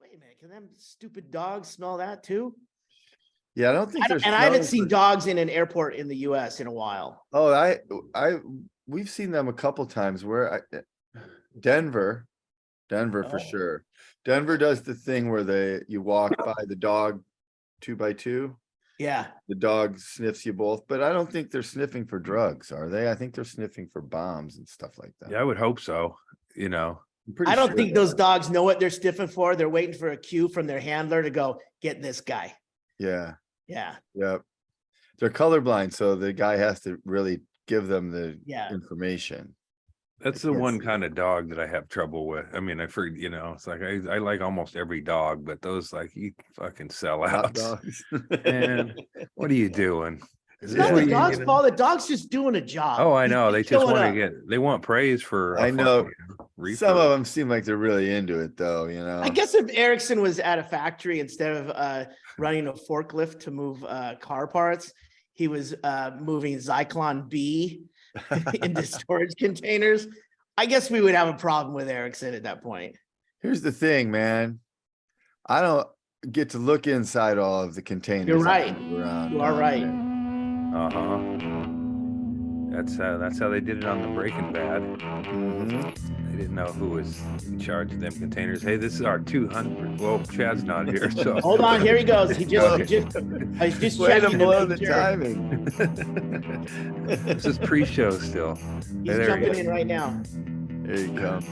Wait a minute, can them stupid dogs smell that too? Yeah, I don't think there's. And I haven't seen dogs in an airport in the US in a while. Oh, we've seen them a couple times Denver for Oh. sure. Denver does the thing where you walk by the dog 2x2. Yeah. The dog sniffs you both, but I don't think they're sniffing for drugs, are they? I think they're sniffing for bombs and stuff like that. Yeah, I would hope so. I'm I don't sure think those dogs know what they're sniffing for. They're waiting for a cue from their handler to go get this guy. Yeah. Yeah. Yep. They're colorblind, so the guy has to really give them the information. That's the one kind of dog that I have trouble with. I mean, it's like I like almost every dog, but those like you fucking sell out. And what are you doing? It's not the dog's fault. The dog's just doing a job. Oh, I know. They just want to they want praise for. I know. Some of them seem like they're really into it, though. I guess if Erickson was at a factory instead of running a forklift to move car parts, he was moving Zyklon B into storage containers. I guess we would have a problem with Erickson at that point. Here's the thing, man. I don't get to look inside all of the containers. You're right. You are right. That's how they did it on the Breaking Bad. Mm-hmm. They didn't know who was in charge of them containers. Hey, this is our 200. Well, Chad's not here, so hold on. Here he goes. I was just way to checking blow the timing. This is pre-show still. He's jumping in right now. Here he comes.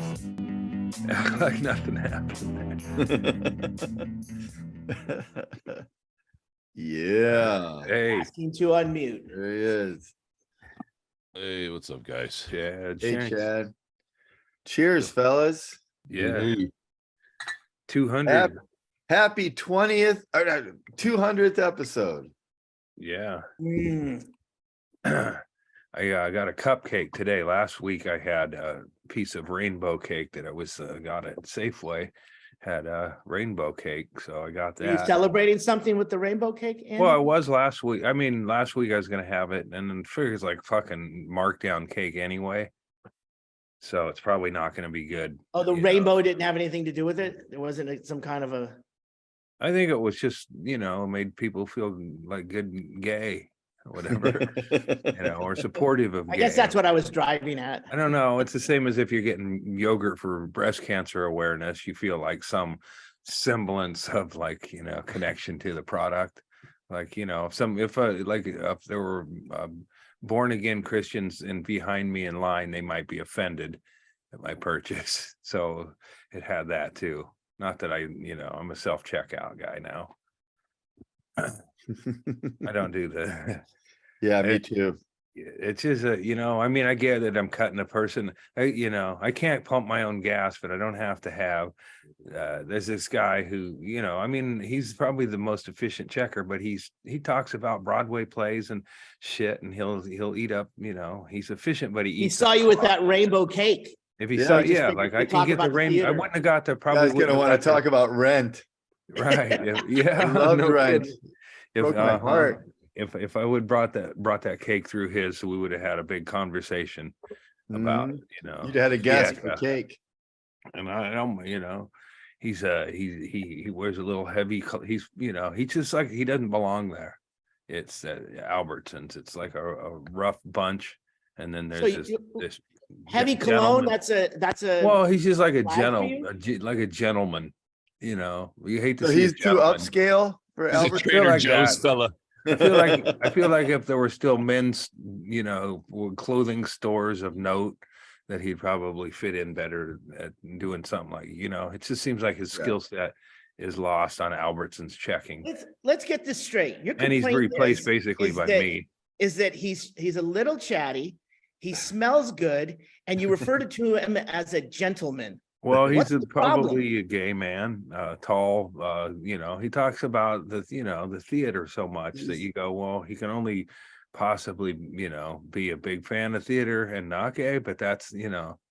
Like nothing happened there. Yeah. Hey, asking to unmute. There he is. Hey, what's up, guys? Yeah, Hey, Chad. Cheers, fellas. Yeah. 200. Happy 20th or 200th episode. Yeah. I got a cupcake today. Last week I had a piece of rainbow cake that I was got at Safeway. Had a rainbow cake, so I got that. Are you celebrating something with the rainbow cake, Andy? Well, I was last week. I mean, last week I was gonna have it, and then figures like fucking markdown cake anyway. So it's probably not gonna be good. Oh, the rainbow didn't have anything to do with it? There wasn't some kind of a... I think it was just, made people feel like good gay or whatever, or supportive of I guess that's what I was driving at. I don't know. It's the same as if you're getting yogurt for breast cancer awareness. You feel like some semblance of connection to the product. Like, if there were born again Christians behind me in line, they might be offended at my purchase. So it had that too. Not that I'm a self-checkout guy now. I don't do the. Yeah, me too. It's just I get that I'm cutting a person. I can't pump my own gas, but I don't have to have. There's this guy who, he's probably the most efficient checker, but he talks about Broadway plays and shit, and he'll eat up. He's efficient, but he saw you with that rainbow cake. If he saw, I can get the rainbow. I wouldn't have got the probably. Guys gonna want to talk about Rent. Right? Yeah, I love Rent. Broke my heart. If I would brought that cake through his, so we would have had a big conversation about you'd had a gas for cake. And I don't he wears a little heavy. He's he just like he doesn't belong there. It's Albertsons. It's like a rough bunch, and then there's this heavy cologne. That's a well, he's just like a gentleman. You hate to see he's too upscale for He's a Trader Joe's fella. I feel like if there were still men's, clothing stores of note, that he'd probably fit in better at doing something like, it just seems like his skill set is lost on Albertson's checking. Let's get this straight. And he's replaced basically by me. Is that he's a little chatty, he smells good, and you referred to him as a gentleman. Well, he's probably a gay man, tall. He talks about the theater so much that you go, well, he can only possibly, be a big fan of theater and not gay. But that's,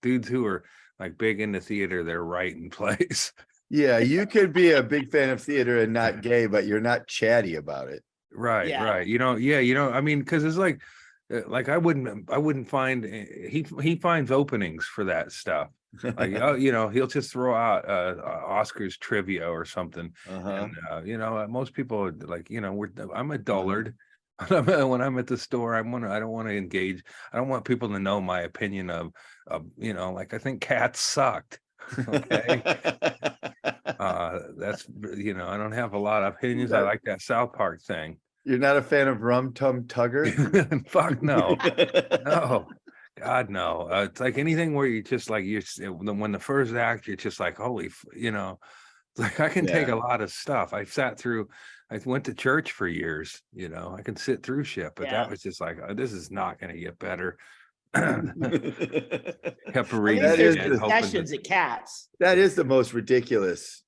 dudes who are like big into theater, they're right in place. Yeah, you could be a big fan of theater and not gay, but you're not chatty about it. Right, right. I mean, because it's like I wouldn't find he finds openings for that stuff. Like, oh, you know, he'll just throw out Oscar's trivia or something. Uh-huh. And you know, most people are like, you know, I'm a dullard. When I'm at the store, I don't want to engage. I don't want people to know my opinion of you know, like I think cats sucked. Okay. That's, you know, I don't have a lot of opinions. I like that South Park thing. You're not a fan of Rum Tum Tugger? Fuck no. No. God no. It's like anything where you just like when the first act, you're just like, holy, you know, like I can take Yeah. a lot of stuff. I went to church for years, you know, I can sit through shit, but Yeah. that was just like, this is not going to get better. Kept At reading least there's it, hoping concessions at Cats. That is the most ridiculous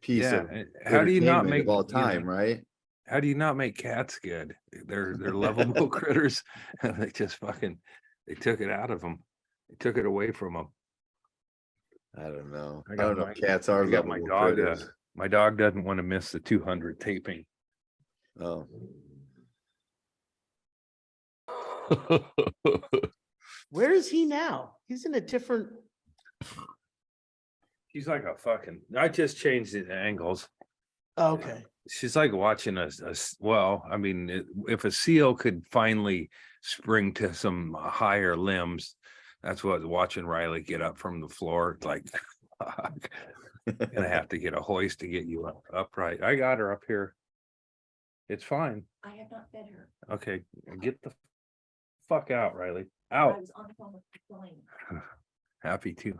piece yeah. of How do you not entertainment make of all you know, time, right? how do you not make cats good? They're lovable critters. And they just they took it out of them. They took it away from them. I don't know. I I got don't know my- if cats are I got my lovable dog. critters. My dog doesn't want to miss the 200 taping. Oh, Where is he now? He's in a different. She's like a fucking. I just changed the angles. Oh, okay. She's like watching well, I mean, if a seal could finally spring to some higher limbs, that's what watching Riley get up from the floor. It's like, fuck. Gonna have to get a hoist to get you upright. I got her up here. It's fine. I have not fed her. Okay, get the fuck out, Riley. I Out. was on the phone with Blaine. Happy to.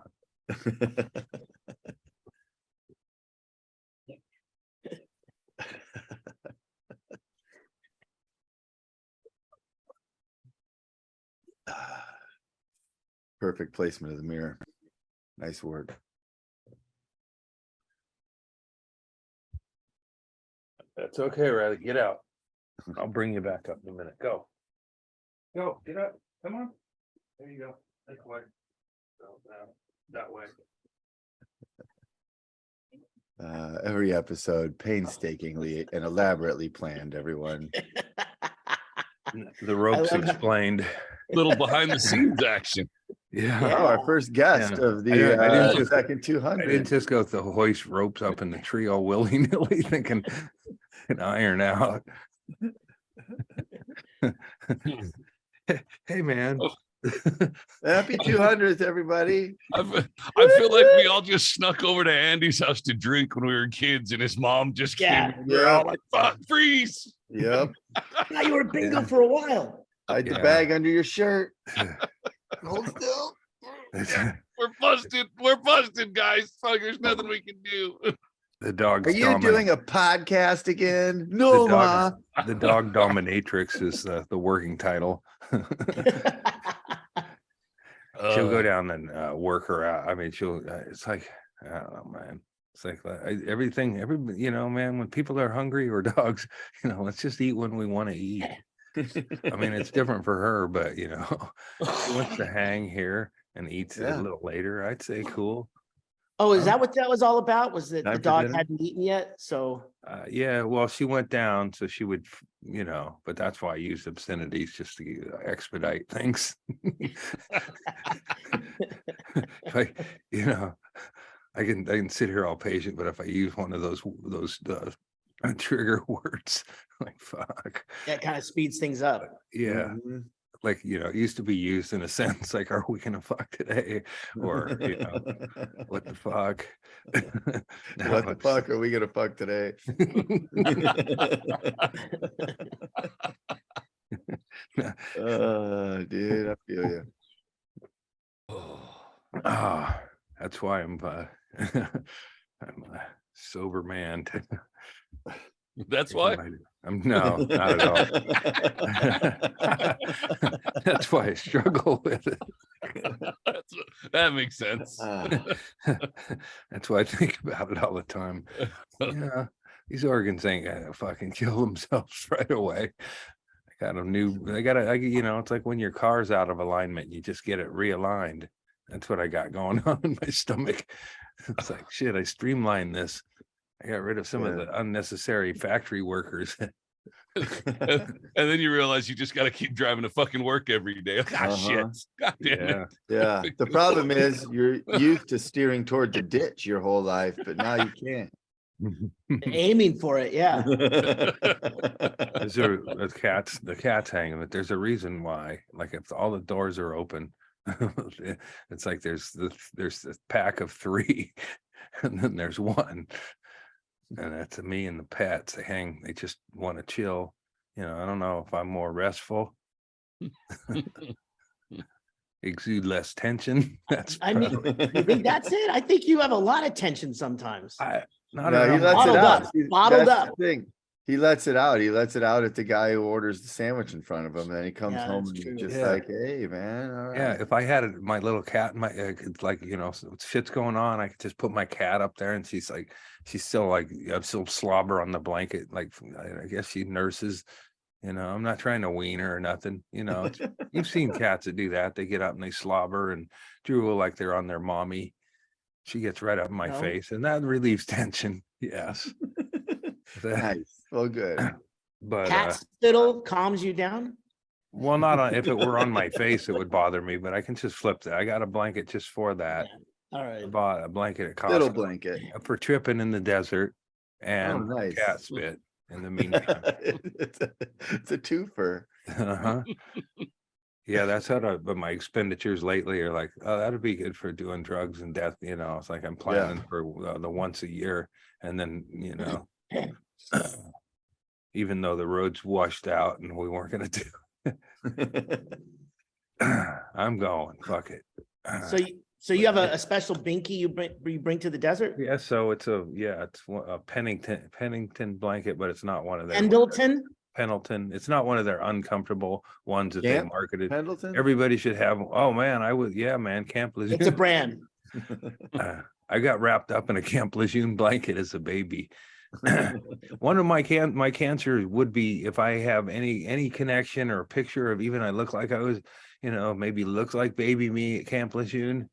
perfect placement of the mirror. Nice work. That's okay, Riley. Get out. I'll bring you back up in a minute. Go. Go, get up. Come on. There you go. That way. Go down. That way. Every episode painstakingly and elaborately planned, everyone. The ropes love how- explained. Little behind the scenes action. Yeah. Oh, our first guest Yeah. of I didn't the just- second I 200. didn't just go to hoist ropes up in the tree all willy-nilly thinking can iron out. Hey man. Happy 200th, everybody. I feel like we all just snuck over to Andy's house to drink when we were kids, and his mom just Yeah. came. We were all like, "Fuck, freeze!" Yep. Now you were bingo for a while. Hide the Yeah. bag under your shirt. Hold still. We're busted. We're busted, guys. Fuck, there's nothing we can do. The dog's Are you doing a podcast again? No, Ma. the dog dominatrix is the working title. She'll go down and work her out. I mean, it's like, I don't know, man. It's like everything, you know, man, when people are hungry or dogs, you know, let's just eat when we want to eat. I mean, it's different for her, but you know, she wants to hang here and eats Yeah. a little later. I'd say cool. Oh, is that what that was all about? Was that Time the for dog dinner? hadn't eaten yet? So Yeah, well, she went down, so she would, you know, but that's why I used obscenities just to expedite things. Like, you know, I can sit here all patient, but if I use one of those trigger words, like fuck, that kind of speeds things up. yeah, Mhm. like you know, it used to be used in a sense like, are we gonna fuck today, or you know, what the fuck? Now What the it's- fuck are we gonna fuck today? Dude, I feel you. Ah, that's why I'm I'm a sober man. That's why. I'm no, not at all. That's why I struggle with it. That makes sense. That's why I think about it all the time. Yeah, these organs ain't gonna fucking kill themselves right away. I got you know, it's like when your car's out of alignment, you just get it realigned. That's what I got going on in my stomach. It's like, shit, I streamlined this. I got rid of some of Yeah. the unnecessary factory workers. And then you realize you just got to keep driving to fucking work every day. Ah, shit. God damn it. Yeah. Yeah. The problem is you're used to steering toward the ditch your whole life, but now you can't. Aiming for it, yeah. Is there the cat's hanging, but there's a reason why. Like if all the doors are open, it's like there's this pack of 3, and then there's one, and that's me and the pets. They just want to chill. You know, I don't know if I'm more restful, exude less tension. That's I mean, you think that's it? I think you have a lot of tension sometimes. not No, he enough. lets it Bottled out. up, See, bottled that's the up. thing. He lets it out. He lets it out at the guy who orders the sandwich in front of him. And then he comes Yeah, home that's and he's true. just Yeah. like, hey, man. All Yeah, right. if I had my little cat, it's like, you know, shit's going on, I could just put my cat up there, and she's still like, I'm still slobber on the blanket. Like, I guess she nurses, you know, I'm not trying to wean her or nothing, you know. You've seen cats that do that. They get up and they slobber and drool like they're on their mommy. She gets right up in my No. face, and that relieves tension. Yes. Nice. Well, good. But Cat spittle calms you down. well, not on, if it were on my face, it would bother me, but I can just flip that. I got a blanket just for that. All I right. bought a blanket at Little Costco blanket. for tripping in the desert and nice. cat spit in the meantime. It's a twofer. Uh-huh. Yeah, that's but my expenditures lately are like, oh, that'd be good for doing drugs and death. You know, it's like I'm planning for the once a year, and then, you know, even though the road's washed out and we weren't going to do, I'm going, fuck it. So you have a special binky you bring to the desert? Yeah, so it's a Pennington blanket, but it's not one of their Pendleton? It's not one of their uncomfortable ones that they Camp marketed. Pendleton? Everybody should have. Oh man, Camp Lejeune. It's a brand. I got wrapped up in a Camp Lejeune blanket as a baby. One of my cancer would be if I have any connection or a picture of even I look like I was, you know, maybe looks like baby me at Camp Lejeune.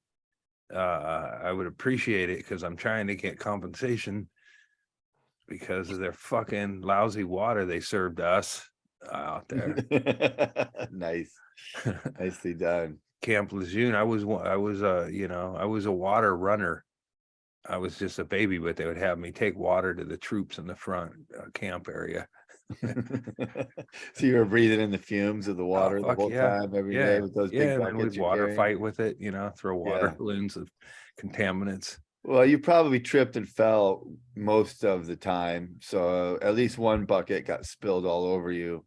I would appreciate it because I'm trying to get compensation because of their fucking lousy water they served us out there. Nice. Nicely done. Camp Lejeune, I was a water runner. I was just a baby, but they would have me take water to the troops in the front camp area. So you were breathing in the fumes of the water the whole time, every day with those big and buckets we'd you're water carrying? fight with it, you know, throw water balloons of contaminants. Well, you probably tripped and fell most of the time. So at least one bucket got spilled all over you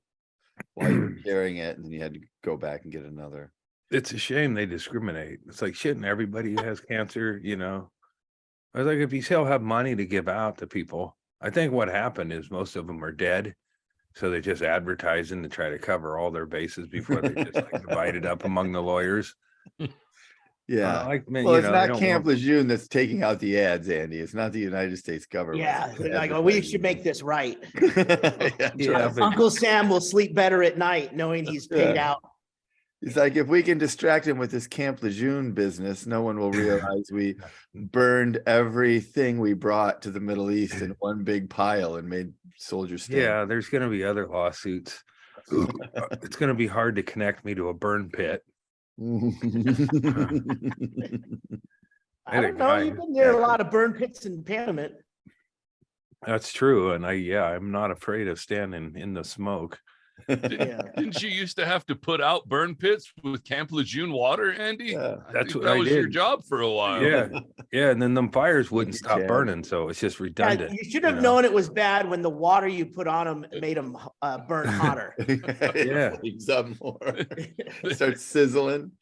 while you were carrying it, and then you had to go back and get another. It's a shame they discriminate. It's like shitting everybody who has cancer, you know. I was like, if you still have money to give out to people, I think what happened is most of them are dead. So they're just advertising to try to cover all their bases before they just like divide it up among the lawyers. Yeah. Well, it's not Camp Lejeune that's taking out the ads, Andy. It's not the United States government. Yeah, like, oh, we should make this right. Yeah, Uncle Sam will sleep better at night knowing he's paid out. He's like, if we can distract him with this Camp Lejeune business, no one will realize we burned everything we brought to the Middle East in one big pile and made soldiers stand. Yeah, there's going to be other lawsuits. It's going to be hard to connect me to a burn pit. I don't know. You've been near a lot of burn pits in Panamint. That's true. And I'm not afraid of standing in the smoke. Didn't you used to have to put out burn pits with Camp Lejeune water, Andy? Yeah, that's what that I was did. your job for a while. Yeah, and then them fires wouldn't stop burning, so it's just redundant. You should have known it was bad when the water you put on them made them burn hotter. Yeah, heats up more. Starts sizzling.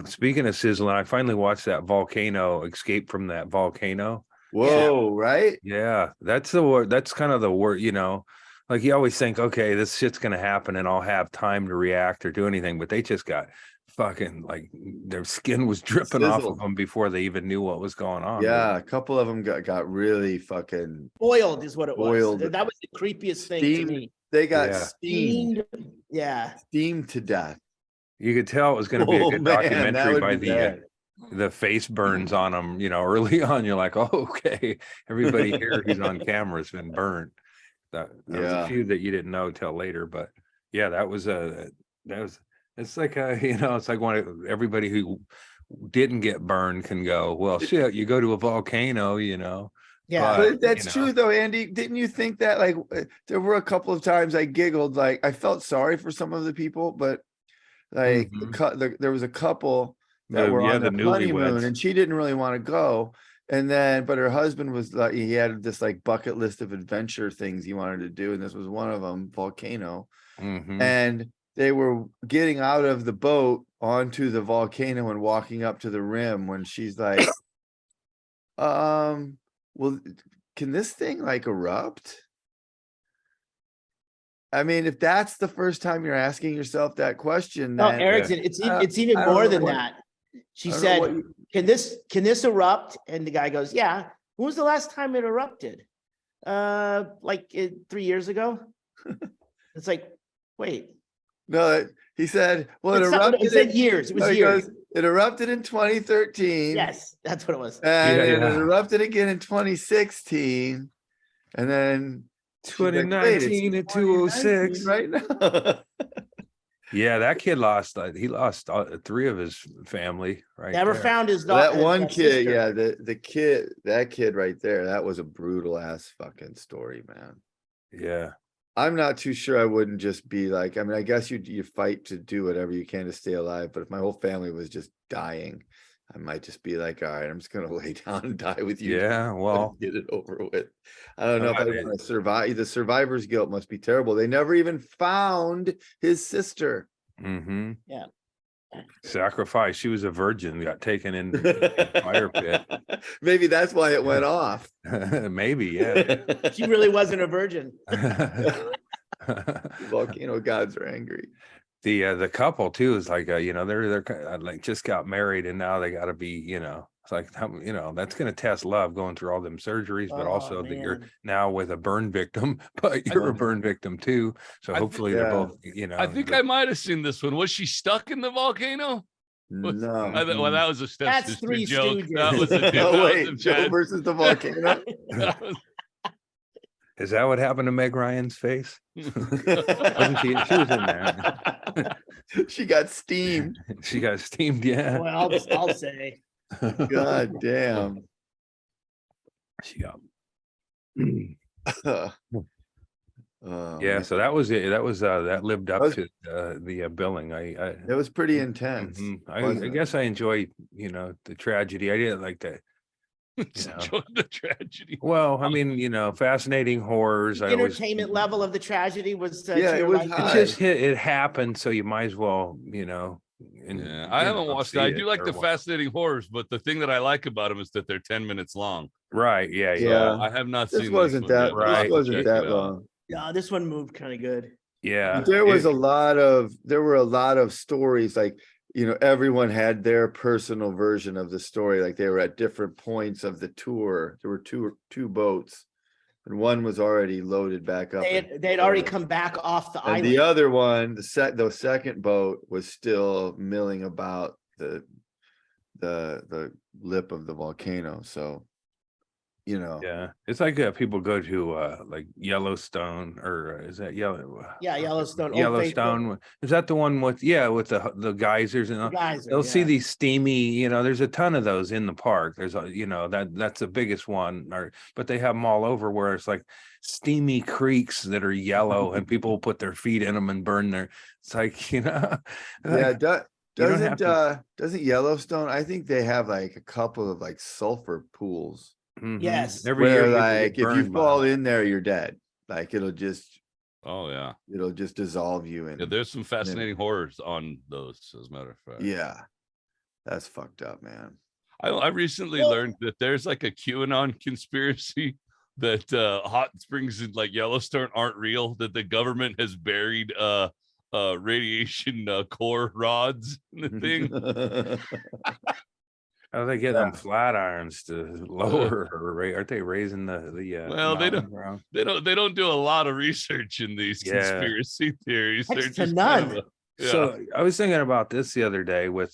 Speaking of sizzling, I finally watched that volcano escape from that volcano. Whoa, right? Yeah, that's the word. That's kind of the word, you know. Like you always think, okay, this shit's gonna happen and I'll have time to react or do anything, but they just got fucking like their skin was dripping off of them before they even knew what was going on. Yeah, a couple of them got really fucking boiled is what it boiled. was. That was the creepiest thing to me. They got steamed. Yeah. Steamed to death. You could tell it was going to be a good documentary by the face burns on them, you know, early on. You're like, oh, okay, everybody here who's on camera has been burned. That there was a Yeah. few that you didn't know till later, but yeah, that was it's like it's like everybody who didn't get burned can go, well, shit, you go to a volcano, Yeah. But that's true though, Andy. Didn't you think that there were a couple of times I giggled, like I felt sorry for some of the people, but like there was a couple that were on the their honeymoon newlyweds. and she didn't really want to go. And then, but her husband was like, he had this like bucket list of adventure things he wanted to do. And this was one of them, volcano. And they were getting out of the boat onto the volcano and walking up to the rim when she's like, well, can this thing like erupt? I mean, if that's the first time you're asking yourself that question, No, then Erickson, it's even I don't more know than what- that. She I don't know said, what you- can this erupt? And the guy goes, yeah. When was the last time it erupted? 3 years ago. It's like, wait. No, he said, well, it It's not- erupted. it said years. It was no, he years. goes, it erupted in 2013. Yes, that's what it was. And Yeah, it yeah. erupted again in 2016. And then she's like, wait, it's 2019 and 206. 2019 right now. Yeah, that kid lost. He lost 3 of his family. Right. Never there. found his That daughter. one kid, yeah, that kid right there, that was a brutal ass fucking story, man. Yeah. I'm not too sure I wouldn't just be like, I mean, I guess you fight to do whatever you can to stay alive, but if my whole family was just dying, I might just be like, all right, I'm just gonna lay down and die with you. Yeah. Well, Get it over with. I don't know if I Right. want to survive. The survivor's guilt must be terrible. They never even found his sister. Yeah. Sacrifice. She was a virgin, got taken in the fire pit. Maybe that's why it went off. Maybe, yeah. She really wasn't a virgin. Volcano gods are angry. The couple too is like they're like just got married and now they got to be it's like that's going to test love going through all them surgeries, but Oh, also that you're man. now with a burn victim, but you're a burn victim too, so hopefully they're both I think I might have seen this one. Was she stuck in the volcano? No. Well, that was a That's stepsister Three joke. Stooges. That was a Oh, that was wait, a Joe Chad- versus the volcano. that was- is that what happened to Meg Ryan's face? Wasn't she was in there. She got steamed. She got steamed. Yeah. Well, I'll say. God damn. She got. Oh, Yeah, man. so that was it. That was that lived up was- to the billing. It was pretty intense. I wasn't it? guess I enjoyed the tragedy. I didn't like that. enjoyed the tragedy. Well, I mean, fascinating horrors. The I always entertainment level of the tragedy was. Yeah, it was it high. just hit. It happened, so you might as well, Yeah, I haven't watched it. I do like the fascinating horrors, but the thing that I like about them is that they're 10 minutes long. Right. Yeah. Yeah. Yeah. I have not This seen wasn't one that yet, but I'll have right. this to wasn't check that it out. long. Yeah, this one moved kind of good. Yeah. There was It- there were a lot of stories, like, everyone had their personal version of the story. Like they were at different points of the tour. There were two boats, and one was already loaded back up. They'd already come back off the And island. the other one, the second boat was still milling about the lip of the volcano. So, Yeah, it's like people go to like Yellowstone, or is that Yeah, Yellowstone. Old Yellowstone? Is that the one with the geysers and Faithful guys. they'll see these steamy, there's a ton of those in the park. There's that's the biggest one, but they have them all over where it's like steamy creeks that are yellow and people will put their feet in them and burn it's like, yeah. don't have Doesn't Yellowstone? I think they have like a couple of like sulfur pools. mhm. Yes. Every Where year people like get if you burned by fall them. in there, you're dead. Like it'll just Oh dissolve you in. yeah. There's some fascinating horrors on those, as a matter of fact. Yeah, that's fucked up, man. I recently learned that there's like a QAnon conspiracy that hot springs in like Yellowstone aren't real, that the government has buried radiation core rods in the thing. How do they get them flat irons to lower or aren't they raising the Well, they mountain ground? They don't do a lot of research in these Yeah. conspiracy theories. Next They're to just none. kind of So I was thinking about this the other day with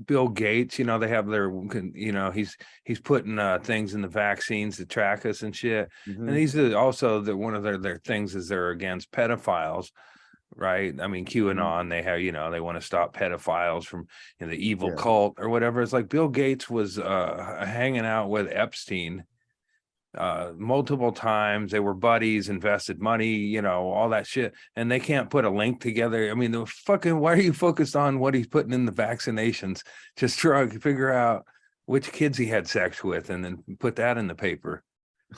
Bill Gates. You know, they have their, you know, he's putting things in the vaccines to track us and shit. Mhm. And these are also one of their things is they're against pedophiles, right? I mean, QAnon, they have, you know, they want to stop pedophiles from the evil Yeah. cult or whatever. It's like Bill Gates was hanging out with Epstein multiple times. They were buddies, invested money, you know, all that shit, and they can't put a link together. I mean, the fucking, why are you focused on what he's putting in the vaccinations? Just try to figure out which kids he had sex with and then put that in the paper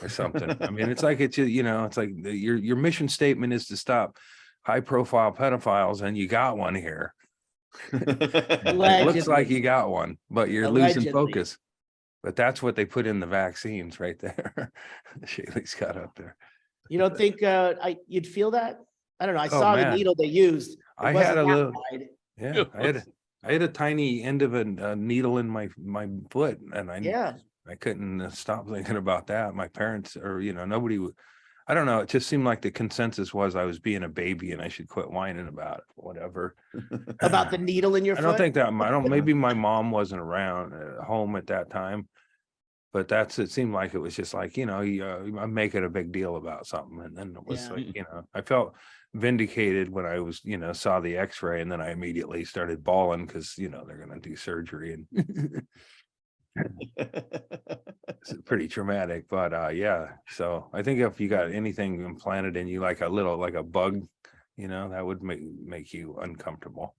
or something. I mean, it's like, it's, you know, it's like your mission statement is to stop high profile pedophiles, and you got one here. It looks like you got one, but you're losing Allegedly. focus. But that's what they put in the vaccines right there. Chaille's got up there. You don't think you'd feel that? I don't know. I Oh, saw the man. needle they used. It I wasn't had a that little, wide. yeah, I had a tiny end of a needle in my foot, and Yeah. I couldn't stop thinking about that. My parents, or you know, nobody would. I don't know. It just seemed like the consensus was I was being a baby and I should quit whining about it, whatever. About the needle in your I foot? don't think that. I don't. Maybe my mom wasn't around at home at that time, but it seemed like it was just like, you know, I'm making a big deal about something, and then it was Yeah. like, you know, I felt vindicated when I was, you know, saw the X-ray, and then I immediately started bawling because you know they're gonna do surgery, and it's pretty traumatic. But yeah, so I think if you got anything implanted in you, like a bug, you know, that would make you uncomfortable.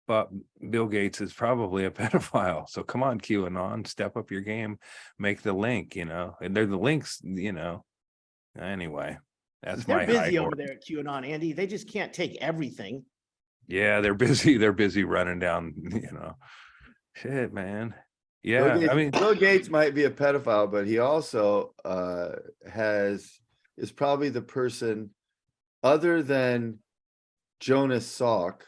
But Bill Gates is probably a pedophile. So come on, QAnon, step up your game, make the link, you know, and they're the links, you know. Anyway, that's They're my busy high over horse. there at QAnon, Andy. They just can't take everything. Yeah, they're busy. They're busy running down, you know, shit, man. Yeah, I mean, Bill Gates might be a pedophile, but he also is probably the person other than Jonas Salk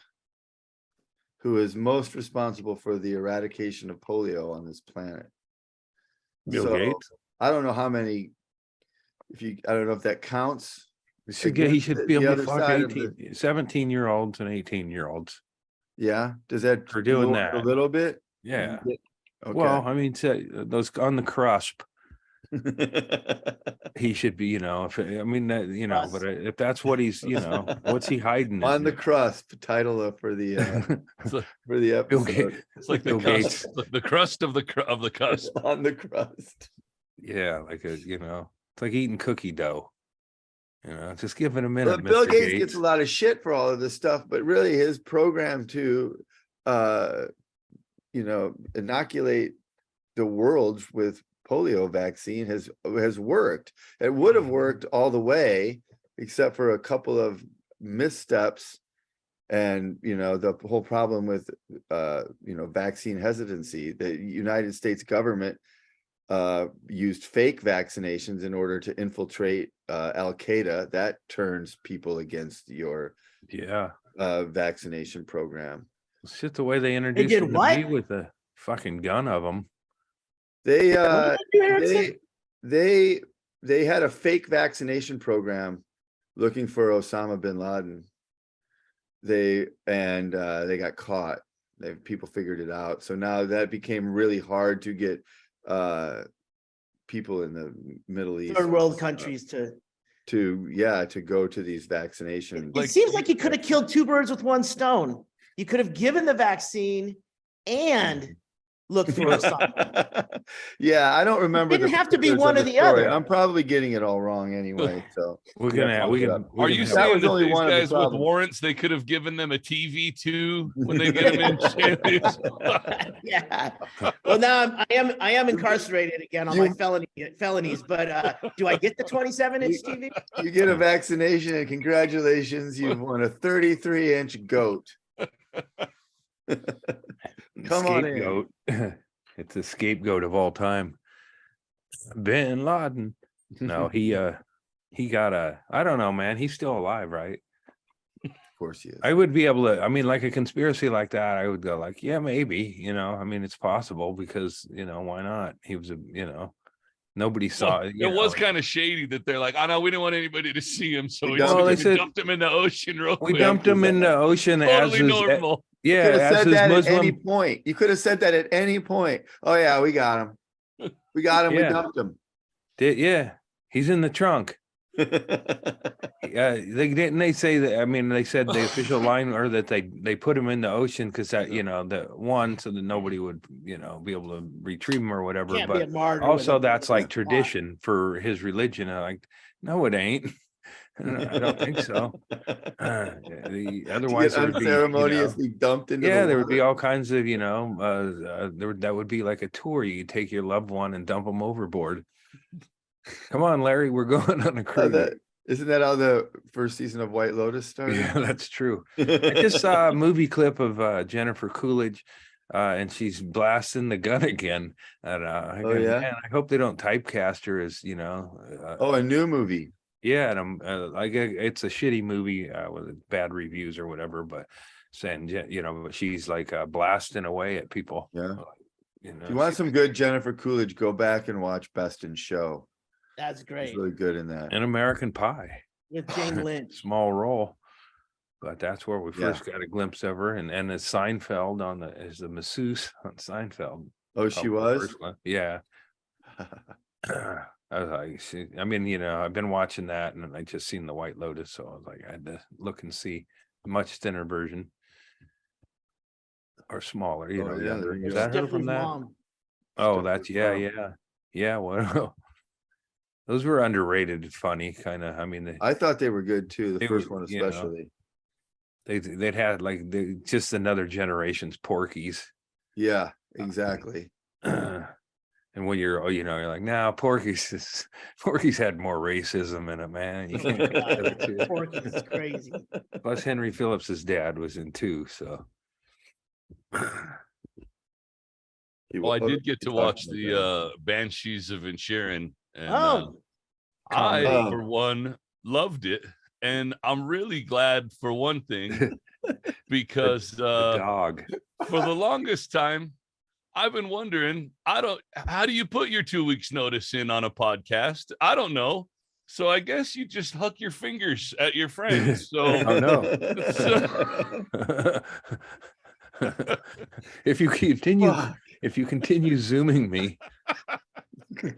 who is most responsible for the eradication of polio on this planet. Bill So, Gates. I don't know how many, I don't know if that counts. He against should the be able to other fuck side of 17-year-olds and 18-year-olds. Yeah, does that For doing lower it that. a little bit? Yeah. Okay. Well, I mean, those on the Crusp, he should be, you know, I mean, that, you know, but if that's what he's, you know, what's he hiding? On the Crusp, title for the for the Bill episode. Gates. It's like the Bill Gates. cusp, the crust of the cusp. On the crust. Yeah, like you know, it's like eating cookie dough. You know, just give it a minute. But Bill Mr. Gates gets a lot of shit for all of this stuff, but really his program to you know, inoculate the world with polio vaccine has worked. It would have worked all the way, except for a couple of missteps, and you know, the whole problem with you know, vaccine hesitancy. The United States government used fake vaccinations in order to infiltrate Al Qaeda. That turns people against your vaccination program. It's just the way they introduced did him to what? me with a fucking gun of them. They What did you do, Erickson? they had a fake vaccination program looking for Osama bin Laden. They got caught. People figured it out. So now that became really hard to get people in the Middle East, Third world countries to go to these vaccinations. It seems like you could have killed two birds with one stone. You could have given the vaccine and looked for Osama. Yeah, I don't remember. didn't the have to be particulars one of or the story. other. I'm probably getting it all wrong anyway. So We're gonna we can. Are you That saying was that only these one of the guys with problems. warrants, they could have given them a TV too when they get them in jail? Yeah. Well, now I am incarcerated again on my felonies, but do I get the 27-inch TV? You get a vaccination and congratulations, you've won a 33-inch goat. Come on in. Scapegoat. It's a scapegoat of all time. Bin Laden. No, he got I don't know, man. He's still alive, right? Of course he is. I would be able to, I mean, like a conspiracy like that, I would go like, yeah, maybe, you know, I mean, it's possible because, you know, why not? He was you know, Nobody saw it. It was kind of shady that they're like, oh no, we didn't want anybody to see him, so We we dumped- just Well, they went and said- dumped him in the ocean real We quick. dumped him in the ocean as Totally his, normal. yeah, Could have as said his that at any Muslim. point. You could have said that at any point. Oh yeah, we got him. We got him. Yeah. We dumped him. Yeah, he's in the trunk. They didn't. They say that. I mean, they said the official line, or that they put him in the ocean because that the one, so that nobody would be able to retrieve him or whatever. Can't be a But martyr. with also, a- that's like a spot. tradition for his religion. And I'm like, no, it ain't. I don't think so. Otherwise, there would be, unceremoniously dumped into yeah, the there would be water. all kinds of, that would be like a tour. You could take your loved one and dump them overboard. Come on, Larry, we're going on a Oh, cruise. isn't that how the first season of White Lotus started? Yeah, that's true. I just saw a movie clip of Jennifer Coolidge, and she's blasting the gun again. And I Oh, go, yeah? man, I hope they don't typecast her as Oh, a new movie. yeah, and it's a shitty movie with bad reviews or whatever, but saying but she's like blasting away at people. Yeah. You know, If you want some good Jennifer Coolidge, go back and watch Best in Show. That's She's great. really good in that. An American Pie, With Jane Lynch. small role, but that's where we Yeah. first got a glimpse of her, and as Seinfeld as the masseuse on Seinfeld. Oh, she Oh, was? first one. Yeah. I was like, I've been watching that, and I just seen the White Lotus, so I was like, I had to look and see a much thinner version or smaller. Oh, yeah, younger. there you Is go. that her Stephanie's from that? mom. Oh, that's Stephanie's yeah. Well, those were underrated, funny kind of. I mean, I thought they were good too. The They first were, one you know, especially. they'd had like just another generation's Porky's. Yeah, exactly. And when you're like, now Porky's had more racism in it, man. You can't compare the two. Porky's is crazy. Plus Henry Phillips's dad was in too, so Well, I did get to Talking watch about the Banshees of Inisherin, and Oh, I, Oh. for one, loved it. And I'm really glad for one thing, because the dog. for the longest time, I've been wondering, how do you put your 2 weeks notice in on a podcast? I don't know. So I guess you just huck your fingers at your friends. So Oh, no. If you continue zooming me,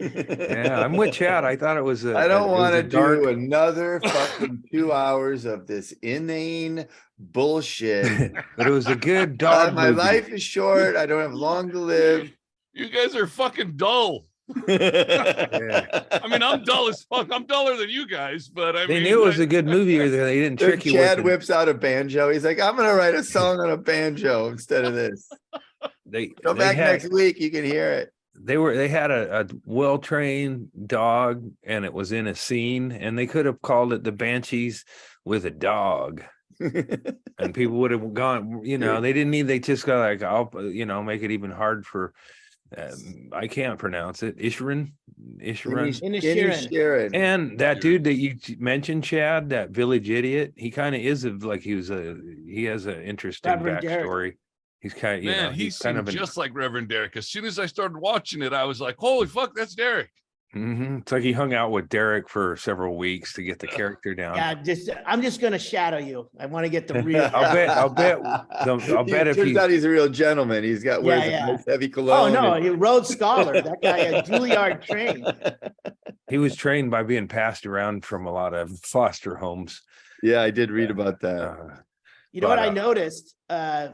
yeah, I'm with Chad. I thought it was I don't want to dark. do another fucking 2 hours of this inane bullshit. But it was a good dog My movie. life is short. I don't have long to live. you guys are fucking dull. Yeah. I mean, I'm dull as fuck. I'm duller than you guys, but I They mean, knew it was a good movie, or they didn't Then trick you Chad with it. whips out a banjo. He's like, I'm gonna write a song on a banjo instead of this. Come back next week, you can hear it. They had a well-trained dog, and it was in a scene, and they could have called it the Banshees with a dog, and people would have gone, they didn't need, they just got like, I'll make it even hard for I can't pronounce it. Inisherin. Inisherin. And that dude that you mentioned, Chad, that village idiot, he kind of is he has an interesting Reverend Derek. backstory. He's kind of, Man, he he's kind seemed of just like Reverend Derek. As soon as I started watching it, I was like, holy fuck, that's Derek. It's like he hung out with Derek for several weeks to get the character down. Yeah, I'm just gonna shadow you. I want to get the real. I'll bet if Turns he- out he's a real gentleman. He's got wears Yeah. a nice heavy Oh cologne. no, he Rhodes Scholar. That guy had Juilliard trained. He was trained by being passed around from a lot of foster homes. Yeah, I did read about that. You know what But, I noticed? I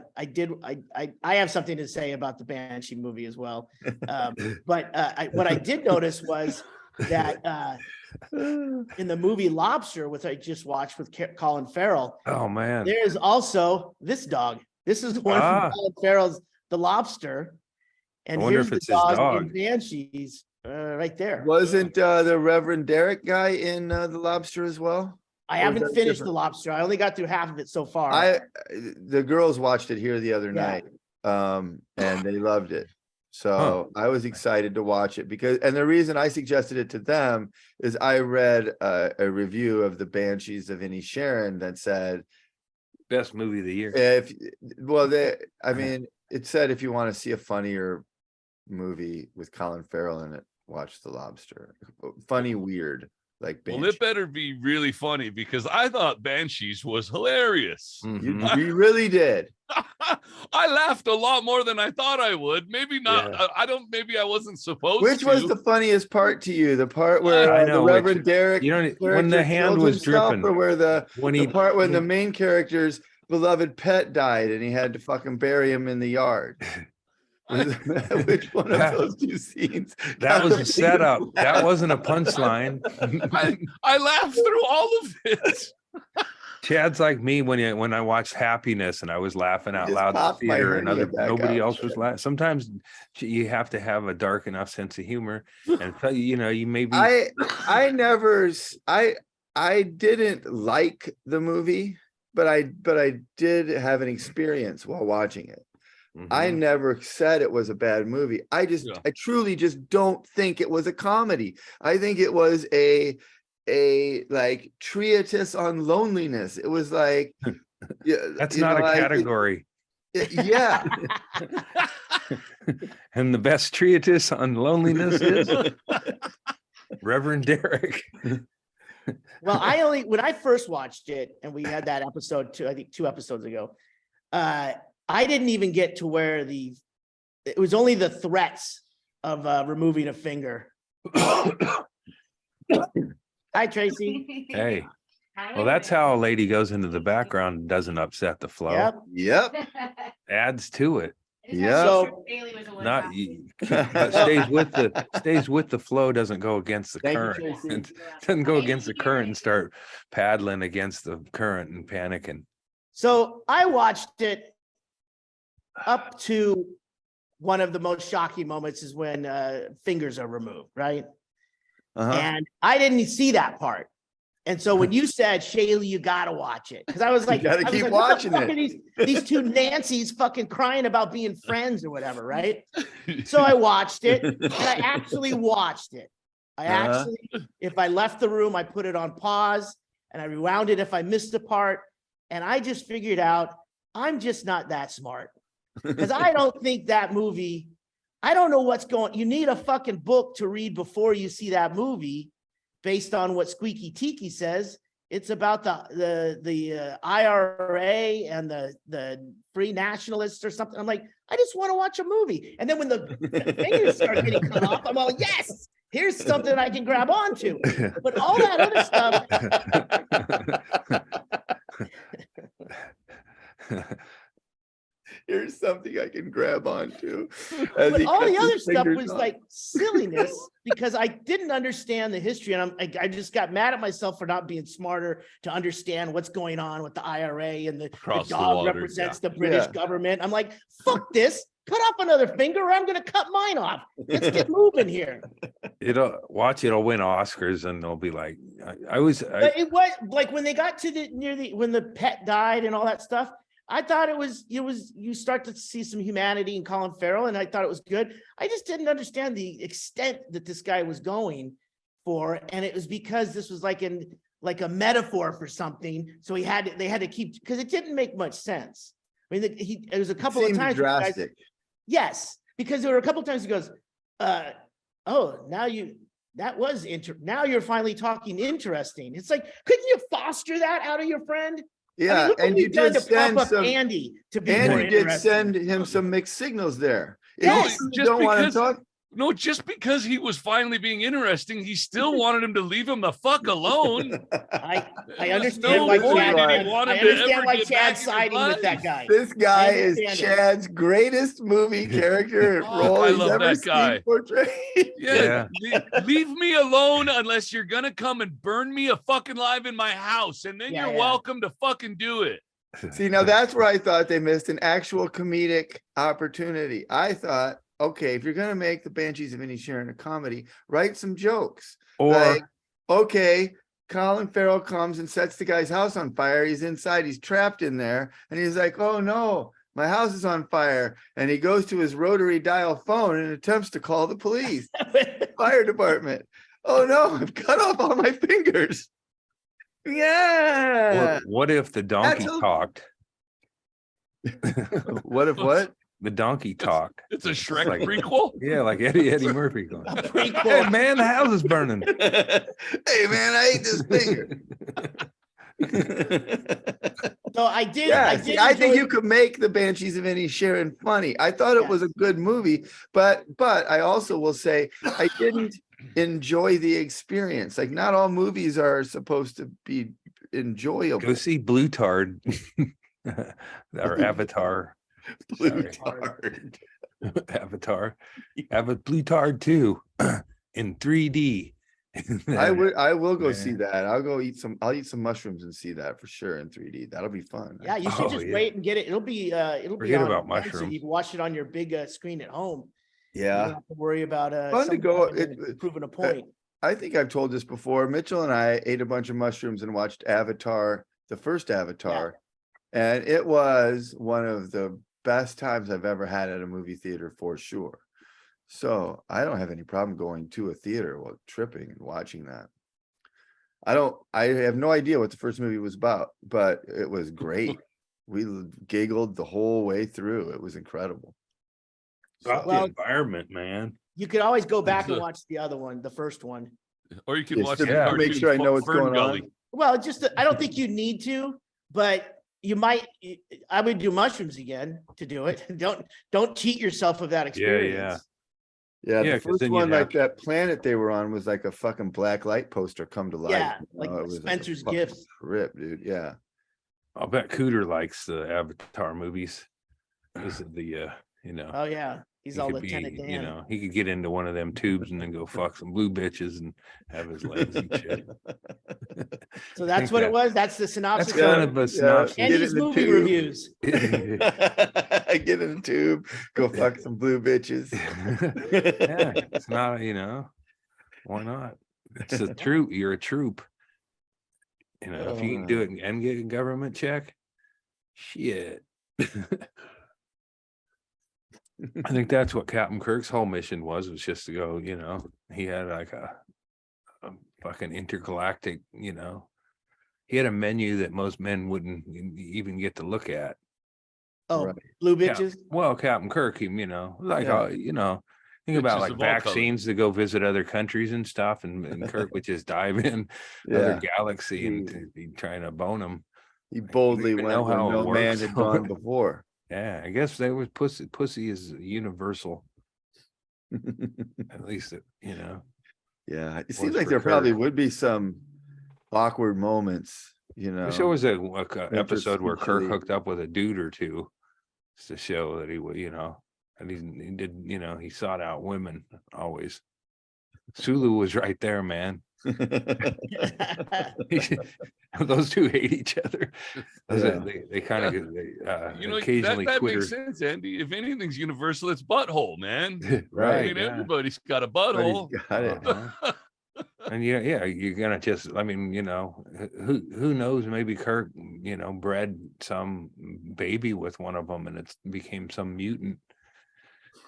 have something to say about the Banshee movie as well. But what I did notice was that in the movie Lobster, which I just watched with Colin Farrell, Oh man. there is also this dog. This is one Ah. from Colin Farrell's The Lobster. And I wonder here's if the it's his dog, dog. in Banshees right there. Wasn't the Reverend Derek guy in The Lobster as well? I or is haven't that finished different? The Lobster. I only got through half of it so far. The girls watched it here the other Yeah. night, and they loved it. So I was excited to watch it and the reason I suggested it to them is I read a review of the Banshees of Inisherin that said, Best movie of the year. it said if you want to see a funnier movie with Colin Farrell in it, watch The Lobster. Funny, weird, like Well, Banshee. it better be really funny because I thought Banshees was hilarious. Mhm. You really did. I laughed a lot more than I thought I would. Maybe not. Yeah. I don't. Maybe I wasn't supposed Which to. was the funniest part to you? The part where I the know, Reverend which- Derek you don't- when character the hand killed was himself, dripping, or where the when he part when the main character's beloved pet died and he had to fucking bury him in the yard? Which one of That- those two scenes? that got was the a setup. biggest That laugh? wasn't a punchline. I laughed through all of it. Chad's like me when I watched Happiness and I was laughing out Just loud in the popped my theater and hernia back nobody out, else was Chad. laughing. Sometimes you have to have a dark enough sense of humor, and so, you know, you maybe I didn't like the movie, but I did have an experience while watching it. I Mhm. never said it was a bad movie. I truly just don't think it was a comedy. I think it was a like treatise on loneliness. It was like, yeah, That's you not know, a like, category. yeah. And the best treatise on loneliness is Reverend Derek. Well, when I first watched it, and we had that episode I think 2 episodes ago, I didn't even get to where it was only the threats of removing a finger. Hi, Tracy. Hey, well, that's how a lady goes into the background and doesn't upset the flow. Yep. Yep. Adds to it. Yeah. So- Not but stays with the flow, doesn't go against the Thank you, current. Tracy. It doesn't go against the current and start paddling against the current and panicking. So I watched it up to one of the most shocking moments is when fingers are removed, right? Uh-huh. And I didn't see that part. And so when you said, Chaille, you gotta watch it. Because I was like, gotta I was keep like, what the watching fuck it. are these two Nancys fucking crying about being friends or whatever, right? So I watched it, and I actually watched it. I Uh-huh. actually, if I left the room, I put it on pause and I rewound it if I missed a part. And I just figured out I'm just not that smart. Because I don't think that movie, I don't know what's going, you need a fucking book to read before you see that movie based on what Squeaky Tiki says. It's about the IRA and the Free Nationalists or something. I'm like, I just want to watch a movie. And then when the fingers start getting cut off, I'm all, yes, here's something I can grab onto. But all that other stuff, Here's something I can grab onto. as but he all cuts the other his stuff fingers was off. like silliness because I didn't understand the history, and I just got mad at myself for not being smarter to understand what's going on with the IRA and the Across the dog water, represents the British Yeah. government. I'm like, fuck this, cut off another finger, or I'm gonna cut mine off. Let's get moving here. It'll win Oscars and they'll be like, But it was like when they got to when the pet died and all that stuff. I thought it was you start to see some humanity in Colin Farrell, and I thought it was good. I just didn't understand the extent that this guy was going for, and it was because this was like a metaphor for something. So they had to keep, because it didn't make much sense. I mean, it was a couple of Seemed times. where the guys- drastic. yes, because there were a couple of times he goes, "Oh, now you're finally talking interesting." It's like, couldn't you foster that out of your friend? Yeah, look what and you we've done did to pump send up some. Andy to be And more you did interesting. send him some mixed signals there. If Yes. you Just don't want to because- talk. No, just because he was finally being interesting, he still wanted him to leave him the fuck alone. I There was understand no why point Chad. did he want I him to understand ever why get Chad's back in his siding with that life. guy. This guy I is understand it. Chad's greatest movie character Fuck, role I he's love ever that seen guy. portrayed. Yeah, leave me alone unless you're gonna come and burn me a fucking live in my house, and then Yeah, you're yeah. welcome to fucking do it. See, now that's where I thought they missed an actual comedic opportunity. I thought, okay, if you're going to make the Banshees of Inisherin a comedy, write some jokes. or Like, okay, Colin Farrell comes and sets the guy's house on fire. He's inside, he's trapped in there. And he's like, oh no, my house is on fire. And he goes to his rotary dial phone and attempts to call the police, fire department. Oh no, I've cut off all my fingers. Yeah. what if the donkey That's a- talked? What if what? the donkey talk. It's a It's Shrek like- prequel. Yeah, like Eddie Murphy going. A Hey prequel. man, the house is burning. Hey man, I ate this finger. So I did. Yeah, I see, did. I think enjoy- you could make the Banshees of Inisherin funny. I thought it was a Yes. good movie, but I also will say I didn't enjoy the experience. Like not all movies are supposed to be enjoyable. Go see Blue Tard or Avatar. Blue sorry. Tard. Avatar. Have a Blue Tard too in 3D. I will go see Man. that. I'll eat some mushrooms and see that for sure in 3D. That'll be fun. Yeah, you should Oh, just yeah. wait and get it. It'll be Forget on about demand, so mushrooms. you can watch it on your big screen at home. You Yeah. don't have to worry about Fun to go. proving a point. I think I've told this before. Mitchell and I ate a bunch of mushrooms and watched Avatar, the first Avatar. And it was one of the best times I've ever had at a movie theater for sure. So I don't have any problem going to a theater while tripping and watching that. I have no idea what the first movie was about, but it was great. We giggled the whole way through. It was incredible. About Well- the environment, man. You could always go back and a- watch the other one, the first one. Or you can Yes, watch to the make cartoon sure I know what's Fern going on. Gully. Well, I don't think you need to, but you might. I would do mushrooms again to do it. Don't cheat yourself of that experience. Yeah, Yeah, the 'cause first then you'd one, like have- that planet they were on was like a fucking black light poster come to life. Yeah, you like know, it was a Spencer's fucking Gifts. Trip, dude. Yeah. I'll bet Cooter likes the Avatar movies. This is the Oh yeah, he's he all could Lieutenant Dan. he could get into one of them tubes and then go fuck some blue bitches and have his legs and shit. So that's think what it that- was. That's the synopsis. That's kind of a synopsis. Get Andy's in the movie tube. reviews. Get in the tube, go fuck some blue bitches. Yeah, it's not, why not? It's a troop. You're a troop. If you can do it and get a government check, shit. I think that's what Captain Kirk's whole mission was just to go, he had like a fucking intergalactic, he had a menu that most men wouldn't even get to look at. Oh, Right. blue Yeah. bitches. Well, Captain Kirk, think Yeah. about Bitches like of all vaccines to go visit other countries and stuff, and Kirk would just dive in other Yeah. galaxy and be trying to bone them. He boldly even went know where how it no man works. had gone before. Yeah, I guess they was pussy. Pussy is universal. At least Yeah, it Was seems like for there probably Kirk. would be some awkward moments, Wish there was a episode where Kirk Interstitially. hooked up with a dude or two to show that he would, and he did, he sought out women always. Sulu was right there, man. Those two hate each other. Yeah. They kind of occasionally that Twitter. makes sense, Andy. If anything's universal, it's butthole, man. I Right. mean, yeah. everybody's got a But he's butthole. got it. Uh-huh. And yeah, you're gonna just, who knows? Maybe Kirk, bred some baby with one of them, and it became some mutant,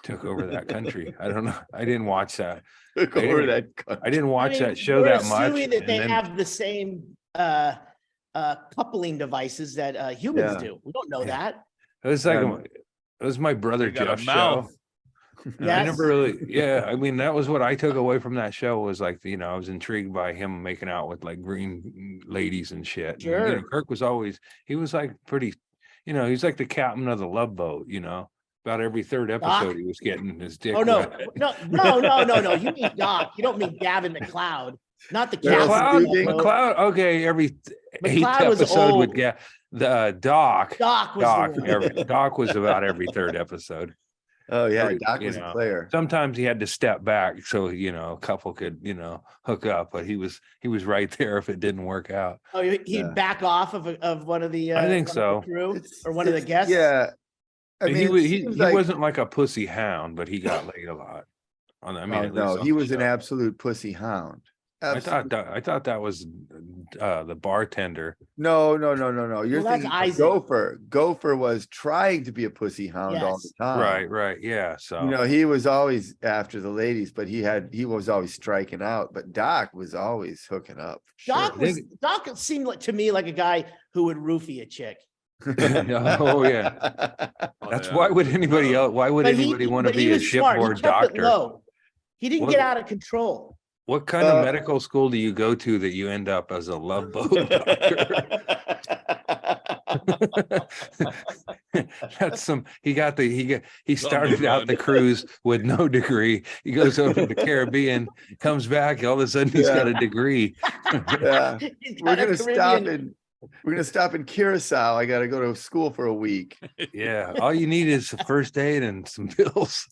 took over that country. I don't know. I didn't watch that. Took I over didn't- that I didn't watch that show we're that much. assuming that and they then- have the same coupling devices that humans Yeah. do. We don't know Yeah. that. It was like Yeah. it was my brother You got a Jeff's show. mouth. And I Yes. never really, yeah. I mean, that was what I took away from that show was like, I was intrigued by him making out with like green ladies and shit. And, Sure. Kirk was always, he was like pretty, he's like the captain of the Love Boat. About every third episode, he was getting his dick. Oh no, wet. no. You mean Doc? You don't mean Gavin McLeod, not the Yeah, captain. McLeod. Okay, every eighth McLeod was episode would old. get the Doc. Doc was Doc. the one. Doc was about every third episode. Oh yeah, Right, Doc was a player. Sometimes he had to step back so a couple could hook up, but he was right there if it didn't work out. Oh, he'd Yeah. back off of one of the. I think one of the so. crew, It's- or one of the it's- guests. Yeah. I And mean, he it he seems like- wasn't like a pussy hound, but he got laid a lot. At no, least no, on he the was an show. absolute pussy hound. I thought that was the bartender. No. You're Well, that's thinking of Isaac. Gopher. Gopher was trying to be a pussy hound all the Yes. time. Right, yeah. So He was always after the ladies, but he was always striking out. But Doc was always hooking up. for Doc sure. was Doc seemed like to me like a guy who would roofie a chick. Oh, yeah. Oh, That's yeah. why would anybody else? Why would But anybody want to but he be a was smart. He shipboard kept it doctor? low. He didn't What- get out of control. What kind of Uh, medical school do you go to that you end up as a love boat doctor? That's some. He started out the cruise with no degree. He goes over to the Caribbean, comes back. All of a sudden, he's got a degree. Yeah. He's We're got a gonna stop Caribbean- in Curacao. I gotta go to school for a week. Yeah, all you need is a first aid and some pills,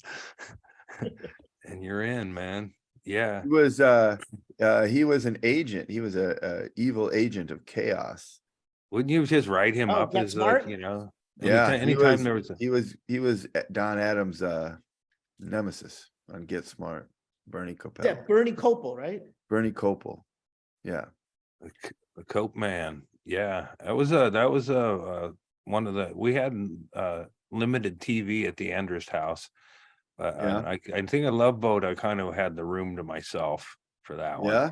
and you're in, man. Yeah, He was an agent. He was a evil agent of chaos. wouldn't you just write him Oh, up Get as Smart? like, you know? Yeah, Anytime there was a, he was Don Adams' nemesis on Get Smart. Bernie Kopel. Yeah, Bernie Copel, right? Bernie Kopel. Yeah. the Cope man. Yeah, that was one of the, we had limited TV at the Andrist house. Yeah. I think a Love Boat, I kind of had the room to myself for that one. Yeah.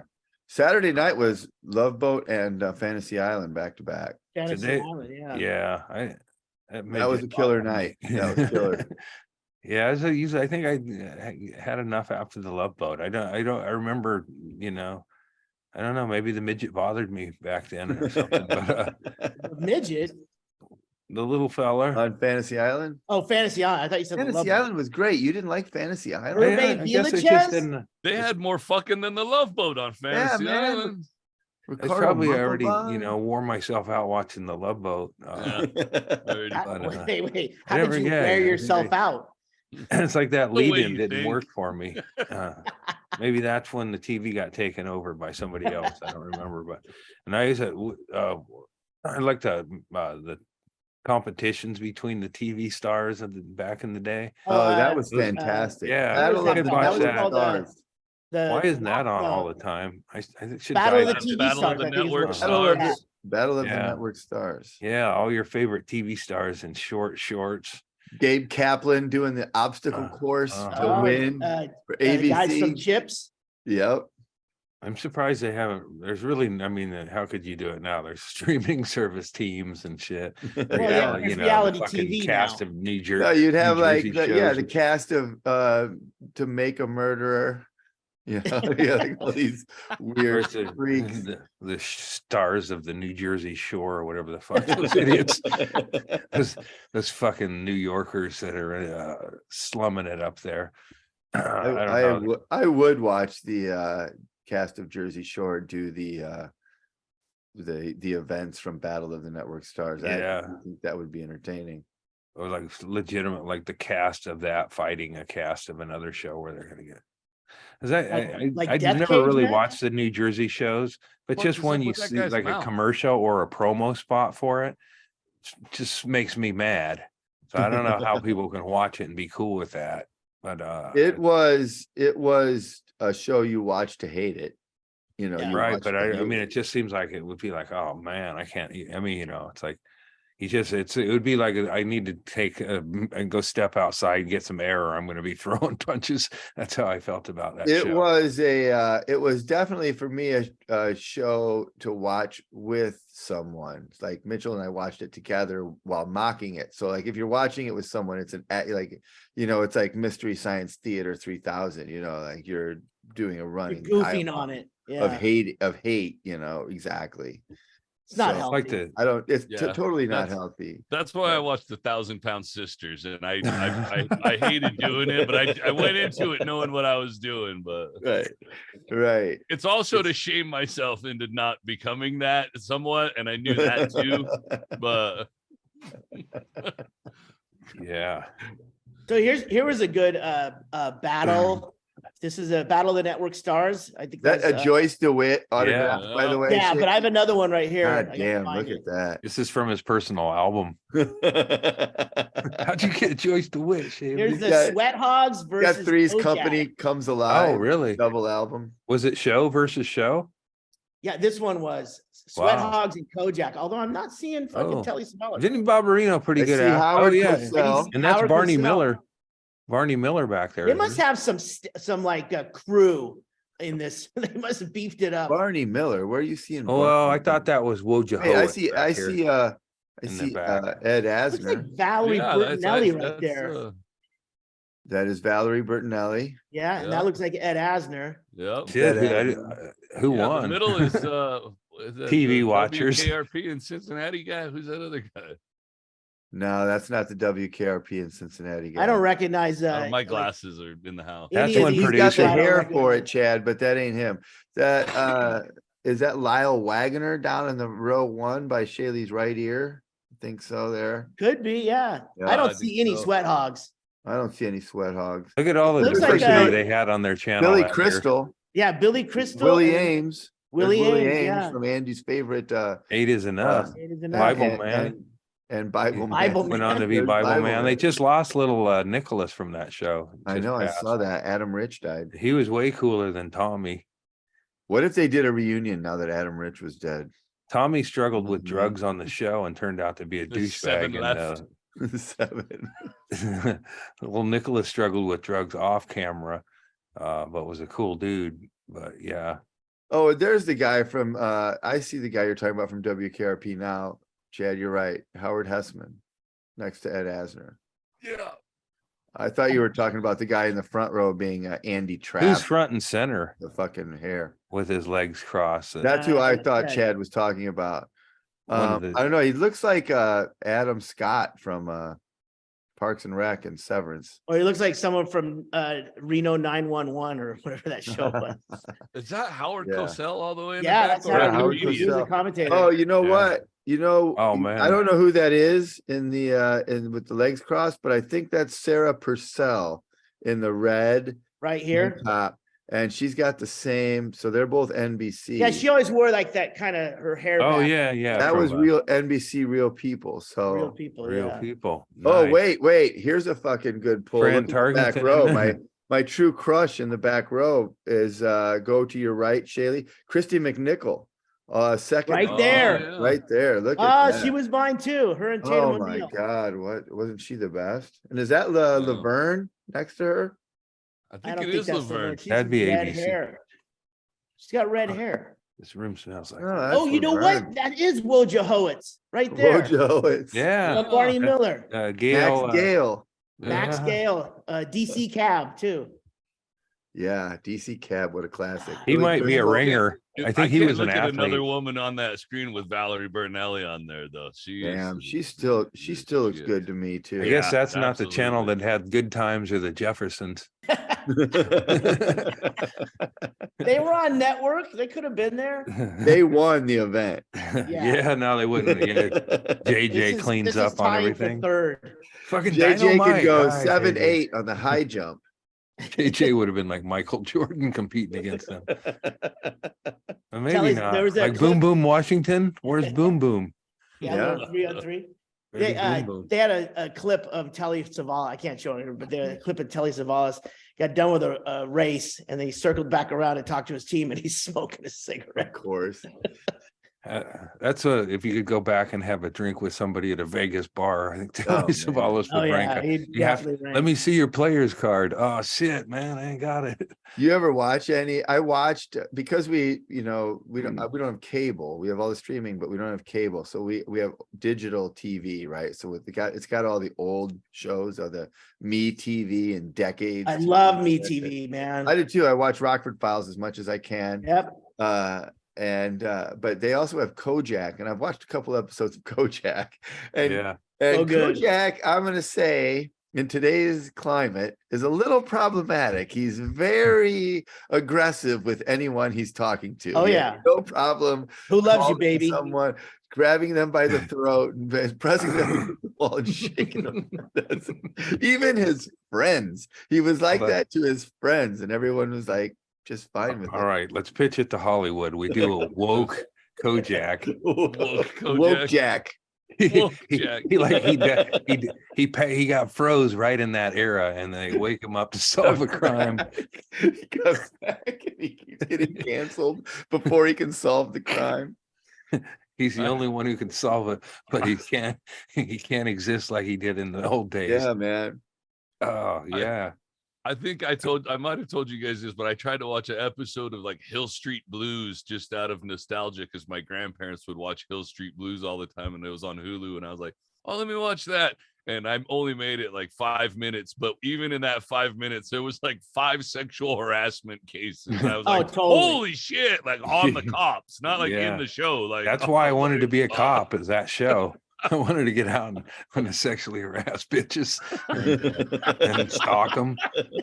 Saturday night was Love Boat and Fantasy Island back to back. Fantasy Today- Island, yeah. Yeah, That was a killer night. That was killer. Yeah, I think I had enough after the Love Boat. I remember, you know, I don't know, maybe the midget bothered me back then or something, but Midget. the little fella. On Fantasy Island. Oh, Fantasy Island. I thought you said the Love Fantasy Boat. Island was great. You didn't like Fantasy Island? Mermaid I guess it Villages? just didn't. They had more fucking than the Love Boat on Fantasy man. Island. I Ricardo probably already, Montalban? wore myself out watching the Love Boat. Yeah. Already. But, Wait. How never did you get it. wear I think yourself out? it's like that The way lead-in you didn't think. work for me. Maybe that's when the TV got taken over by somebody else. I don't remember, but and I used to, I like the competitions between the TV stars of back in the day. Oh, that was those- fantastic. yeah, Battle what of was the that? That was Network called, Stars. Why isn't that on all the time? I should Battle of dive the into TV Battle of stars. the I think is Network what it's Battle called. of the, Stars. Battle of the Yeah. Network Stars. Yeah, all your favorite TV stars in short shorts. Gabe Kaplan doing the obstacle course to Oh, win for the guys from ABC. Chips. Yep. I'm surprised they haven't. There's really, I mean, how could you do it now? There's streaming service teams and shit. Well, yeah, Reality, it's the reality fucking TV cast now. of New Jersey. No, you'd have New like Jersey the shows. cast of To Make a Murderer. Yeah, like all these weird Versus freaks. the stars of the New Jersey Shore or whatever the fuck those idiots. Those fucking New Yorkers that are slumming it up there. I don't know. I would watch the cast of Jersey Shore do the events from Battle of the Network Stars. Yeah. I think that would be entertaining. Or like legitimate, like the cast of that fighting a cast of another show where they're gonna get. Cause I Death never Cage really match? watched the New Jersey shows, but What just is when up you with that see guy's like a mouth? commercial or a promo spot for it, just makes me mad. So I don't know how people can watch it and be cool with that. But It was a show you watch to hate it. You know, Yeah. you right, watch but to I hate mean, it. it just seems like it would be like, oh man, I can't. I mean, it's like it would be like I need to take and go step outside and get some air, or I'm going to be throwing punches. That's how I felt about that. It show. was definitely for me a show to watch with someone. It's like Mitchell and I watched it together while mocking it. So like if you're watching it with someone, it's it's like Mystery Science Theater 3000. Like you're doing a You're running goofing dialogue on it. Yeah. of hate. Exactly. It's not So, healthy. like the I don't. It's Yeah, totally not that's- healthy. That's why I watched the 1,000-Pound Sisters, and I hated doing it, but I went into it knowing what I was doing. But Right. it's also to shame myself into not becoming that somewhat, and I knew that too. But yeah. So here was a good battle. This is a Battle of the Network Stars. I think That that's, a Joyce DeWitt autograph, by the way. yeah, but I have another one right here. I God gotta damn, find look it. at This is from his personal album. that. How'd you get Joyce DeWitt? Here's the got- Sweat Hogs versus Got Three's Kojak. Company Comes Alive. Oh, really? Double album. Was it show versus show? Yeah, this one was Sweat Wow. Hogs and Kojak. Although I'm not seeing fucking Oh. Telly Savalas. Didn't Barbarino pretty I good see at? Howard Oh yeah, Cosell. and that's Howard Barney Cosell. Miller. Barney Miller back there. They isn't must he? have some like crew in this. They must have beefed it up. Barney Miller. Where are you seeing? Oh, well, I Barney thought that was Woja. Miller? Hey, I I in the see back. Ed Looks like Asner. Valerie Yeah, Bertinelli right there. That is Valerie Bertinelli. Yeah, and yeah. that looks like Ed Asner. Yep. Shit, Ed who Yeah, won? the middle is that TV the watchers. WKRP in Cincinnati guy. Who's that other guy? No, that's not the WKRP in Cincinnati guy. I don't recognize My like, glasses are in the house. That's any of when these He's got people the I don't hair for it, recognize. Chad, but that ain't him. That is that Lyle Wagner down in the row 1 by Chaille's right ear? I think so there. Could be, yeah. Yeah, I I don't think see any so. sweat hogs. I don't see any sweat hogs. Look at all the Looks like, diversity they had on their channel. Billy that year. Crystal, Yeah, Billy Crystal. Willie and Ames. Willie There's Ames, yeah. from Andy's favorite 8 is enough. It is enough. Bible and, Man. and Bible Man. Bible Went on to be There's Bible Man. They just lost little Nicholas from that show. I Just know, I passed. saw that. Adam Rich died. He was way cooler than Tommy. What if they did a reunion now that Adam Rich was dead? Tommy struggled with Mhm. drugs on the show and turned out to be a The 7 douchebag. left. 7. Well, Nicholas struggled with drugs off camera, but was a cool dude. But yeah, Oh, there's the guy from I see the guy you're talking about from WKRP now. Chad, you're right. Howard Hessman next to Ed Asner. Yeah. I thought you were talking about the guy in the front row being Andy who's Trapp, front and center the fucking hair. with his legs crossed? That's who I thought yeah. Chad was talking about. One of the- I don't know. He looks like Adam Scott from Parks and Rec and Severance. Or he looks like someone from Reno 911 or whatever that show was. Is that Howard Yeah. Cosell all the way in Yeah, the back? that's or how Howard he was a Cosell. commentator. Oh, you know Yeah. what? You know, Oh, man. I don't know who that is in the in with the legs crossed, but I think that's Sarah Purcell in the red Right here. top, and she's got the same. So they're both NBC. Yeah, she always wore like that kind of her hair. Oh back. yeah, yeah. that from, was real NBC, Real People. So Real people. real Yeah. people. oh Nice. wait, here's a fucking good pull. Fran Look at the back Tarkenton. row. My true crush in the back row is go to your right, Chaille, Christy McNichol. Second Right row. there. yeah. Right there. Look at Ah, that. she was mine too. Her and Tatum Oh my O'Neal. God, what wasn't she the best? And is that Laverne next to her? I I think don't it think is that's Laverne. She's That'd be red ABC. hair. She's got red hair. This room smells like. Oh, that's Oh, you know Laverne. what? That is Wojo Howitz right there. Wojo, it's Yeah, Barney Yeah. Miller, Gale. Max Gale. Max yeah. Gale, DC Cab too. Yeah, DC Cab, what a classic. He Billy might be a Crystal. ringer. Dude, I think he can't was an look at athlete. another woman on that screen with Valerie Bertinelli on there though. She Damn, is. she still looks Shit. good to me too. I guess Yeah, that's not the channel absolutely. that had Good Times or the Jeffersons. They were on network. They could have been there. They won the event. Yeah, no, they wouldn't. Yeah, JJ cleans this is up on tying for everything. third. Fucking JJ dynamite. could go Hi, 7-8 on the high jump. JJ would have been like Michael Jordan competing against them. Or maybe Kelly's- not. there was that Like Boom clip- Boom Washington. Where's Boom Boom? Yeah, Yeah. little 3-on-3. Maybe Boom Boom. They had a clip of Telly Savalas. I can't show it, but they had a clip of Telly Savalas got done with a race and then he circled back around and talked to his team and he's smoking a Of cigarette. course. That's if you could go back and have a drink with somebody at a Vegas bar. I think Oh, Tony man. Savalas Oh would rank yeah, it. he You have- definitely ran. Let me see your player's card. Oh shit, man, I ain't got it. You ever watch any? I watched because we don't have cable. We have all the streaming, but we don't have cable. So we have digital TV, right? So it's got all the old shows of the Me TV and Decades. I TV. love Me TV, man. I do too. I watch Rockford Files as much as I can. Yep. But they also have Kojak, and I've watched a couple episodes of Kojak. And Yeah. and So good. Kojak, I'm gonna say, in today's climate, is a little problematic. He's very aggressive with anyone he's talking to. Oh, He yeah. has no problem Who loves you, calling baby? someone, grabbing them by the throat and pressing them against the wall and shaking them. Even his friends, he was like Well, that to his friends, and everyone was like just fine with All it. right, let's pitch it to Hollywood. We do a woke Kojak. Woke Jack. he, Jack. he got froze right in that era, and they wake him up to solve a crime. He comes back and he keeps getting canceled before he can solve the crime. He's the only one who can solve it, but he can't. He can't exist like he did in the old days. Yeah, man. Oh yeah. I think I might have told you guys this, but I tried to watch an episode of like Hill Street Blues just out of nostalgia because my grandparents would watch Hill Street Blues all the time and it was on Hulu. And I was like, oh, let me watch that. And I only made it like 5 minutes. But even in that 5 minutes, there was like 5 sexual harassment cases. And I was Oh, like, totally. holy shit, like on the cops, not like Yeah. in the show. Like That's why I wanted to be a fuck. cop, is that show. I wanted to get out and sexually harass bitches and stalk them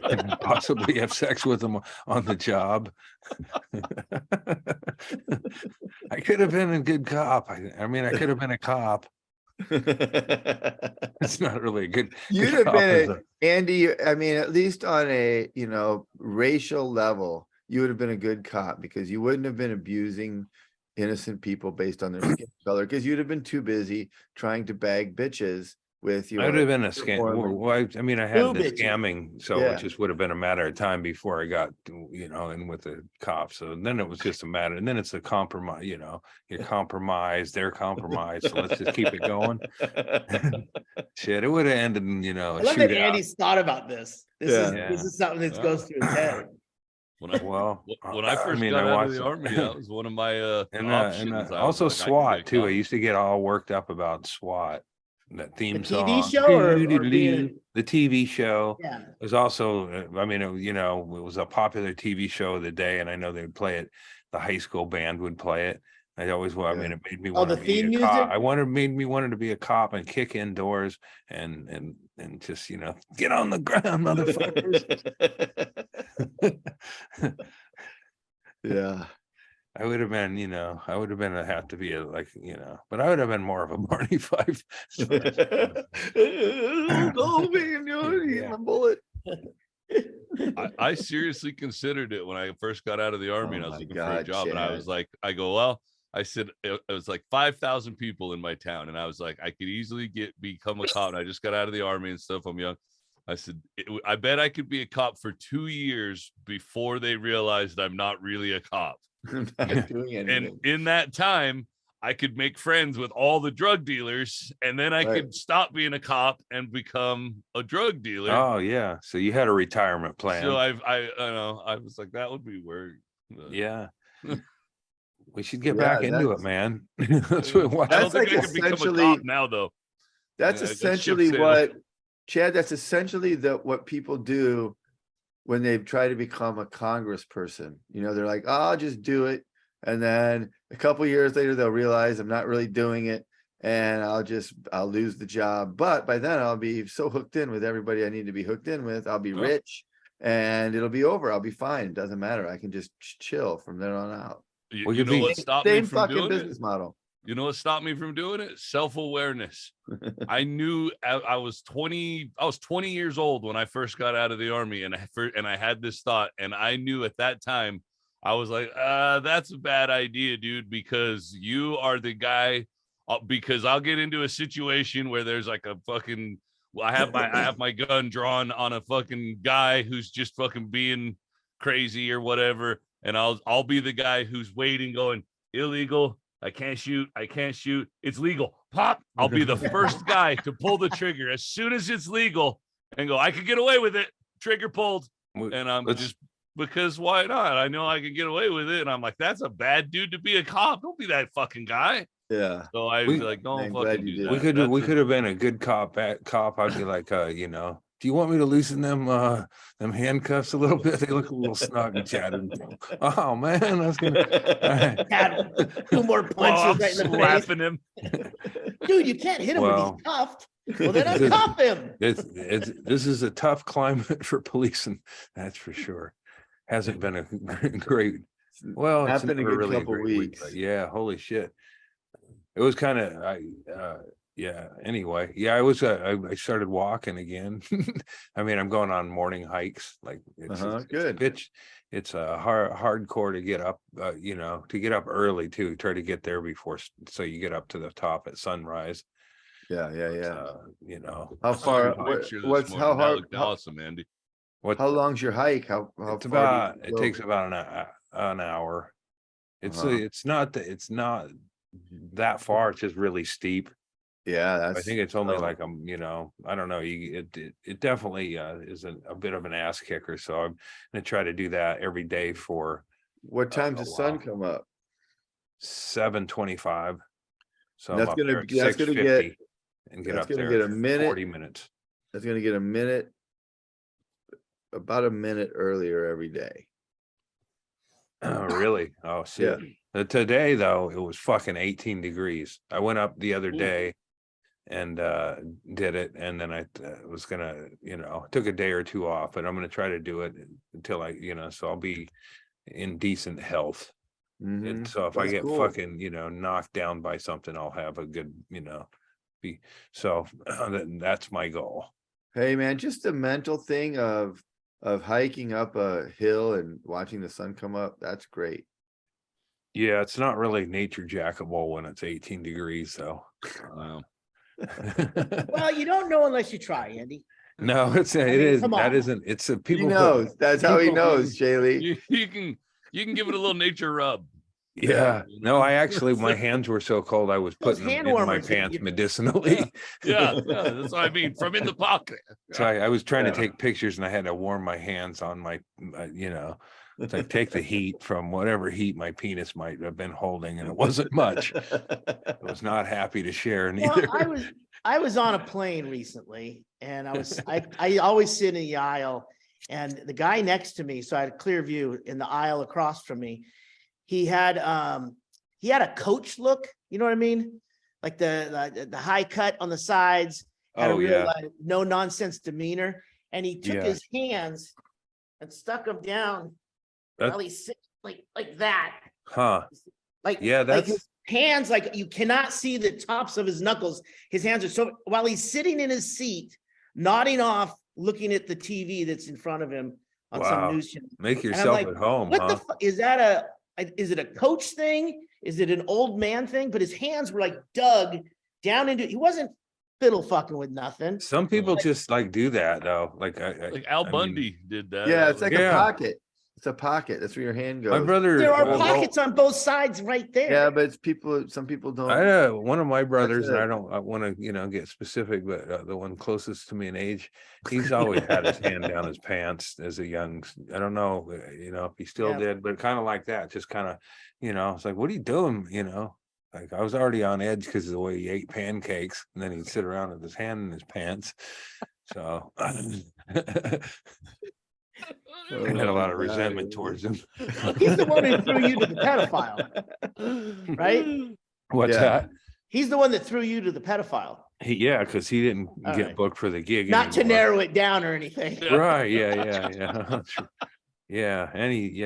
and possibly have sex with them on the job. I could have been a good cop. I mean, I could have been a cop. It's not really a good. You'd good have cop as been Andy. I mean, at least on a racial level, you would have been a good cop because you wouldn't have been abusing innocent people based on their skin color because you'd have been too busy trying to bag bitches with your. I would have been a scam. Well, I mean, I had Two the bitches. scamming, so Yeah. it just would have been a matter of time before I got, in with the cops. So then it was just a matter, and then it's a compromise. You're compromised, they're compromised. So let's just keep it going. Shit, it would have ended in, I a love that shootout. Andy's thought about this. This Yeah. is something that goes through his head. When I, Well, when I first got out of the army, that was one of my options. I was also like, I could be SWAT a too. I cop. used to get all worked up about SWAT. That theme The song, TV show or being the TV show. Yeah. It was also, it was a popular TV show of the day, and I know they'd play it. The high school band would play it. I always, it made me want the to be theme a cop. music? Made me wanted to be a cop and kick indoors and just get on the ground, motherfuckers. Yeah. I would have been, have to be but I would have been more of a Barney Fife. Go me and eat my bullet. I seriously considered it when I first got out of the army and I was my looking for a God, job. And I was Chad. like, well, I said it was like 5,000 people in my town. And I was like, I could easily become a cop. And I just got out of the army and stuff. I'm young. I said, I bet I could be a cop for 2 years before they realized I'm not really a cop. I'm not doing And anything. in that time, I could make friends with all the drug dealers, and then I Right. could stop being a cop and become a drug dealer. Oh yeah. So you had a retirement plan. So I know I was like, that would be weird. Yeah. We should get Yeah, back into it, that's- man. That's what I don't That's think like I could become a essentially- cop now, though. That's Yeah, that ship essentially sailed. what, Chad, that's essentially what people do when they try to become a congressperson. They're like, oh, I'll just do it. And then a couple years later, they'll realize I'm not really doing it. And I'll lose the job. But by then I'll be so hooked in with everybody I need to be hooked in with. I'll be Yeah. rich and it'll be over. I'll be fine. It doesn't matter. I can just chill from then on out. Well, You know what stopped me Same from fucking doing business it? model. You know what stopped me from doing it? Self-awareness. I knew I was 20 years old when I first got out of the army, and I had this thought, and I knew at that time, I was like, that's a bad idea, dude, because you are the guy, because I'll get into a situation where there's like a fucking, I have my gun drawn on a fucking guy who's just fucking being crazy or whatever, and I'll be the guy who's waiting, going, illegal. I can't shoot. It's legal. Pop. I'll be the first guy to pull the trigger as soon as it's legal and go, I could get away with it. Trigger pulled. And I'm just, because why not? I know I can get away with it. And I'm like, that's a bad dude to be a cop. Don't be that fucking guy. Yeah. So I was like, don't I'm glad fucking you do did. that. We could have been a good cop. I'd be like, do you want me to loosen them handcuffs a little bit? They look a little snug and chatted. Oh man, I was gonna. Had 2 more punches I'm right in the face. slapping him. Dude, you can't hit him when Well, he's cuffed. Well, then I cuff him. This is a tough climate for policing, that's for sure. Hasn't been a great. Well, it's Not been a never good really a couple great week, weeks. but yeah, holy shit. It was kind of yeah. Anyway, yeah, I started walking again. I mean, I'm going on morning hikes. Like Good. It's a hardcore to get up. To get up early too. Try to get there before, so you get up to the top at sunrise. Yeah. How How far? How That hard? looked awesome, Andy. How long's your hike? How It's far? it takes about an hour. It's not that far. It's just really steep. Yeah, I that's. think it's only oh, like, I don't know, it definitely is a bit of an ass kicker. So I'm gonna try to do that every day for What time's a the sun while. come up? 7:25. So And I'm that's up gonna there at that's gonna get 6:50 and get that's up gonna there get a in minute. 40 minutes. That's gonna get a minute, about a minute earlier every day. Oh, really? Oh, Yeah. see. Today though, it was fucking 18 degrees. I went up the other Ooh. day and did it, and then I was gonna, took a day or two off, but I'm gonna try to do it until so I'll be in decent health. Mhm. And so if I That's get cool. fucking, knocked down by something, I'll have a good, be so that's my goal. Hey man, just a mental thing of hiking up a hill and watching the sun come up. That's great. Yeah, it's not really nature jackable when it's 18 degrees though. Wow. Well, you don't know unless you try, Andy. No, it mean, is come that on. isn't, it's a He people put, knows. That's how he people- knows, Chaille. You can give it a little nature rub. yeah. you No, know? I actually, my hands were so cold I was Those putting them hand in my warmers that pants you- medicinally. Yeah, that's what I mean. From in the pocket. So I was trying Yeah. to take pictures and I had to warm my hands on my, it's like take the heat from whatever heat my penis might have been holding, and it wasn't much. I was not happy to share Well, neither. I was on a plane recently, and I always sit in the aisle, and the guy next to me, so I had a clear view in the aisle across from me. He had a coach look, you know what I mean? Like the high cut on the sides, had a Oh, real yeah. no nonsense demeanor, and he took Yeah. his hands and stuck them down That- while he's sitting like that. Huh. Like, Yeah, like that's- his hands, like you cannot see the tops of his knuckles. His hands are so, while he's sitting in his seat, nodding off, looking at the TV that's in front of him on Wow. some news channel. Make And I'm yourself like, at home, what huh? the fuck? Is it a coach thing? Is it an old man thing? But his hands were like dug down into, he wasn't fiddle fucking with nothing. Some people just like do that though. Like Like Al I mean, Bundy did that. Yeah, it's like a Yeah. pocket. It's a pocket. That's where your hand goes. my brother. There are well, pockets on both sides right there. Yeah, but it's people. Some people don't. one of my brothers, and it. I don't want to, get specific, but the one closest to me in age, he's always had his hand down his pants as a young. I don't know, if he still Yeah. did, but kind of like that, just kind of, it's like, what are you doing? Like I was already on edge because of the way he ate pancakes, and then he'd sit around with his hand in his pants. So I had a lot of resentment towards him. He's the one who threw you to the pedophile, right? What's Yeah. that? He's the one that threw you to the pedophile. Yeah, because he didn't All get right. booked for the gig. Not to anymore. narrow it down or anything. Right. Yeah. Yeah. And he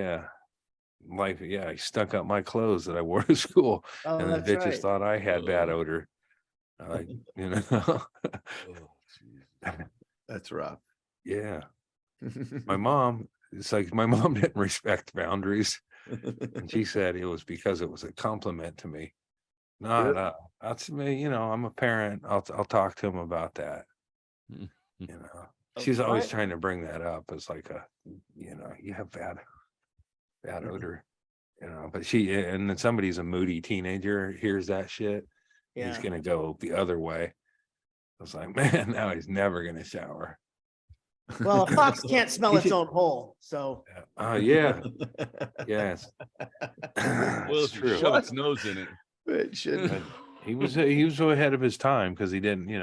stuck up my clothes that I wore to school. Oh, And the that's bitches right. thought I had bad odor. Like, Oh, geez. That's rough. yeah. My mom, it's like my mom didn't respect boundaries. And she said it was because it was a compliment to me. Good. No, that's me, I'm a parent. I'll talk to him about that. Mm. She's always What? trying to bring that up as like you have bad odor, but and then somebody's a moody teenager, hears that shit, he's Yeah. gonna go the other way. I was like, man, now he's never gonna shower. Well, a fox can't smell He its should- own hole. So Yeah, yes. Well, It's if you true. shove its nose in it. It shouldn't. He was ahead of his time because he didn't, he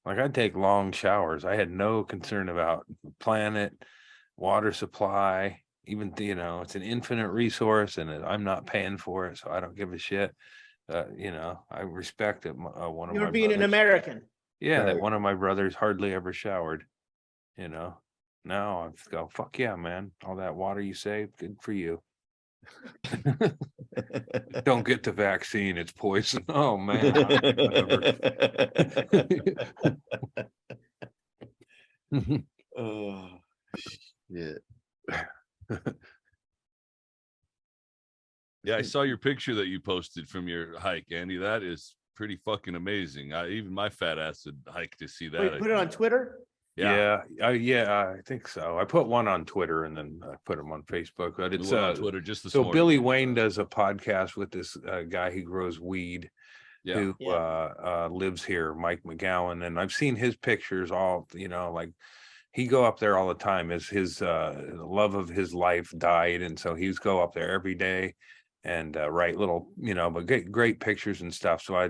like I'd take long showers. I had no concern about planet, water supply, even it's an infinite resource and I'm not paying for it, so I don't give a shit. I respect it. One of you're my being an brothers- American. Yeah, that Right. one of my brothers hardly ever showered. Now I go, fuck yeah, man. All that water you save, good for you. Don't get the vaccine, it's poison. Oh man. Whatever. Oh, yeah. Yeah, I saw your picture that you posted from your hike, Andy. That is pretty fucking amazing. Even my fat ass would hike to see that. Wait, I put it on think. Twitter. Yeah, I think so. I put one on Twitter and then I put them on Facebook. But We it's went on Twitter just this so morning. Billy Wayne does a podcast with this guy who grows weed, Yeah. who lives here, Mike McGowan, and I've seen his pictures all, like he go up there all the time as his love of his life died, and so he's go up there every day and write little, but great pictures and stuff. So I,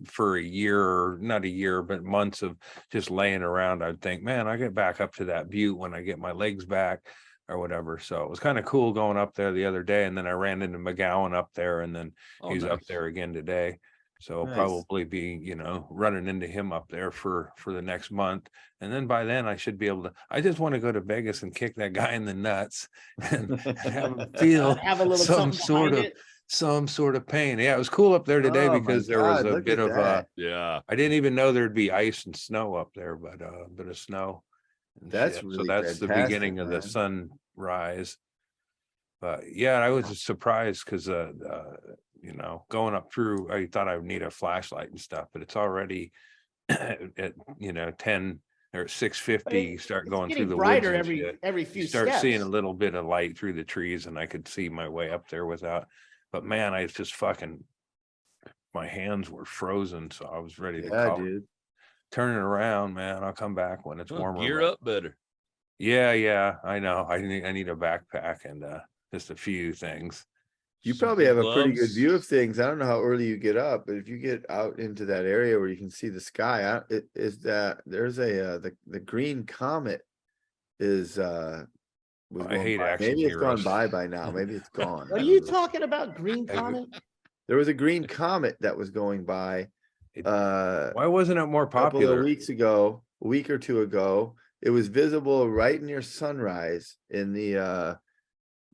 for a year, or not a year, but months of just laying around, I'd think, man, I get back up to that butte when I get my legs back or whatever. So it was kind of cool going up there the other day, and then I ran into McGowan up there, and then Oh, he's up nice. there again today. So I'll Nice. probably be, running into him up there for the next month. And then by then I should be able to, I just want to go to Vegas and kick that guy in the nuts and have him feel Have a little some something sort behind of it. some sort of pain. Yeah, it was cool up there today Oh my because there was God, a look bit at of that. Yeah. I didn't even know there'd be ice and snow up there, but a bit of snow. And That's shit. So really that's the fantastic, beginning of the man. sunrise. But yeah, I was just surprised because going up through, I thought I would need a flashlight and stuff, but it's already at 10 or 6:50, start It's going through getting the woods brighter and shit. every You few start steps. seeing a little bit of light through the trees, and I could see my way up there without. But man, I just fucking, my hands were frozen, so I was ready to Yeah, call. dude. Turn it around, man. I'll come back when it's Well, warmer. gear but- up better. Yeah, I know. I need a backpack and just a few things. You Some probably good have a pretty good gloves. view of things. I don't know how early you get up, but if you get out into that area where you can see the sky, there's the green comet was I going hate by. action Maybe it's gone heroes. by now. Maybe it's gone. What I are don't you know. talking about? Green Have you- comet? There was a green comet that was going by Why wasn't it more a couple popular? of weeks ago, a week or two ago. It was visible right near sunrise in the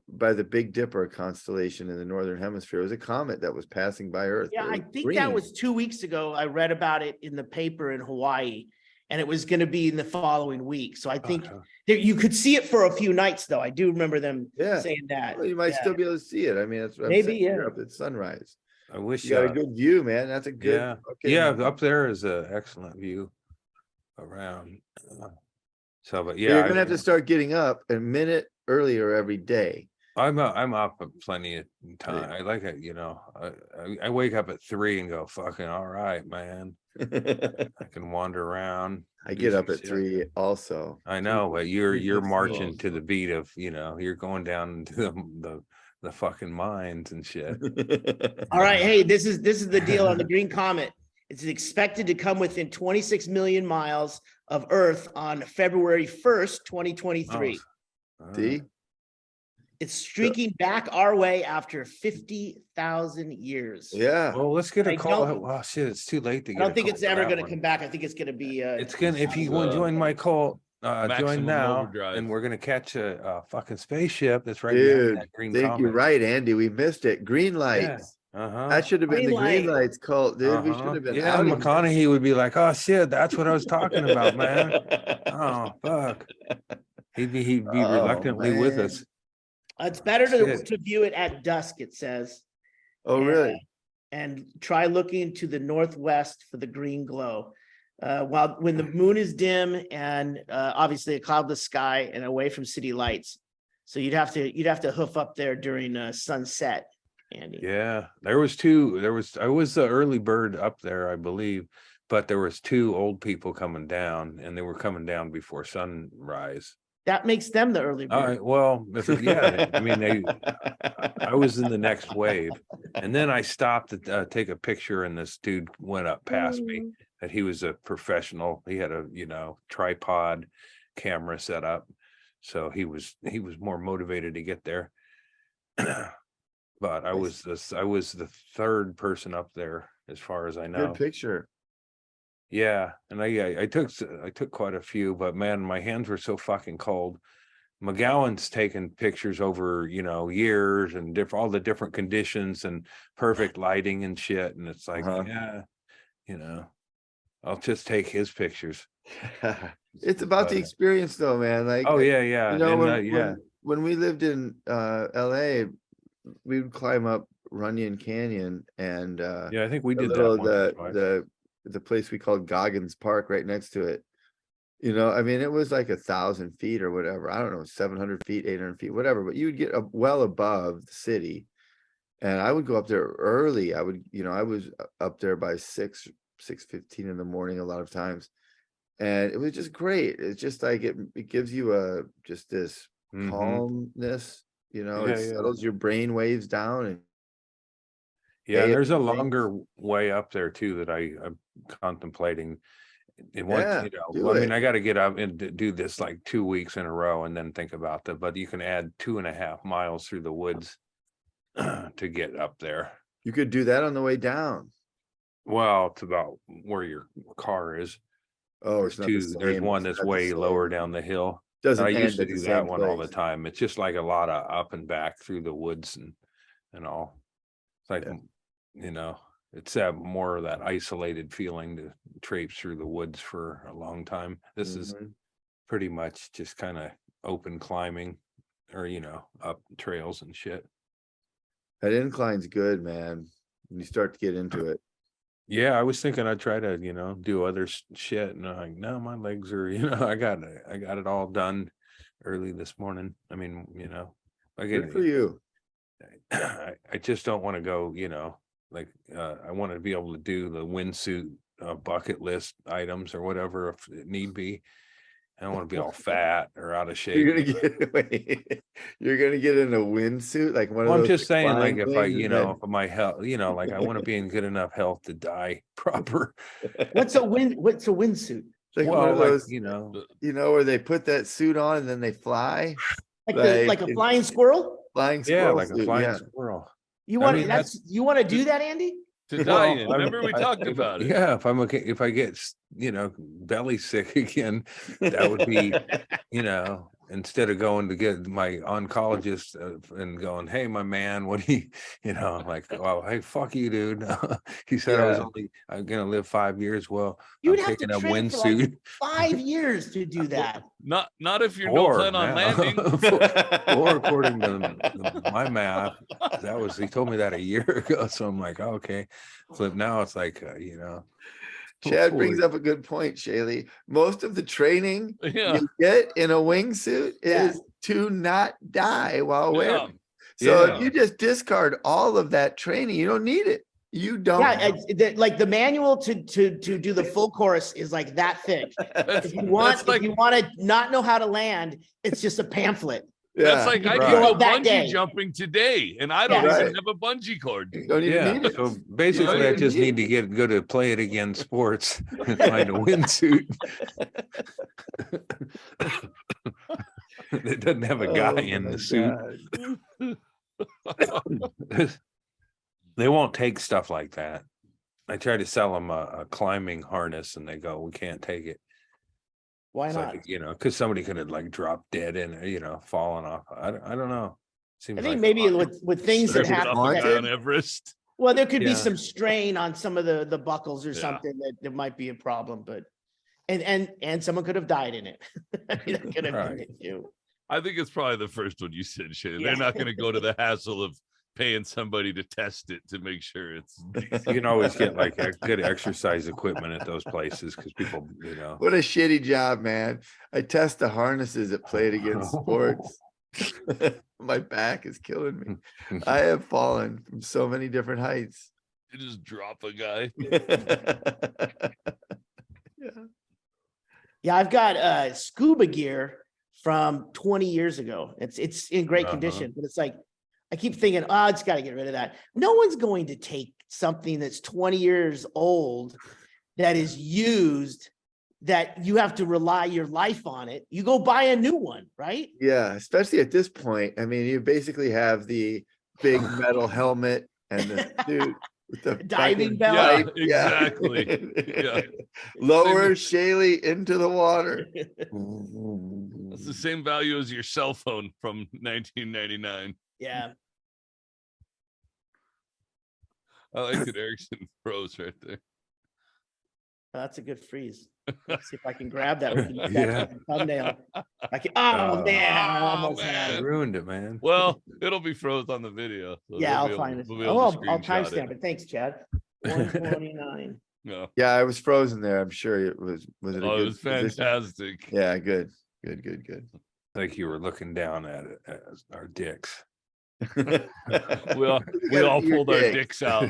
by the Big Dipper constellation in the northern hemisphere. It was a comet that was passing by Earth. Yeah, but it I was think that green. was 2 weeks ago. I read about it in the paper in Hawaii, and it was going to be in the following week. So I think Oh, you could see it for a few nights, though. I do remember them Yeah. saying that. Well, you might Yeah. still be able to see it. I mean, that's what I'm Maybe, saying. yeah. You're up at sunrise. I wish. You got a good view, man. That's a good. Yeah, fucking- yeah. Up there is an excellent view around. So, but So you're yeah, gonna have to start getting up a minute earlier every day. I'm up at plenty of time. I like it. I wake up at 3 and go, fucking all right, man. I can wander around. I do get some up at shit. 3 also. I know, but you're 3:15 marching also. to the beat of, you're going down to the fucking mines and shit. All right. Hey, this is the deal on the Green Comet. It's expected to come within 26 million miles of Earth on February 1st, 2023. See? It's streaking back our way after 50,000 years. Yeah. Well, let's get a I call. don't- Well, shit, it's too late to I get. don't a think call it's for ever that going to one. come back. I think it's going to be. It's gonna, if you want to uh, join my cult, join Maximum now, overdrive. and we're gonna catch a fucking spaceship that's right behind Dude, that green think you're comet. right, Andy. We missed it. Green lights. Uh-huh. That should have been Green the green light. lights cult, dude. We should Uh-huh. have been Yeah, out. McConaughey would be like, "Oh shit, that's what I was talking about, man." Oh fuck, he'd be Oh, reluctantly with man. us. It's better Shit. to view it at dusk, it says. Oh, really? And try looking to the northwest for the green glow. When the moon is dim and obviously a cloudless sky and away from city lights. So you'd have to hoof up there during sunset, Andy. Yeah, I was the early bird up there, I believe, but there was 2 old people coming down, and they were coming down before sunrise. That makes them the early All bird. right, well, I mean, I was in the next wave, and then I stopped to take a picture, and this dude went up past me. That he was a professional. He had a tripod camera set up, so he was more motivated to get there. But I was the 3rd person up there, as far as I know. Good picture. Yeah, and I took quite a few, but man, my hands were so fucking cold. McGowan's taken pictures over, years and all the different conditions and perfect lighting and shit. And it's like, Uh-huh. yeah, I'll just take his pictures. It's about But, the experience though, man. Like, oh yeah. you know, And, when we lived in LA, we would climb up Runyon Canyon and yeah, I think we the did little that once or twice. the place we called Goggins Park right next to it. I mean, it was like 1,000 feet or whatever. I don't know, 700 feet, 800 feet, whatever. But you would get well above the city, And I would go up there early. I would, I was up there by 6:15 in the morning a lot of times. And it was just great. It's just like it gives you just this calmness, Yeah, it yeah. settles your brain waves down and Yeah, day there's a everything. longer way up there too that I'm contemplating. It once, Yeah, do well, I mean, it. I got to get up and do this like 2 weeks in a row and then think about that. But you can add 2.5 miles through the woods to get up there. You could do that on the way down. Well, it's about where your car is. Oh, it's not the same. There's one It's that's not the way lower same. down the hill. Doesn't I used end to at the do same that one all the place. time. It's just like a lot of up and back through the woods and all. It's like, Yeah. It's more of that isolated feeling to traipse through the woods for a long time. This is Mhm. pretty much just kind of open climbing or, up trails and shit. That incline's good, man. When you start to get into it. Yeah, I was thinking I'd try to, do other shit. And I'm like, no, my legs are, I got it all done early this morning. I mean, Good for you. I just don't want to go, like I want to be able to do the windsuit bucket list items or whatever if it need be. I don't want to be all fat or out of shape. You're gonna you're gonna get in a windsuit, like one Well, of I'm those just saying, like flying if I, things, and then- if my health, like I want to be in good enough health to die proper. What's a windsuit? like one Well, of like, those, where they put that suit on and then they fly, Like a flying squirrel? flying yeah, squirrel like a suit, flying yeah. squirrel. You I want mean, you want to do that, Andy? To die in. Well, Remember we talked about it. Yeah, if I'm okay, if I get belly sick again, that would be, instead of going to get my oncologist and going, hey, my man, what do you, like, well, hey, fuck you, dude. He said I'm gonna live 5 years. Well, You'd I'm have to taking a train for like windsuit. 5 years to do that. Not if you're no plan on landing. Or according to my math, he told me that a year ago. So I'm like, okay, flip. Now it's like, Chad brings up a good point, Chaille. Most of the training you get in a wingsuit is to not die while wearing. So if you just discard all of that training, you don't need it. You don't. Yeah, like the manual to do the full course is like that thick. If you want to not know how to land, it's just a pamphlet. That's like I can go bungee jumping today, and I don't even have a bungee cord. You don't even need it. So basically, I just need to go to Play It Again Sports and find a windsuit. It doesn't have a guy in the suit. They won't take stuff like that. I try to sell them a climbing harness, and they go, "We can't take it." Why not? Like, because somebody could have like dropped dead in it, fallen off. I don't know. I think maybe with things that happen on Everest. Well, there could be some strain on some of the buckles or something that might be a problem, but and someone could have died in it. I mean, that could have been it too. I think it's probably the first one you said, Shay. They're not going to go to the hassle of paying somebody to test it to make sure it's you can always get like good exercise equipment at those places because people, What a shitty job, man. I test the harnesses at Play It Again Sports. My back is killing me. I have fallen from so many different heights. You just drop a guy. Yeah, I've got scuba gear from 20 years ago. It's in great condition, but it's like I keep thinking, I just got to get rid of that. No one's going to take something that's 20 years old that is used, that you have to rely your life on it. You go buy a new one, right? Yeah, especially at this point. I mean, you basically have the big metal helmet and the suit with the diving belt. Yeah, exactly. Yeah. Lower Chaille into the water. That's the same value as your cell phone from 1999. Yeah. I like that Erickson froze right there. That's a good freeze. Let's see if I can grab that. Yeah. Thumbnail. I can. Oh man, I almost had I it. ruined it, man. Well, it'll be froze on the video. So Yeah, I'll find it. I'll timestamp it. Thanks, Chad. 129. No. Yeah, I was frozen there. I'm sure it was. Was it? It was fantastic. Yeah, good. Like you were looking down at it as our dicks. We all Your pulled our cake. dicks out.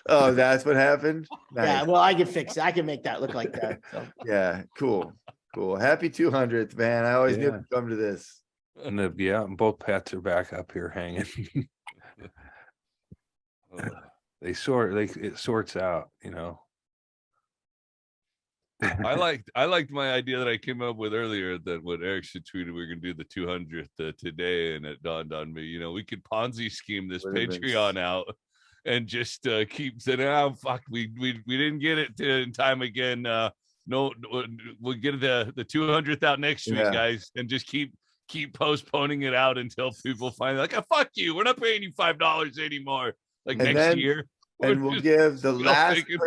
Oh, that's what happened? Yeah, Nice. well, I can fix it. I can make that look like that. So. Yeah, cool. Cool. Happy 200th, man. I always knew Yeah. to come to this. And and both pets are back up here hanging. It sorts out, you know. I liked my idea that I came up with earlier, that when Erickson tweeted we are gonna do the 200th today, and it dawned on me, you know, we could Ponzi scheme this Would've been Patreon out and just keep saying, oh fuck, we didn't get it in time again. No, we'll get the 200th out next week, Yeah. guys, and just keep postponing it out until people finally like, oh, fuck you, we're not paying you $5 anymore. Like And next then- year, And we'll give the we all last thinking-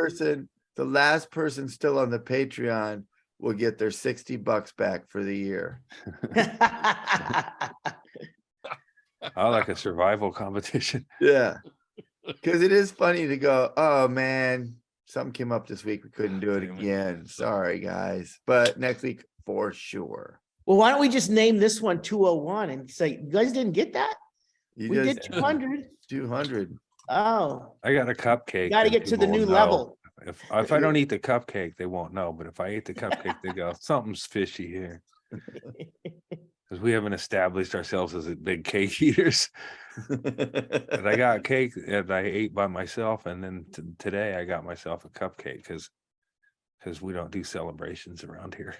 person still on the Patreon will get their $60 back for the year. I like a survival competition. Yeah. Because it is funny to go, oh man, something came up this week. We couldn't do it Damn it. again. Sorry, guys. But next week for sure. Well, why don't we just name this one 201 and say, you guys didn't get that? You We did just 200. 200. Oh, I got a cupcake. got to and get to the people will new know. level. If I don't eat the cupcake, they won't know. But if I eat the cupcake, they go, something's fishy here. Because we haven't established ourselves as big cake eaters. But I got cake that I ate by myself, and then today I got myself a cupcake because we don't do celebrations around here.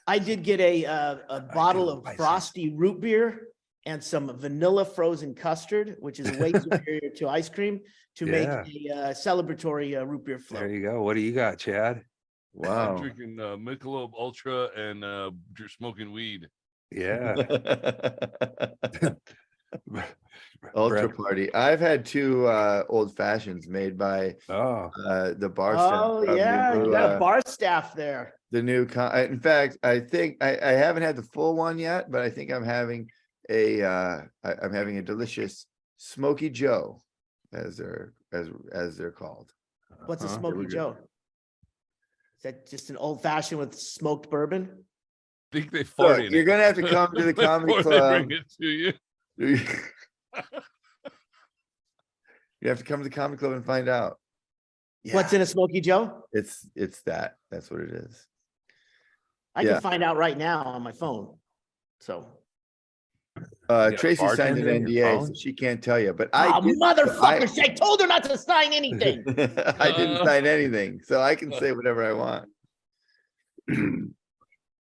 I did get a bottle do of myself. frosty root beer and some vanilla frozen custard, which is way superior to ice cream, to make Yeah. a celebratory root beer There float. you go. What do you got, Chad? I'm Wow. drinking Michelob Ultra and smoking weed. Yeah. Ultra Brett- party. I've had two old fashions made by Oh, the bar staff. Oh, from the yeah, you new, got a bar staff there. the new in fact, I think I haven't had the full one yet, but I think I'm having I'm having a delicious Smoky Joe, as they're called. What's a Uh-huh. Smoky we go. Joe? Is that just an old fashioned with smoked bourbon? I think they Look, fart in you're it gonna have to come to the comedy before they club. bring it to you. You have to come to the comedy club and find out. What's in a Smoky Joe? It's that's what it is. I Yeah. can find out right now on my phone. So, You got a Tracy signed an bartender in your NDA, so phone? she can't tell you, but I did- motherfucker, I told her not to sign anything. I didn't sign anything, so I can say whatever I want.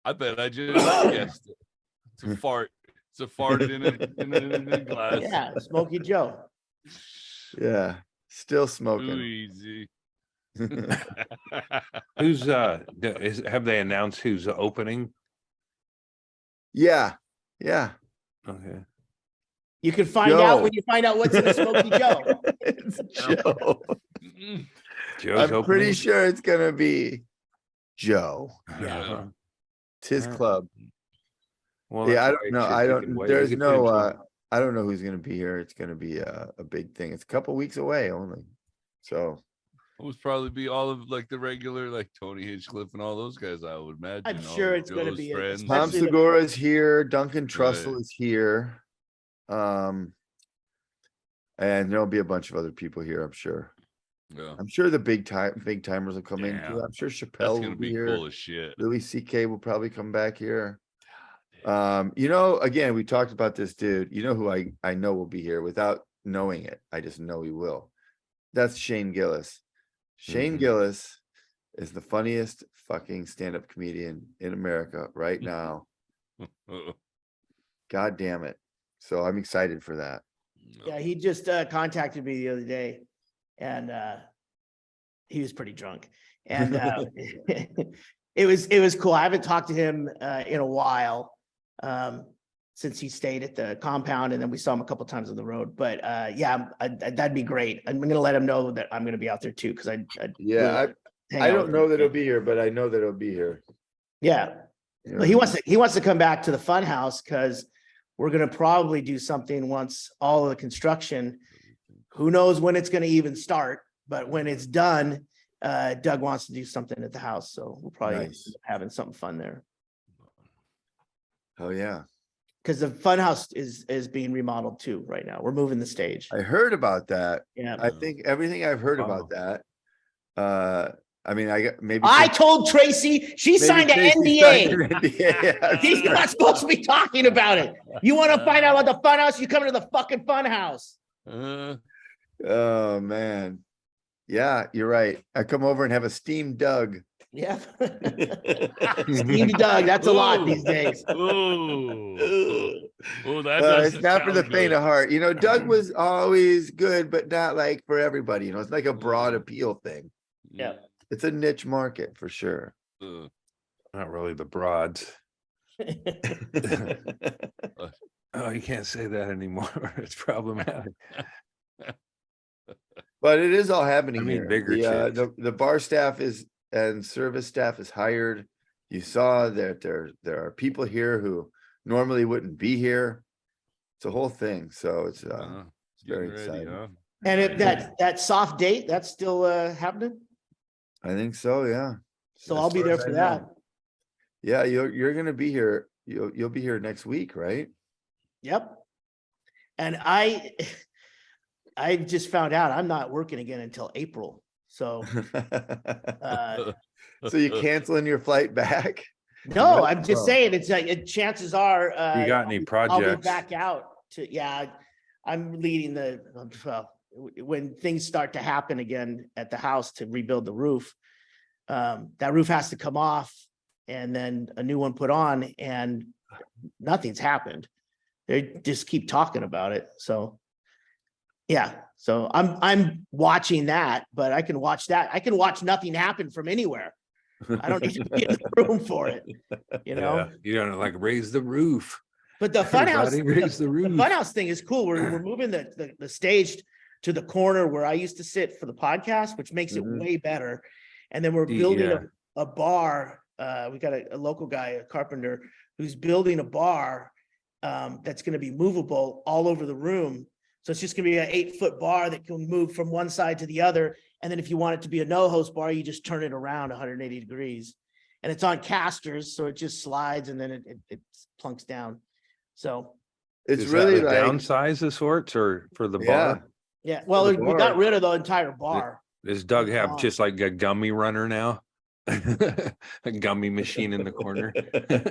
I bet I just guessed it. It's a fart. It's a fart in a glass. Yeah, Smoky Joe. Yeah, still Too smoking. easy. who's have they announced who's opening? Yeah. Okay. You can find Joe. out when you find out what's in a Smoky Joe. It's Joe. Mm. Joe's I'm pretty opening? sure it's gonna be Joe. Uh-huh. It's his Alright. club. Well, Yeah, that's I all don't right, know. shit, I you don't. can wait. There's You can no. finish them. I don't know who's gonna be here. It's gonna be a big thing. It's a couple weeks away only. So It would probably be all of like the regular, like Tony Hinchcliffe and all those guys, I would imagine. I'm all sure of it's gonna Joe's be a- friends. Tom Especially the- Segura's here. Duncan Trussell Right. is here. And there'll be a bunch of other people here. I'm sure. Yeah, I'm sure the big timers will come in Yeah. too. I'm sure that's Chappelle will gonna be be here. cool as shit. Louis C.K. will probably come back here. Again, we talked about this dude. You know who I know will be here without knowing it. I just know he will. That's Shane Gillis. Shane Mhm. Gillis is the funniest fucking stand-up comedian in America right now. God damn it. So I'm excited for that. Yeah, he just contacted me the other day, and he was pretty drunk, and it was cool. I haven't talked to him in a while, since he stayed at the compound, and then we saw him a couple times on the road. But yeah, that'd be great. I'm gonna let him know that I'm gonna be out there too, because I don't know that he'll be here, but I know that he'll be here. Yeah, You know but he what wants to come back to the fun house because we're gonna probably do something once all of the construction. Who knows when it's gonna even start, but when it's done, Doug wants to do something at the house, so we'll probably Nice. end up having something fun there. Oh yeah. because the funhouse is being remodeled too right now. We're moving the stage. I heard about that. Yeah. I think everything I've heard about that. I mean, I got maybe. I told Tracy, she signed an NDA. NDA. She's not supposed to be talking about it. You want to find out about the funhouse? You come to the fucking funhouse. Oh man. Yeah, you're right. I come over and have a steamed Doug. Yeah. Steamy Doug, that's a lot these days. It's not for the faint of heart. You know, Doug was always good, but not like for everybody. You know, it's like a broad appeal thing. Yeah. It's a niche market for sure. Not really the broads. Oh, you can't say that anymore. It's problematic. But it is all happening I mean, here. bigger chicks. The bar staff and service staff is hired. You saw that there are people here who normally wouldn't be here. It's a whole thing. So it's very exciting. And if that soft date, that's still happening. I think so, yeah. So As I'll be far there as for I that. know. Yeah, you're gonna be here. You'll be here next week, right? Yep. And I just found out I'm not working again until April. So So you canceling your flight back? no, I'm just saying it's like chances are You got any I'll be projects? back out to I'm leading when things start to happen again at the house to rebuild the roof. That roof has to come off and then a new one put on, and nothing's happened. They just keep talking about it. So yeah, so I'm watching that, but I can watch that. I can watch nothing happen from anywhere. I don't need to be in the room for it, you know. Yeah, you don't like raise the roof. But the funhouse, Everybody raise the the roof. funhouse thing is cool. We're moving the stage to the corner where I used to sit for the podcast, which makes it way better. And then we're building a bar. We got a local guy, a carpenter, who's building a bar that's going to be movable all over the room. So it's just going to be an 8-foot bar that can move from one side to the other. And then if you want it to be a no-host bar, you just turn it around 180 degrees. And it's on casters, so it just slides and then it plunks down. So It's Is really that a like downsize of sorts or for the yeah. bar? yeah, well, the we got bar. rid of the entire bar. Does Doug have Gone. just like a gummy runner now? A gummy machine in the corner.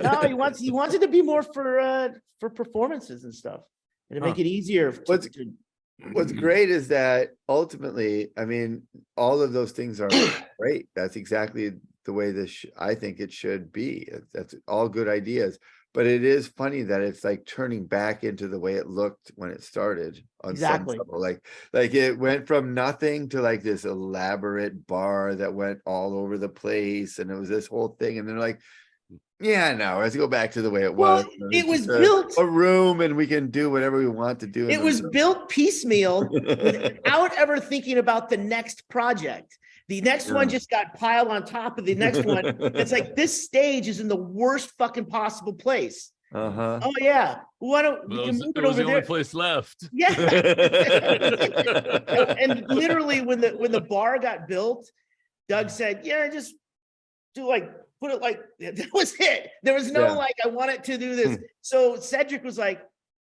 No, he wants it to be more for performances and stuff, and to make it easier. What's great is that ultimately, I mean, all of those things are great. That's exactly the way I think it should be. That's all good ideas. But it is funny that it's like turning back into the way it looked when it started on Exactly. some level. Like it went from nothing to like this elaborate bar that went all over the place, and it was this whole thing. And they're like, yeah, no, let's go back to the way it was. It was just built a room, and we can do whatever we want to do. It was built piecemeal without ever thinking about the next project. The next one just got piled on top of the next one. It's like this stage is in the worst fucking possible place. Uh-huh. Oh yeah, why don't we can move it over the there? only place left. Yeah. And literally, when the bar got built, Doug said, "Yeah, just put it like that was it. There was no like I want it to do this." So Cedric was like,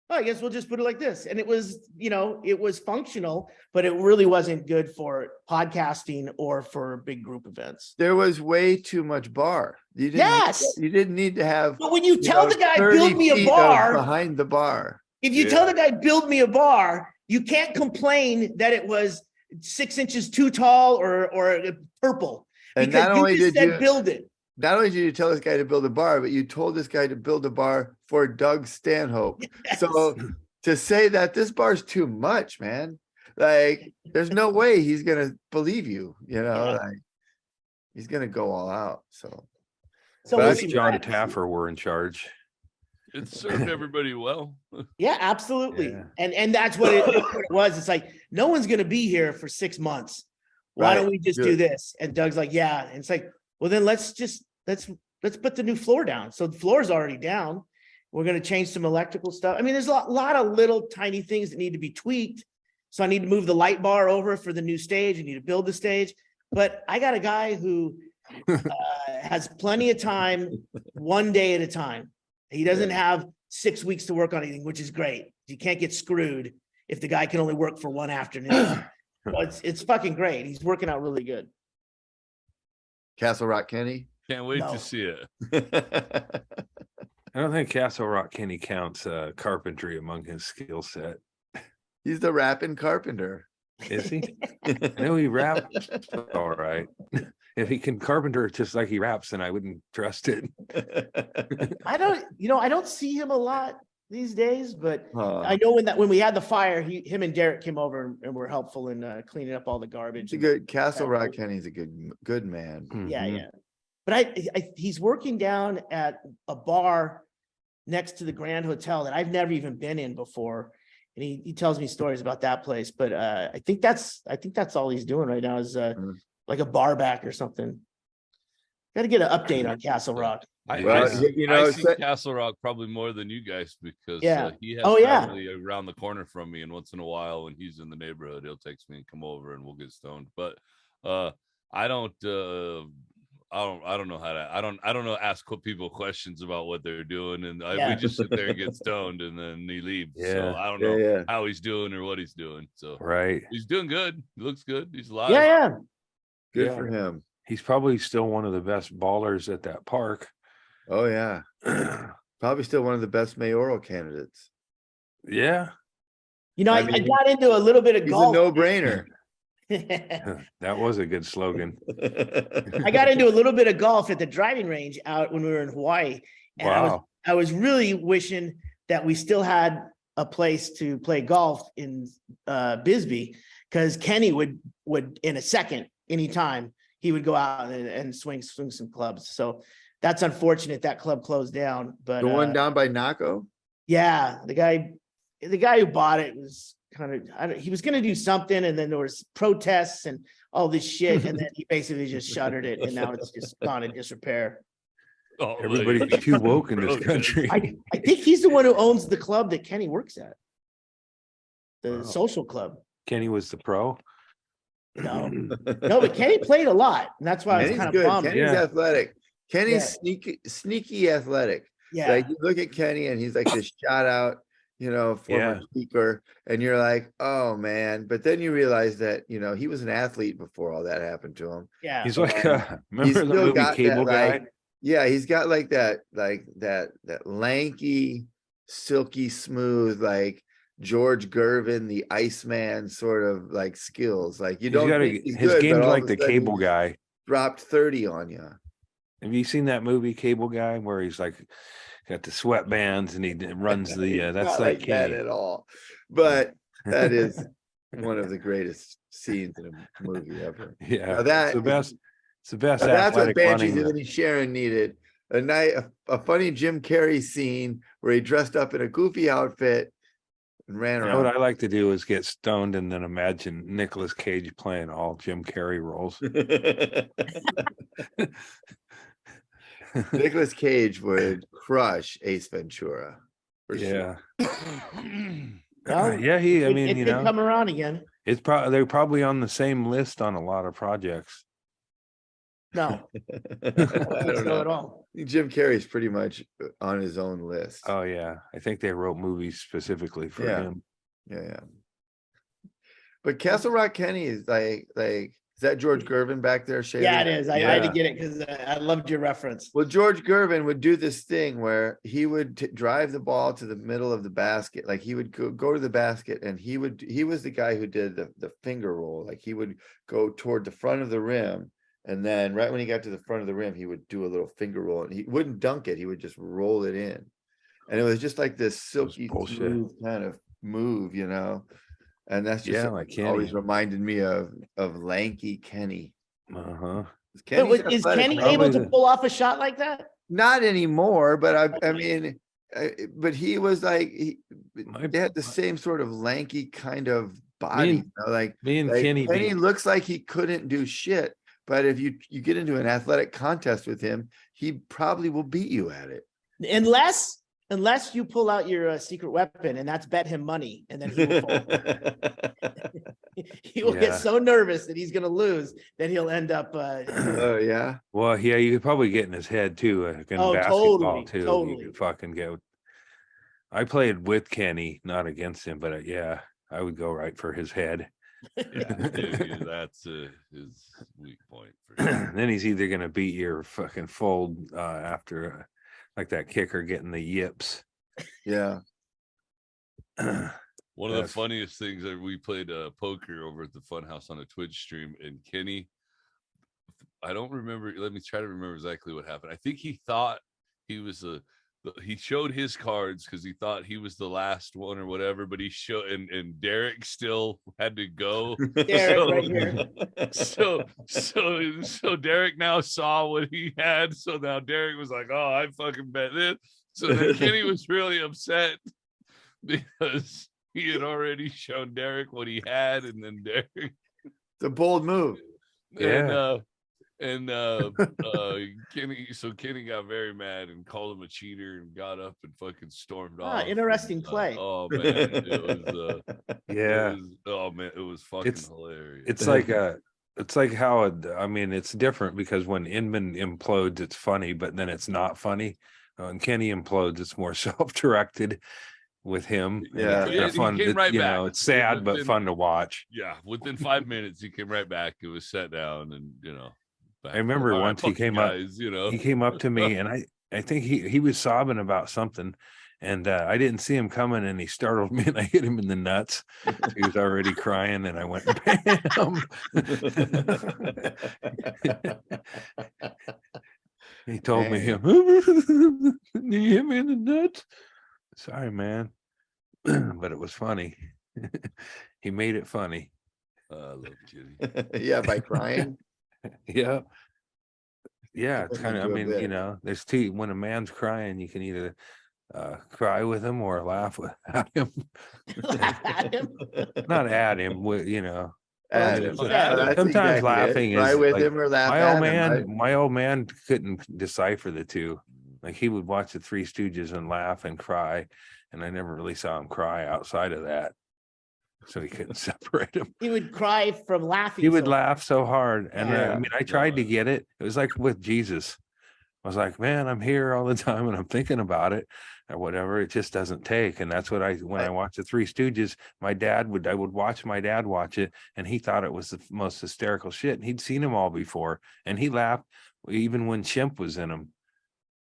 "Oh, I guess we'll just put it like this." And it was, it was functional, but it really wasn't good for podcasting or for big group events. There was way too much bar. You didn't need to have. But when you tell the guy 30 build me a feet bar behind the bar. if you tell the guy build me a bar, you can't complain that it was 6 inches too tall or purple. And Because not only you just did said you build it. not only did you tell this guy to build a bar, but you told this guy to build a bar for Doug Stanhope. Yes. So to say that this bar's too much, man, like there's no way he's gonna believe you, like he's gonna go all out. So So But we'll If see what John happens. Taffer were in charge. It served everybody well. Yeah, absolutely. Yeah. And that's what it was. It's like, no one's going to be here for 6 months. Why don't Right. we just do Good. this? And Doug's like, yeah. And it's like, well, then let's put the new floor down. So the floor is already down. We're going to change some electrical stuff. I mean, there's a lot of little tiny things that need to be tweaked. So I need to move the light bar over for the new stage. I need to build the stage. But I got a guy who has plenty of time, one day at a time. He doesn't have 6 weeks to work on anything, which is great. You can't get screwed if the guy can only work for one afternoon. So it's fucking great. He's working out really good. Castle Rock Kenny. Can't wait No. to see it. I don't think Castle Rock Kenny counts carpentry among his skill set. He's the rapping carpenter. Is he? I know he raps all right. If he can carpenter just like he raps, then I wouldn't trust it. I don't see him a lot these days, but Huh. I know when we had the fire, him and Derek came over and were helpful in cleaning up all the garbage. He's a good Castle Rock Kenny's a good man. Yeah, Mhm. yeah. But he's working down at a bar next to the Grand Hotel that I've never even been in before. And he tells me stories about that place. But I think that's all he's doing right now is like a bar back or something. Got to get an update on Castle Rock. Well, I see Castle Rock probably more than you guys because Yeah. he has Oh, yeah. family around the corner from me, and once in a while when he's in the neighborhood, he'll text me and come over and we'll get stoned. But I don't know ask people questions about what they're doing, and we just sit there and get stoned, and then he leaves. So Yeah. I don't know Yeah. how he's doing or what he's doing. So Right. he's doing good. He looks good. He's alive. Yeah. Good Yeah. for him. He's probably still one of the best ballers at that park. Oh yeah. Probably still one of the best mayoral candidates. Yeah. I got into a little bit of He's golf. a no-brainer. That was a good slogan. I got into a little bit of golf at the driving range out when we were in Hawaii. And Wow. I was really wishing that we still had a place to play golf in Bisbee, because Kenny would in a second, anytime, he would go out and swing some clubs. So that's unfortunate that club closed down. But The one down by Naco? yeah, the guy who bought it was he was going to do something, and then there was protests and all this shit, and then he basically just shuttered it, and now it's just gone in disrepair. Oh, Everybody's too woke in this country. I think he's the one who owns the club that Kenny works at, the Wow. social club. Kenny was the pro. No, but Kenny played a lot, and that's why I was Kenny's kind of good. bummed. Kenny's Yeah. athletic. Kenny's sneaky athletic. Yeah, Like you look at Kenny and he's like this shot out, former Yeah. speaker, and you're like, oh man. But then you realize that, he was an athlete before all that happened to him. yeah. He's like, He's remember the still movie got Cable that, Guy? Yeah, he's got like that lanky, silky smooth, like George Gervin, the Iceman sort of like skills. Like you don't think he's His good, game's but all like of the a sudden Cable he Guy. dropped 30 on you. Have you seen that movie Cable Guy where he's like got the sweatbands and he runs the that's Not like like that Kenny. at all. But that is one of the greatest scenes in a movie ever. Yeah, Now that it's the best. It's the best. Now that's what athletic Banshees running. of Inisherin needed. A funny Jim Carrey scene where he dressed up in a goofy outfit and ran You know what around. I like to do is get stoned and then imagine Nicolas Cage playing all Jim Carrey roles. Nicolas Cage would crush Ace Ventura. For Yeah, Well, yeah. it did come around again. it's probably they're probably on the same list on a lot of projects. No, I I don't think don't so at know. all. Jim Carrey's pretty much on his own list. Oh yeah, I think they wrote movies specifically for Yeah. him. Yeah. But Castle Rock Kenny is like is that George Gervin back there? Yeah, it is. I had to Yeah. get it because I loved your reference. Well, George Gervin would do this thing where he would drive the ball to the middle of the basket. Like he would go to the basket, and he was the guy who did the finger roll. Like he would go toward the front of the rim, and then right when he got to the front of the rim, he would do a little finger roll, and he wouldn't dunk it. He would just roll it in, and it was just like this silky bullshit. smooth kind of move, And that's just Yeah, like always Kenny. reminded me of lanky Kenny. Uh-huh. Kenny's Is athletic. Kenny Probably able to the- pull off a shot like that? Not anymore, but I mean, but he was like they had the same sort of lanky kind of body. Like Me and Kenny Kenny. looks like he couldn't do shit, but if you get into an athletic contest with him, he probably will beat you at it. Unless you pull out your secret weapon, and that's bet him money, and then he will fall. He will Yeah. get so nervous that he's going to lose that he'll end up. Oh yeah. Well, yeah, you could probably get in his head too. In Oh, basketball totally, too. totally. You could fucking go. I played with Kenny, not against him, but yeah, I would go right for his head. Yeah, that's his weak point. For sure. Then he's either gonna beat your fucking fold after like that kicker getting the yips. Yeah. One of the That's- funniest things that we played poker over at the Funhouse on a Twitch stream, and Kenny, I don't remember. Let me try to remember exactly what happened. I think he thought he was he showed his cards because he thought he was the last one or whatever, but he showed and Derek still had to go. Derek right here. So Derek now saw what he had. So now Derek was like, "Oh, I fucking bet this." So then Kenny was really upset because he had already shown Derek what he had, and then Derek. It's a bold move. Yeah. And Kenny got very mad and called him a cheater and got up and fucking stormed off. Interesting And, play. Oh man, it was Yeah. it was fucking It's- hilarious. It's like how I mean, it's different because when Inman implodes, it's funny, but then it's not funny. When Kenny implodes, it's more self-directed with him. Yeah. It's Yeah, he fun. came right back. It's sad but Within- fun to watch. Yeah, within 5 minutes he came right back. It was sat down and back I remember to, "All right, once he fuck you came up- guys," He came up to me and I think he was sobbing about something, and I didn't see him coming, and he startled me and I hit him in the nuts. He was already crying, and I went bam. He told me, Man. "You hit me in the nuts." Sorry, man, but it was funny. He made it funny. I love Kenny. Yeah, by crying. Yeah. Yeah, it's Put kind of, I into a mean, bit. there's two, when a man's crying, you can either cry with him or laugh at him. Laugh at him. Not at him, Adam. Well, That's sometimes exactly it. laughing Cry is with like, him or laugh my at old him. man, my old man couldn't decipher the two. Like he would watch the Three Stooges and laugh and cry, and I never really saw him cry outside of that. So he couldn't separate them. He would cry from laughing. He would so- laugh so hard. And I Yeah. mean, I tried to get it. It was like with Jesus. I was like, man, I'm here all the time and I'm thinking about it or whatever. It just doesn't take. And that's what when I watched the Three Stooges, I would watch my dad watch it, and he thought it was the most hysterical shit. And he'd seen them all before, and he laughed even when Shemp was in them.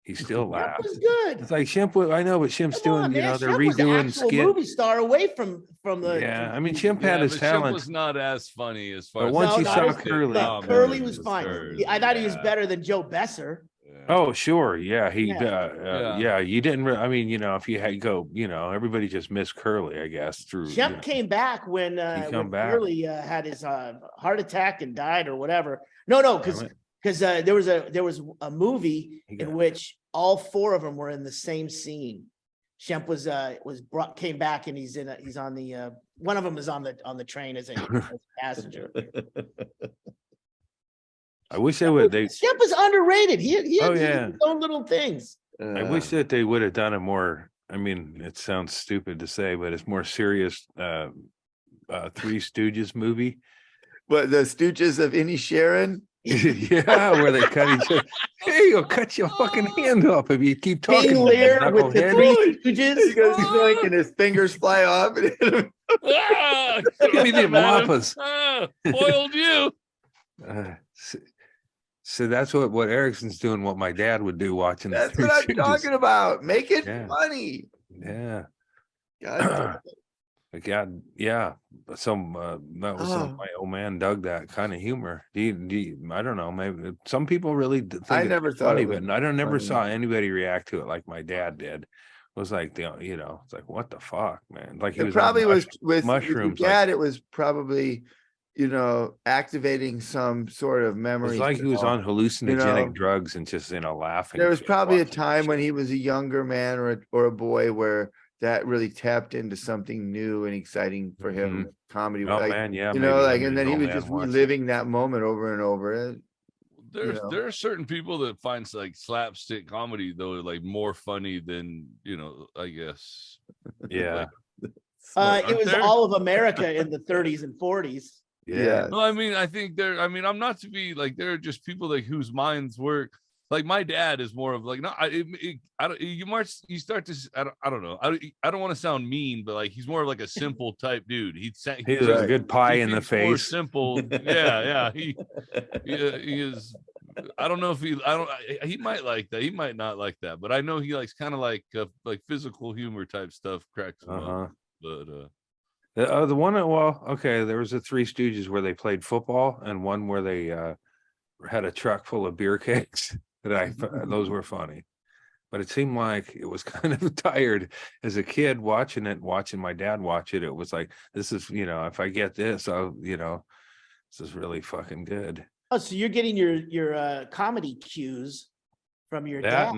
He still That laughed. was good. It's like Shemp, I know, but Shemp's Come on, doing, man. they're Shemp was an redoing actual skit. movie star away from the. Yeah, I mean, Shemp had Yeah, his but Shemp talent. was not as funny as far But as once No, you not saw as- Curly, Look, man, Curly it was fine. third. I thought he was Yeah. better than Joe Besser. Yeah. oh, sure. Yeah. He, Yeah. yeah, you didn't, I mean, if you had go, everybody just missed Curly, I guess, through. Shemp came back when come back. Curly had his heart attack and died or whatever. No, because there was a movie He in got- which all four of them were in the same scene. Shemp came back and he's on the one of them is on the train as a passenger. I wish Shemp was underrated. He Oh, had yeah. his own little things. I wish that they would have done a more, I mean, it sounds stupid to say, but it's more serious Three Stooges movie. But the Stooges of Inisherin. Yeah, where they cut each other. Hey, you'll cut your fucking hand off if you keep talking. King Lear with the knucklehead. Three He Stooges. goes like, and his fingers fly off. And hit him. Ah, Give me the Madam. mapas. Ah, foiled you. So that's what Erickson's doing, what my dad would do watching the That's Three what I'm Stooges. talking about. Make it Yeah. funny. Yeah. God, God, yeah. Some that was Oh. my old man dug that kind of humor. Do you, I don't know. Maybe some people really think I it's never thought funny, it was but I never funny. saw anybody react to it like my dad did. It was like it's like what the fuck, man. Like he it was on probably was with your mushrooms, like- dad. It was probably, activating some sort of It memory. was like he was on hallucinogenic know, drugs and just laughing. There was probably a watching time when shit. he was a younger man or a boy where that really tapped into something new and exciting for him. Comedy, Oh like, man, yeah. and maybe then he old was man just watched it. reliving that moment over and over. There are certain people that find like slapstick comedy though like more funny than I guess. Yeah. It Aren't was there? all of America in the 30s and 40s. Yeah. No, I mean, I think I'm not to be like, there are just people like whose minds work. like my dad is more of like, no, I don't, you start to, I don't know. I don't want to sound mean, but like, he's more of like a simple type dude. He's a good pie in the more face. simple. Yeah. He is. I don't know if he might like that. He might not like that, but I know he likes kind of like physical humor type stuff, cracks him up. But the one, well, okay, there was the Three Stooges where they played football, and one where they had a truck full of beer cakes. Those were funny, but it seemed like it was kind of tired as a kid watching my dad watch it. It was like, this is, if I get this, I'll, this is really fucking good. Oh, so you're getting your comedy cues from your dad,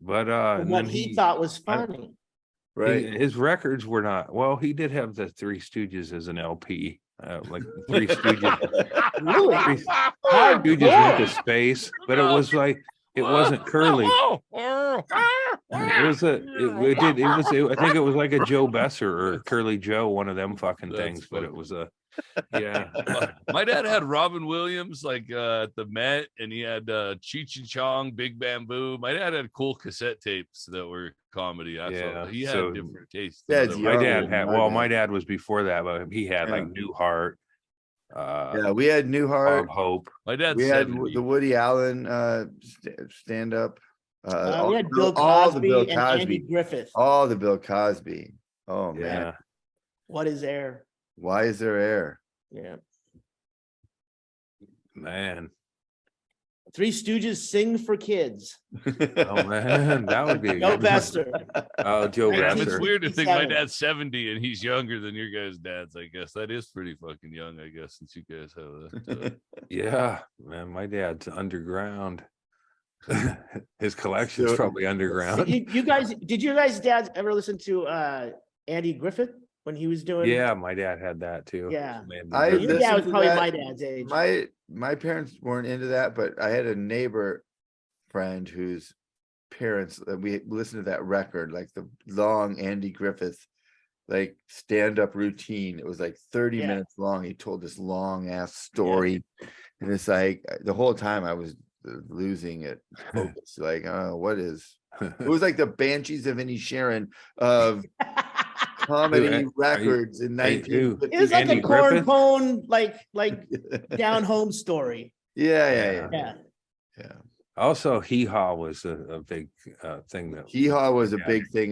but from what he thought was funny. Right. His records were not, well, he did have the Three Stooges as an LP, like Three Stooges. Really? Stooges went to space, but it was like, it wasn't Curly. It was I think it was like a Joe Besser or Curly Joe, one of them fucking things, but it was yeah. My dad had Robin Williams like at the Met, and he had Cheech and Chong, Big Bamboo. My dad had cool cassette tapes that were comedy. He had different tastes. My dad had, my dad was before that, but he had like Newhart. We had Newhart, Bob Hope. My dad, we had the Woody Allen stand up. We had Bill Cosby and Andy Griffith. All the Bill Cosby. Oh man. What is air? Why is there air? Yeah. Man. Three Stooges sing for kids. Oh man, that would be Joe Besser. Oh, Joe Besser. It's weird to think my dad's 70 and he's younger than your guys' dads. I guess that is pretty fucking young. I guess since you guys have that. Yeah, man, my dad's underground. His collection's probably underground. You guys, did your guys' dads ever listen to Andy Griffith when he was doing? Yeah, my dad had that too. Yeah, your dad was probably my dad's age. My parents weren't into that, but I had a neighbor friend whose parents, we listened to that record, like the long Andy Griffith like stand-up routine. It was like 30 minutes long. He told this long ass story, and it's like the whole time I was losing it focus. Like, what is it? Was like the Banshees of Inisherin of comedy records in 1950. It was like a corn pone, like down home story. Yeah. Also, Hee Haw was a big thing. That Hee Haw was a big thing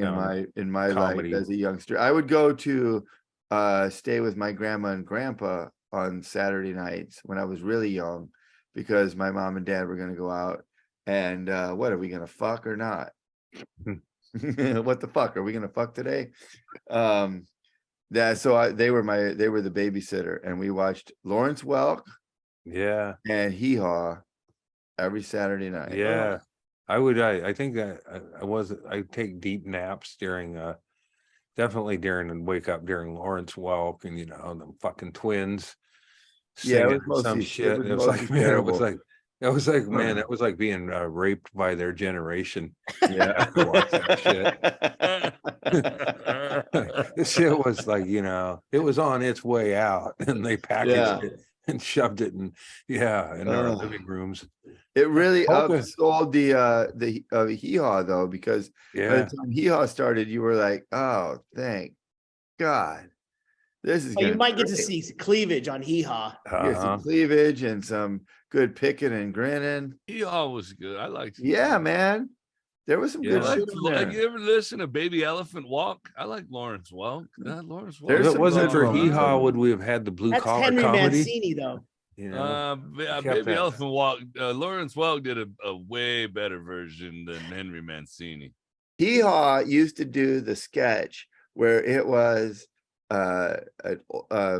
in my life as a youngster. I would go to stay with my grandma and grandpa on Saturday nights when I was really young, because my mom and dad were going to go out and what are we going to fuck or not? What the fuck are we gonna fuck today? They were the babysitter, and we watched Lawrence Welk and Hee Haw every Saturday night. I think I take deep naps during definitely and wake up during Lawrence Welk and the fucking twins singing some shit. It was like, man, it was like man, it was like being raped by their generation. Yeah, watch that shit. This shit was like, it was on its way out, and they packaged it and shoved it in our living rooms. It really upsold the Hee Haw though, because by the time Hee Haw started, you were like, oh, thank God. This is you might get to see cleavage on Hee Haw. Some cleavage and some good picking and grinning. Hee Haw was good. I liked it. Yeah, man. There was some good shit in there. Have you ever listened to Baby Elephant Walk? I like Lawrence Welk. Lawrence Welk. If it wasn't for Hee Haw, would we have had the blue collar comedy? Henry Mancini, though. Baby Elephant Walk. Lawrence Welk did a way better version than Henry Mancini. Hee Haw used to do the sketch where it was a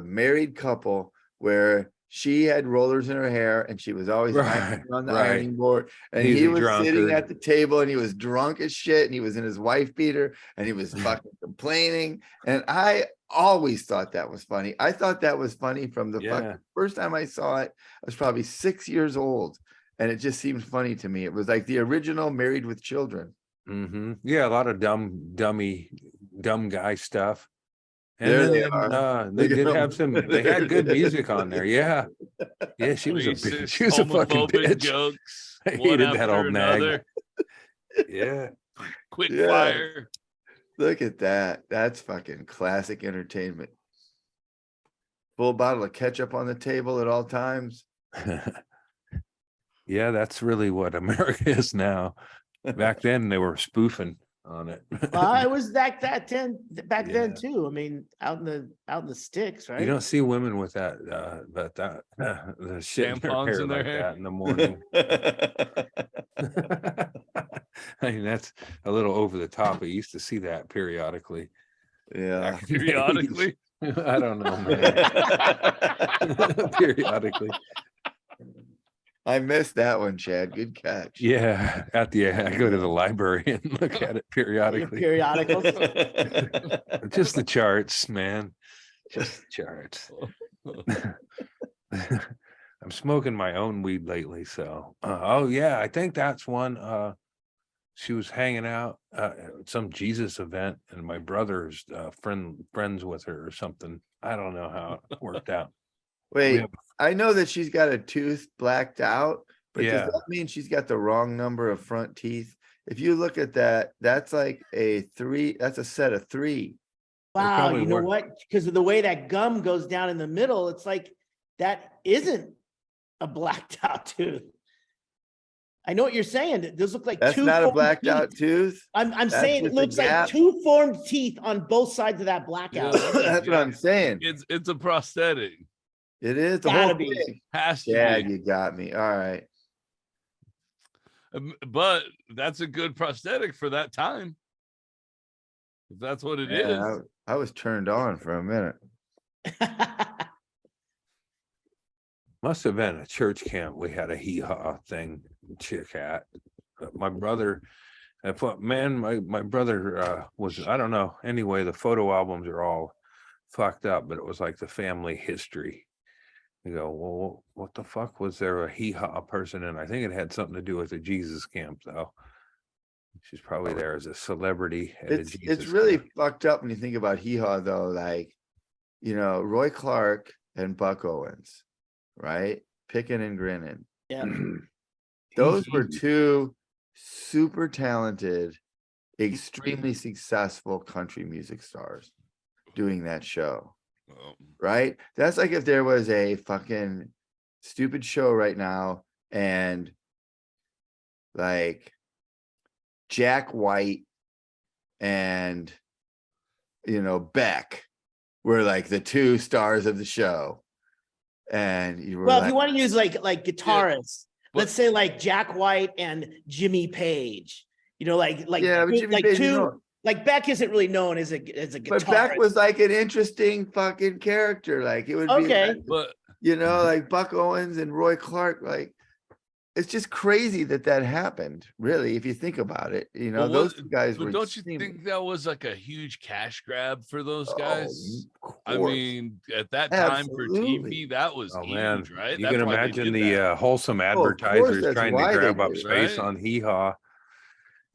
married couple where she had rollers in her hair and she was always on the ironing board, and he was sitting at the table and he was drunk as shit and he was in his wife beater and he was fucking complaining, and I always thought that was funny. I thought that was funny from the fucking first time I saw it. I was probably 6 years old, and it just seemed funny to me. It was like the original Married with Children. Yeah, a lot of dumb guy stuff. And they did have they had good music on there. Yeah, she was a fucking bitch. Jokes. I one hated that after old nag. another. Yeah. Quick Yeah. fire. Look at that. That's fucking classic entertainment. Full bottle of ketchup on the table at all times. Yeah, that's really what America is now. Back then they were spoofing on it. I was back then Yeah. too. I mean, out in the sticks, right? You don't see women with that the shit in their Tampons hair in their like hair. that in the morning. I mean, that's a little over the top. I used to see that periodically. Yeah. back in the Periodically. 80s. I don't know, man. Periodically. I missed that one, Chad. Good catch. Yeah, I go to the library and look at it periodically. Periodicals. Just the charts, man. Just the charts. I'm smoking my own weed lately, so oh yeah, I think that's one. She was hanging out at some Jesus event, and my brother's friends with her or something. I don't know how it worked out. Wait, have- I know that she's got a tooth blacked out, but Yeah. does that mean she's got the wrong number of front teeth? If you look at that, that's like a 3. That's a set of 3. Wow, probably you know were- what? Because of the way that gum goes down in the middle, it's like that isn't a blacked out tooth. I know what you're saying. Those look like That's two not a formed blacked out teeth. tooth. I'm That's saying it just a looks like gap. 2 formed teeth on both sides of that blackout. Yeah. That's what I'm saying. It's a prosthetic. It is the Gotta whole be. thing. Has to Yeah, be. you got me. All right. But that's a good prosthetic for that time. If that's what it is. Yeah, I was turned on for a minute. Must have been a church camp. We had a hee-haw thing, chick at. My brother, my brother was, I don't know. Anyway, the photo albums are all fucked up, but it was like the family history. You go, well, what the fuck was there a hee-haw person in? I think it had something to do with the Jesus camp, though. She's probably there as a celebrity at a It's Jesus really camp. fucked up when you think about hee haw though. Like, you know, Roy Clark and Buck Owens, right? Picking and grinning. Yeah. Those were 2 super talented, extremely successful country music stars doing that show, right? That's like if there was a fucking stupid show right now and like Jack White and, you know, Beck were like the 2 stars of the show. And you were Well, if like, you want to use like guitarists, but- let's say like Jack White and Jimmy Page. You know, like yeah, but Jimmy like Page, 2 you know, like Beck isn't really known as a guitarist. but Beck was like an interesting fucking character. Like it would be, Okay. like, But you know, like Buck Owens and Roy Clark. Like it's just crazy that happened. Really, if you think about it, you know, But those what- 2 guys but were. don't you extremely- think that was like a huge cash grab for those Oh, guys? of I course. mean, at that time for Absolutely. TV, that was Oh huge, man, right? you That's can why they imagine did the that. wholesome of course, advertisers that's trying why to they grab up did it, space right? on hee haw.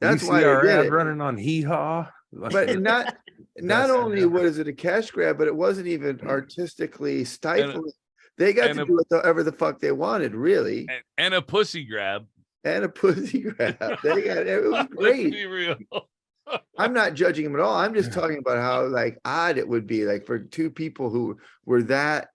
That's you why see they our did ad it. running on hee haw. But not That's- only was it a cash grab, but it wasn't even artistically stifling. They got and to a- do whatever the fuck they wanted, really, And a pussy grab. and a pussy grab. They got it was Let's great. be real. I'm not judging him at all. I'm just talking about how like odd it would be, like for 2 people who were that,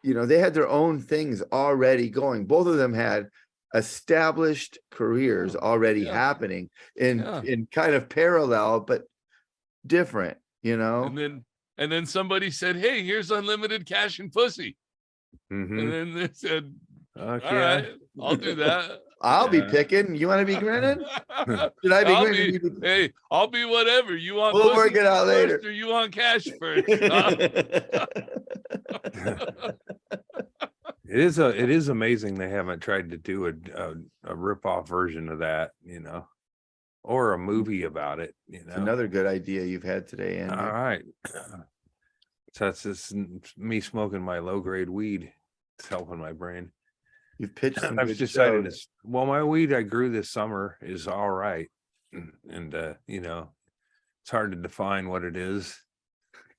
you know, they had their own things already going. Both of them had established careers already Yeah. happening Yeah. in kind of parallel, but different, you know. And then somebody said, "Hey, here's unlimited cash and pussy." Mhm. And then they said, Okay. "All right, I'll do that." I'll be Yeah. picking. You want to be grinning? Should I be I'll grinning? be, hey, I'll be whatever. You want We'll work pussy it out first later. or you want cash first? It is amazing they haven't tried to do a rip-off version of that, you know, or a movie about it, you It's know. another good idea you've had today, Andy. All right. So that's just me smoking my low-grade weed. It's helping my brain. You've pitched some I've good decided shows. this. Well, my weed I grew this summer is all right, and you know, it's hard to define what it is.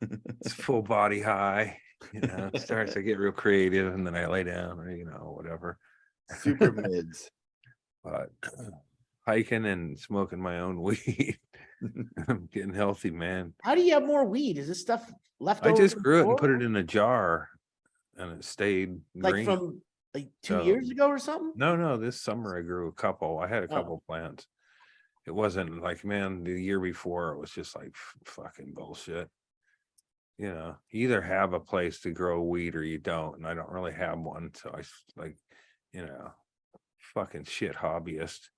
It's full body high. You know, it starts to get real creative, and then I lay down, or you know, whatever. Super mids. but hiking and smoking my own weed. I'm getting healthy, man. How do you have more weed? Is this stuff left I over? just from grew it and before? put it in a jar, and it stayed Like green. from like 2 So- years ago or something? No, this summer I grew a couple. I had a Oh. couple plants. It wasn't like, man, the year before it was just like fucking bullshit. You know, you either have a place to grow weed or you don't, and I don't really have one. So I like, you know, fucking shit hobbyist.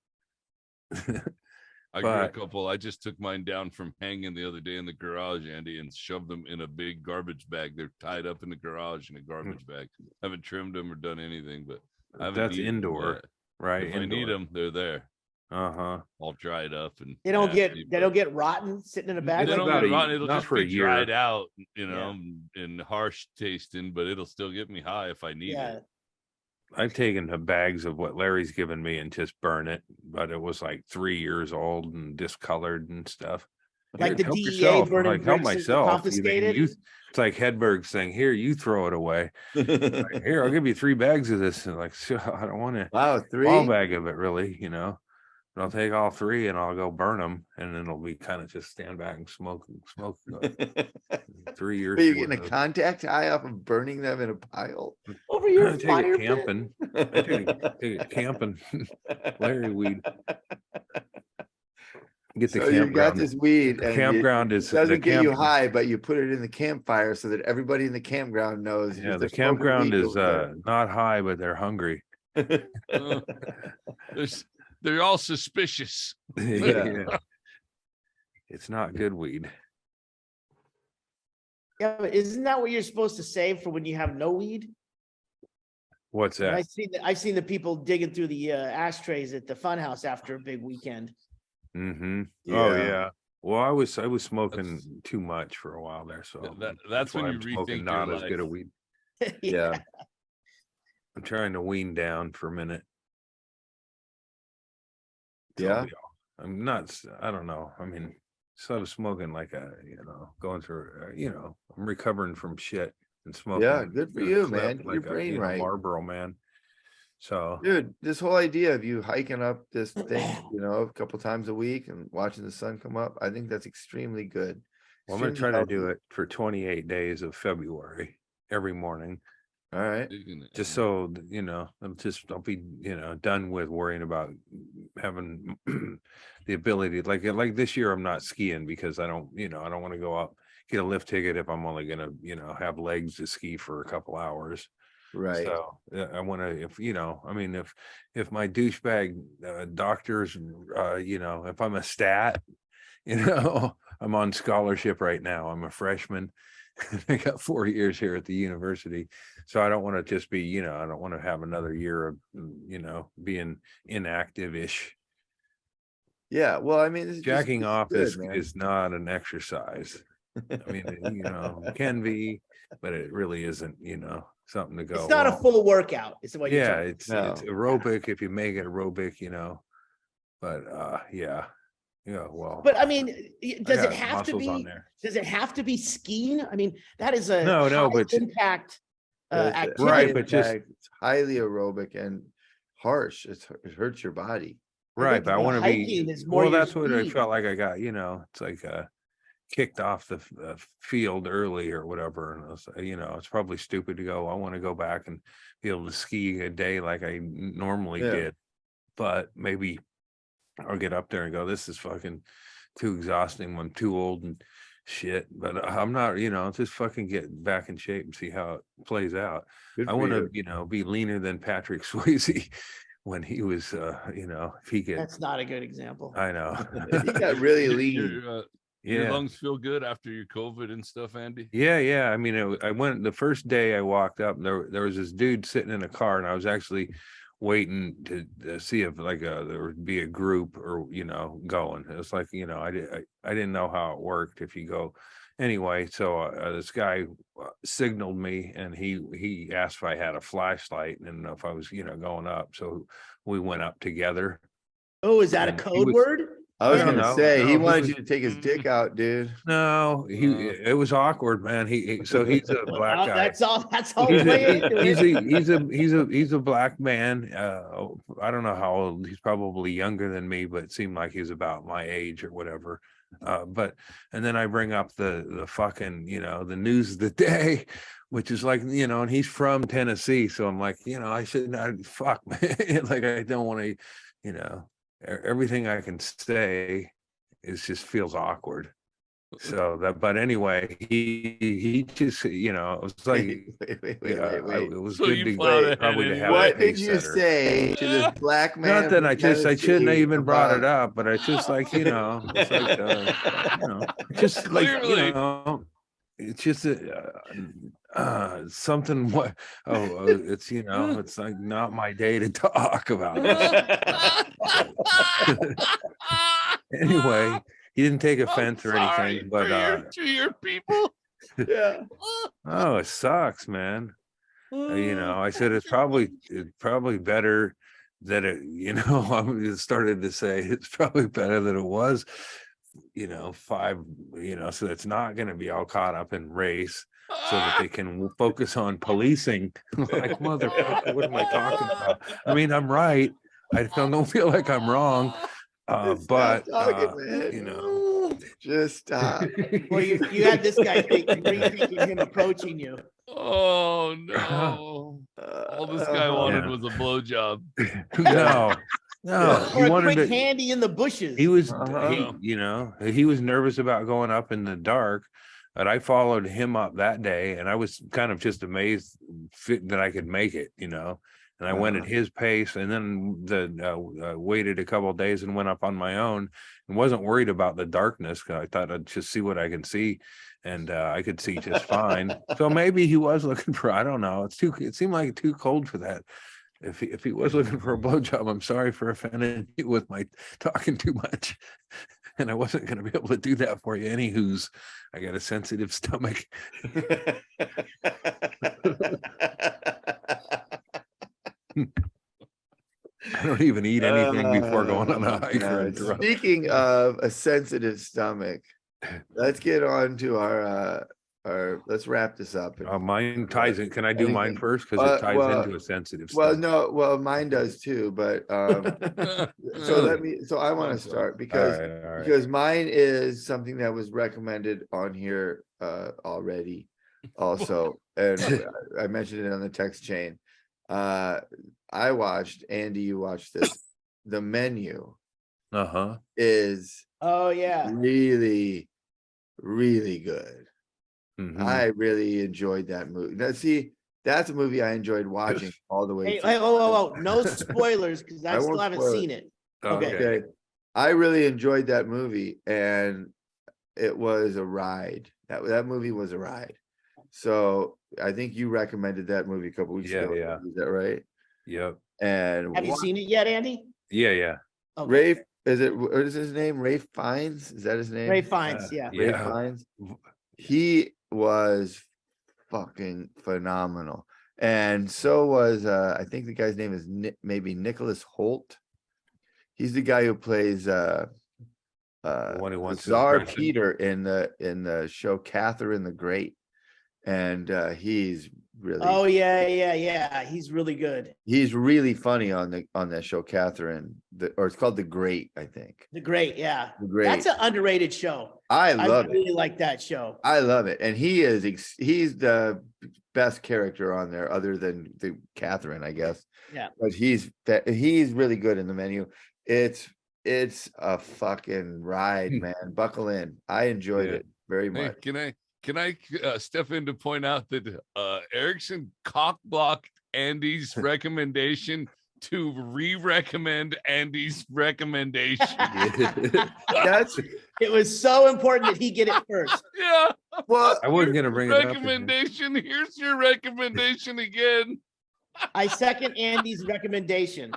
I grew a But- couple. I just took mine down from hanging the other day in the garage, Andy, and shoved them in a big garbage bag. They're tied up in the garage in a garbage bag. Haven't trimmed them or done anything, but I haven't That's needed them indoor, yet. right? If I need Indoor. them, they're there, Uh-huh. all dried up and They don't nasty, they but- don't get rotten sitting in a bag. They like don't about that? get rotten. It'll not just for a be year. dried out, you Yeah. know, and harsh tasting, but it'll still get me high if I need Yeah. it. I've taken the bags of what Larry's given me and just burn it, but it was like 3 years old and discolored and stuff. Like Here, the help DEA yourself. I'm burning like, help bricks and myself. confiscated? It's like Hedberg's thing. Here, you throw it away. Like, here, I'll give you 3 bags of this. And like, sure, I don't want a Wow, 3? small bag of it, really. You know, but I'll take all 3 and I'll go burn them, and then it'll be kind of just stand back and smoke 3 years. Are you worth getting a of- contact high off of burning them in a pile? Over your I take fire it pit? camping. I take it camping. Larry weed. Get the So you've got campground. this weed The and campground is it doesn't the get you camp- high, but you put it in the campfire so that everybody in the campground knows. Yeah, that the they're smoking campground weed is over not high, but they're hungry. Uh, they're all suspicious. Yeah. It's not good weed. Yeah, but isn't that what you're supposed to save for when you have no weed? What's And that? I've seen the people digging through the ashtrays at the funhouse after a big weekend. Mm-hmm. Yeah. Oh yeah. Well, I was smoking too much for a while there, so That's when why you I'm smoking rethink not your as good a life. weed. Yeah. I'm trying to wean down for a minute. Yeah. I'm not. I don't know. I mean, instead of smoking like going through, I'm recovering from shit and smoking. Yeah, good for a you, clip man. Get your brain right. Marlboro man. So Dude, this whole idea of you hiking up this thing, a couple times a week and watching the sun come up, I think that's extremely good. I'm gonna Extremely try to do healthy. it for 28 days of February every morning, All right. just so I'll be done with worrying about having the ability. Like this year, I'm not skiing because I don't want to go up get a lift ticket if I'm only gonna have legs to ski for a couple hours. Right. So I want to, if my douchebag doctors, if I'm a stat, I'm on scholarship right now. I'm a freshman. I got 4 years here at the university. So I don't want to just be, I don't want to have another year of, being inactive-ish. Yeah. Well, I mean, Jacking off good, is man. not an exercise. I mean, it can be, but it really isn't, something to go. It's not a well, full workout. Is what you're yeah, talking it's No. aerobic if you make it aerobic, but well, But I mean, does got it have to muscles on be? there. Does it have to be skiing? I mean, that is a No, high but- impact It's a activity. Right, high but just- impact, it's highly aerobic and harsh. It hurts your body. right, think but I the want to be hiking is more well, your that's what I speed. felt like I got, it's like kicked off the field early or whatever, and I was, it's probably stupid to go. I want to go back and be able to ski a day like I normally Yeah. did, but maybe I'll get up there and go, this is fucking too exhausting. I'm too old and shit, but I'm not, just fucking get back in shape and see how it plays out. Good I for want you. to, be leaner than Patrick Swayze when he was, if he could, That's not a good example. I know. He got really lean. Your Yeah. lungs feel good after your COVID and stuff, Andy? Yeah. I mean, I went the first day I walked up, and there was this dude sitting in a car, and I was actually waiting to see if there would be a group or going. It's like I didn't know how it worked if you go anyway. So this guy signaled me, and he asked if I had a flashlight and if I was going up. So we went up together. Oh, is that a and he code was- word? I was Yeah. gonna No, say no, he he wanted was- you to take his dick out, dude. No, it was awkward, man. So he's a black guy. That's all He's play a, into he's it. a he's a black man. I don't know how old. He's probably younger than me, but it seemed like he's about my age or whatever. But and then I bring up the fucking, you know, the news of the day, which is like, you know, and he's from Tennessee, so I'm like, you know, I shouldn't. Fuck, man. Like I don't want to, you know, everything I can say is just feels awkward. So that, but anyway, he just, you know, it was like, Wait. it was So good you to plowed ahead probably to have anyway. a What did pace you setter. say to this black man? Not that from I shouldn't have Tennessee even brought it about- up, but it's just like, you know, it's like, you know, just like, you Clearly. know, it's just something. It's, you know, it's like not my day to talk about this. Anyway, he didn't take offense or anything, but to your people. Yeah. oh, it sucks, man. You know, I said it's probably better that it, you know, I started to say it's probably better that it was, you know, 5, you know, so it's not going to be all caught up in race, so that they can focus on policing. Like, motherfucker, what am I talking about? I mean, I'm right. I don't feel like I'm wrong. Stop But talking, man. you know, Just stop. Well, you had this guy rethinking him approaching you. Oh no! All this guy wanted Yeah. was a blowjob. no, Yeah. he Or a wanted quick to. handy in the bushes. He was, Uh-huh. you know, he was nervous about going up in the dark, but I followed him up that day, and I was kind of just amazed that I could make it, you know. And I went at his pace, and then waited a couple of days and went up on my own, and wasn't worried about the darkness, because I thought I'd just see what I can see, and I could see just fine. So maybe he was looking for, I don't know. It seemed like too cold for that. If he was looking for a blowjob, I'm sorry for offending you with my talking too much. And I wasn't going to be able to do that for you. Anywho's, I got a sensitive stomach. I don't even eat anything before going on a hike or a God. drug. Speaking of a sensitive stomach, let's get on to our let's wrap this up. Mine ties in. Can I do mine Anything. first? Because it ties Well, into a sensitive Well, stomach. no, mine does too, but so I want to start because All right. because mine is something that was recommended on here already also, and I mentioned it on the text chain. I watched, Andy, you watched this. The Menu Uh-huh. is Oh yeah. really, really good. Mhm. I really enjoyed that movie. Now, see, that's a movie I enjoyed watching all the way Hey, through. hey, oh, no spoilers because I I still won't haven't spoil it. seen it. Okay. Okay. I really enjoyed that movie, and it was a ride. That movie was a ride. So I think you recommended that movie a couple weeks Yeah, ago. yeah. Is that right? Yep. And Have you seen it yet, Andy? Yeah. Okay. Rafe, what is his name? Rafe Fiennes? Is that his name? Ray Fiennes, yeah. Rafe Yeah. Fiennes. He was fucking phenomenal. And so was I think the guy's name is maybe Nicholas Holt. He's the guy who plays one who wants to Czar impress him. Peter in the show Catherine the Great. And he's really Oh yeah. He's really good. he's really funny on that show Catherine, or it's called The Great, I think. The Great, yeah. The Great. That's an underrated show. I I love it. really like that show. I love it. And he's the best character on there other than the Catherine, I guess. Yeah. But he's really good in The Menu. It's a fucking ride, man. Buckle in. I enjoyed Yeah. it very Hey, much. can I step in to point out that Erickson cock-blocked Andy's recommendation to re-recommend Andy's recommendation? That's It was so important that he get it first. Yeah. well, I wasn't gonna bring it up. again. Recommendation. Here's your recommendation again. I second Andy's recommendation.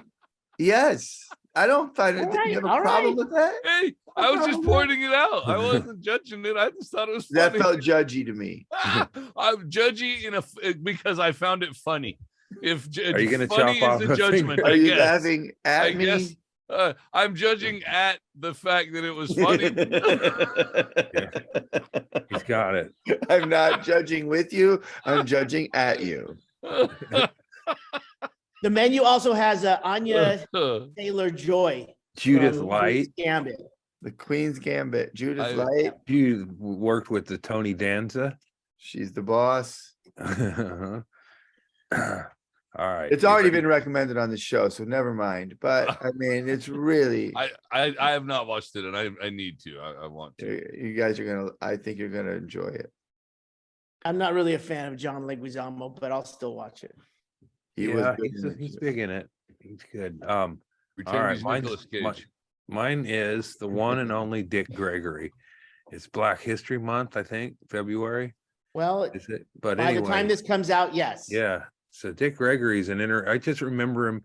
yes. I don't find it. All You right, have a all problem right. with that? Hey, I was just pointing it out. I wasn't judging it. I just thought it was That funny. felt judgy to me. I'm judgy because I found it funny. If Are you gonna funny chop off is a a judgment, finger? Are I you guess. laughing I at me? guess I'm judging at the fact that it was funny. He's got it. I'm not judging with you. I'm judging at you. The menu also has Anya Taylor-Joy. Judith from Light. Queen's Gambit. The Queen's Gambit. Judith I- Light. You worked with the Tony Danza. She's the boss. All right. It's already been recommended on the show, so never mind. But I mean, it's really I have not watched it, and I need to. I want to. you guys are gonna. I think you're gonna enjoy it. I'm not really a fan of John Leguizamo, but I'll still watch it. He was Yeah, good in he's it. big in it. He's good. Pretend All right, he's mine's- Nicolas Cage. Mine is the one and only Dick Gregory. It's Black History Month, I think, February. Well, Is it? But by anyway, the time this comes out, yes. yeah. So Dick Gregory's I just remember him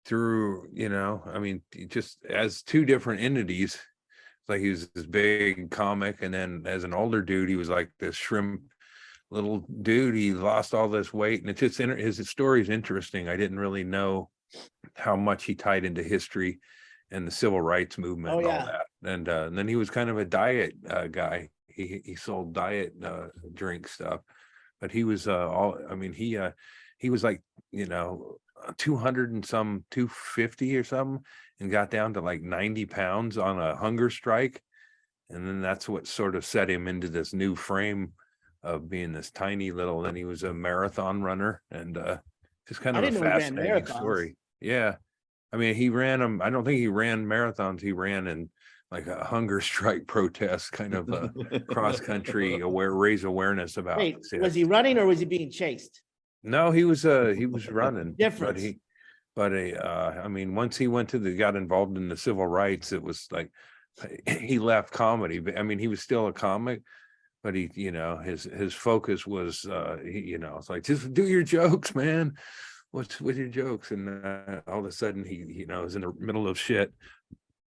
through, I mean, just as two different entities. It's like he was this big comic, and then as an older dude, he was like this shrimp little dude. He lost all this weight, and it's just his story is interesting. I didn't really know how much he tied into history and the civil rights movement and all that. And then he was kind of a diet guy. He sold diet drink stuff, but he was he was like 200 and some 250 or something, and got down to like 90 pounds on a hunger strike, and then that's what sort of set him into this new frame of being this tiny little. Then he was a marathon runner, and just kind of I a didn't know he ran fascinating marathons. story. Yeah, I mean, he ran them. I don't think he ran marathons. He ran in like a hunger strike protest, kind of a cross country raise awareness about. Wait, was he running or was he being chased? No, he was running. Difference. I mean, once he got involved in the civil rights, it was like he left comedy. But I mean, he was still a comic, but he, his focus was, it's like, just do your jokes, man. What's with your jokes? And all of a sudden he was in the middle of shit,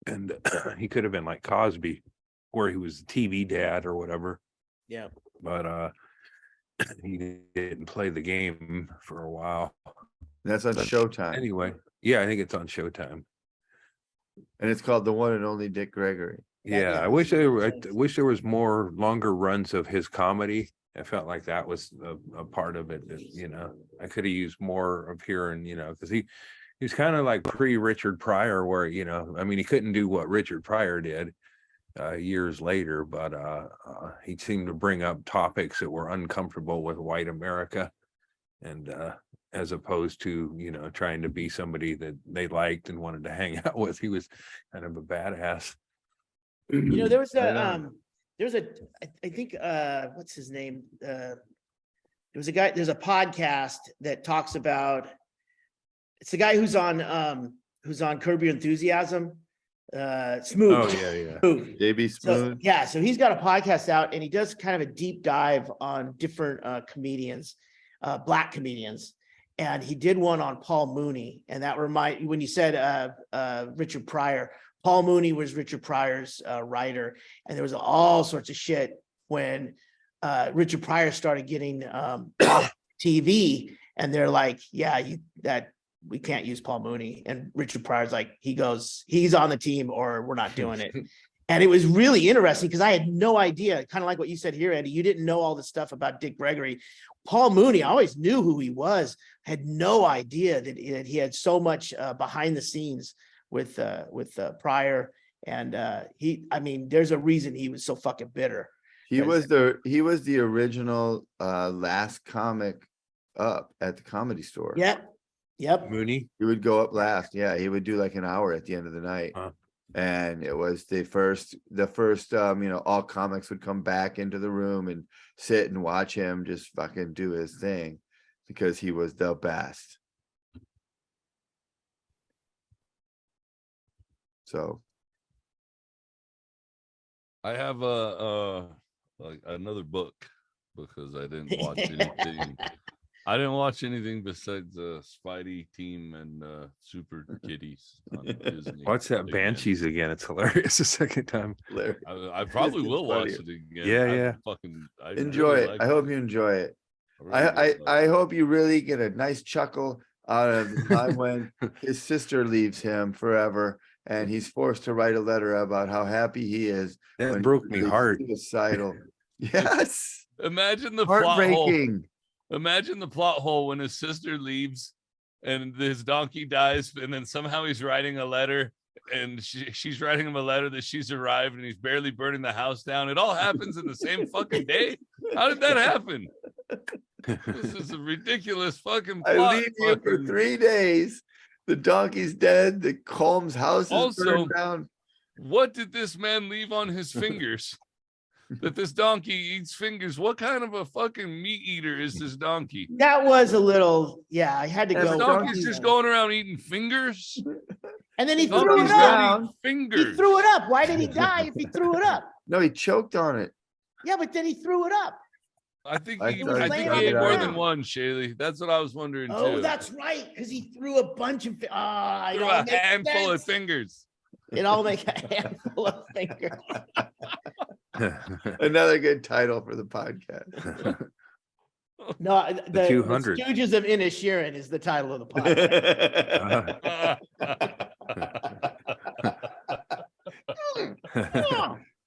and he could have been like Cosby, where he was the TV dad or whatever. Yeah. But he didn't play the game for a while. That's on Showtime. Anyway, yeah, I think it's on Showtime. And it's called The One and Only Dick Gregory. Yeah, I wish there was more longer runs of his comedy. I felt like that was a part of it that, I could have used more of hearing, because he was kind of like pre-Richard Pryor, where, I mean, he couldn't do what Richard Pryor did years later, but he seemed to bring up topics that were uncomfortable with white America, and as opposed to, trying to be somebody that they liked and wanted to hang out with. He was kind of a badass. There was I think what's his name? There was a guy, there's a podcast that talks about, it's the guy who's on Curb Your Enthusiasm. Smooth. Oh yeah. Smooth. JB So, Spoon. so he's got a podcast out, and he does kind of a deep dive on different comedians, Black comedians. And he did one on Paul Mooney. And that when you said Richard Pryor, Paul Mooney was Richard Pryor's writer. And there was all sorts of shit when Richard Pryor started getting off TV, and they're like, we can't use Paul Mooney. And Richard Pryor's like, he's on the team or we're not doing it. And it was really interesting because I had no idea, kind of like what you said here, Eddie. You didn't know all the stuff about Dick Gregory. Paul Mooney, I always knew who he was, had no idea that he had so much behind the scenes with Pryor. And there's a reason he was so fucking bitter. He was the original last comic up at the Comedy Store. Yep. Mooney. He would go up last. Yeah, he would do like an hour at the end of the night. Huh. And it was the first, all comics would come back into the room and sit and watch him just fucking do his thing because he was the best. So I have another book because I didn't watch anything. I didn't watch anything besides Spidey Team and Super Kitties on Disney. What's that? again. Banshees again. It's hilarious the second time. I probably It's will watch funny. it again. Yeah. Enjoy it. I hope you enjoy it. I hope you really get a nice chuckle out of the time when his sister leaves him forever, and he's forced to write a letter about how happy he is. That when broke he's me really hard. Suicidal. Yes. Imagine the plot hole. Heartbreaking. Imagine the plot hole when his sister leaves and his donkey dies, and then somehow he's writing a letter, and she's writing him a letter that she's arrived, and he's barely burning the house down. It all happens in the same fucking day. How did that happen? This is a ridiculous fucking plot. I leave you for 3 days. The donkey's dead. The Colm's house is Also, burned down. What did this man leave on his fingers? That this donkey eats fingers. What kind of a fucking meat eater is this donkey? That was a little, yeah, I had to Yeah, This go. but donkey's just going around eating fingers. And then he Donkey's threw it Donkey's up. down. eating fingers. He threw it up. Why did he die if he threw it up? No, he choked on it. Yeah, but then he threw it up. I think I he, thought I he think was he ate laying more on the than ground. one, Chaille. That's what I was wondering Oh, too. that's right, because he threw a bunch of. It Threw all a makes handful of sense. fingers. It all makes a handful of fingers. Another good title for the podcast. No, the 200. Stooges of Inisherin is the title of the podcast.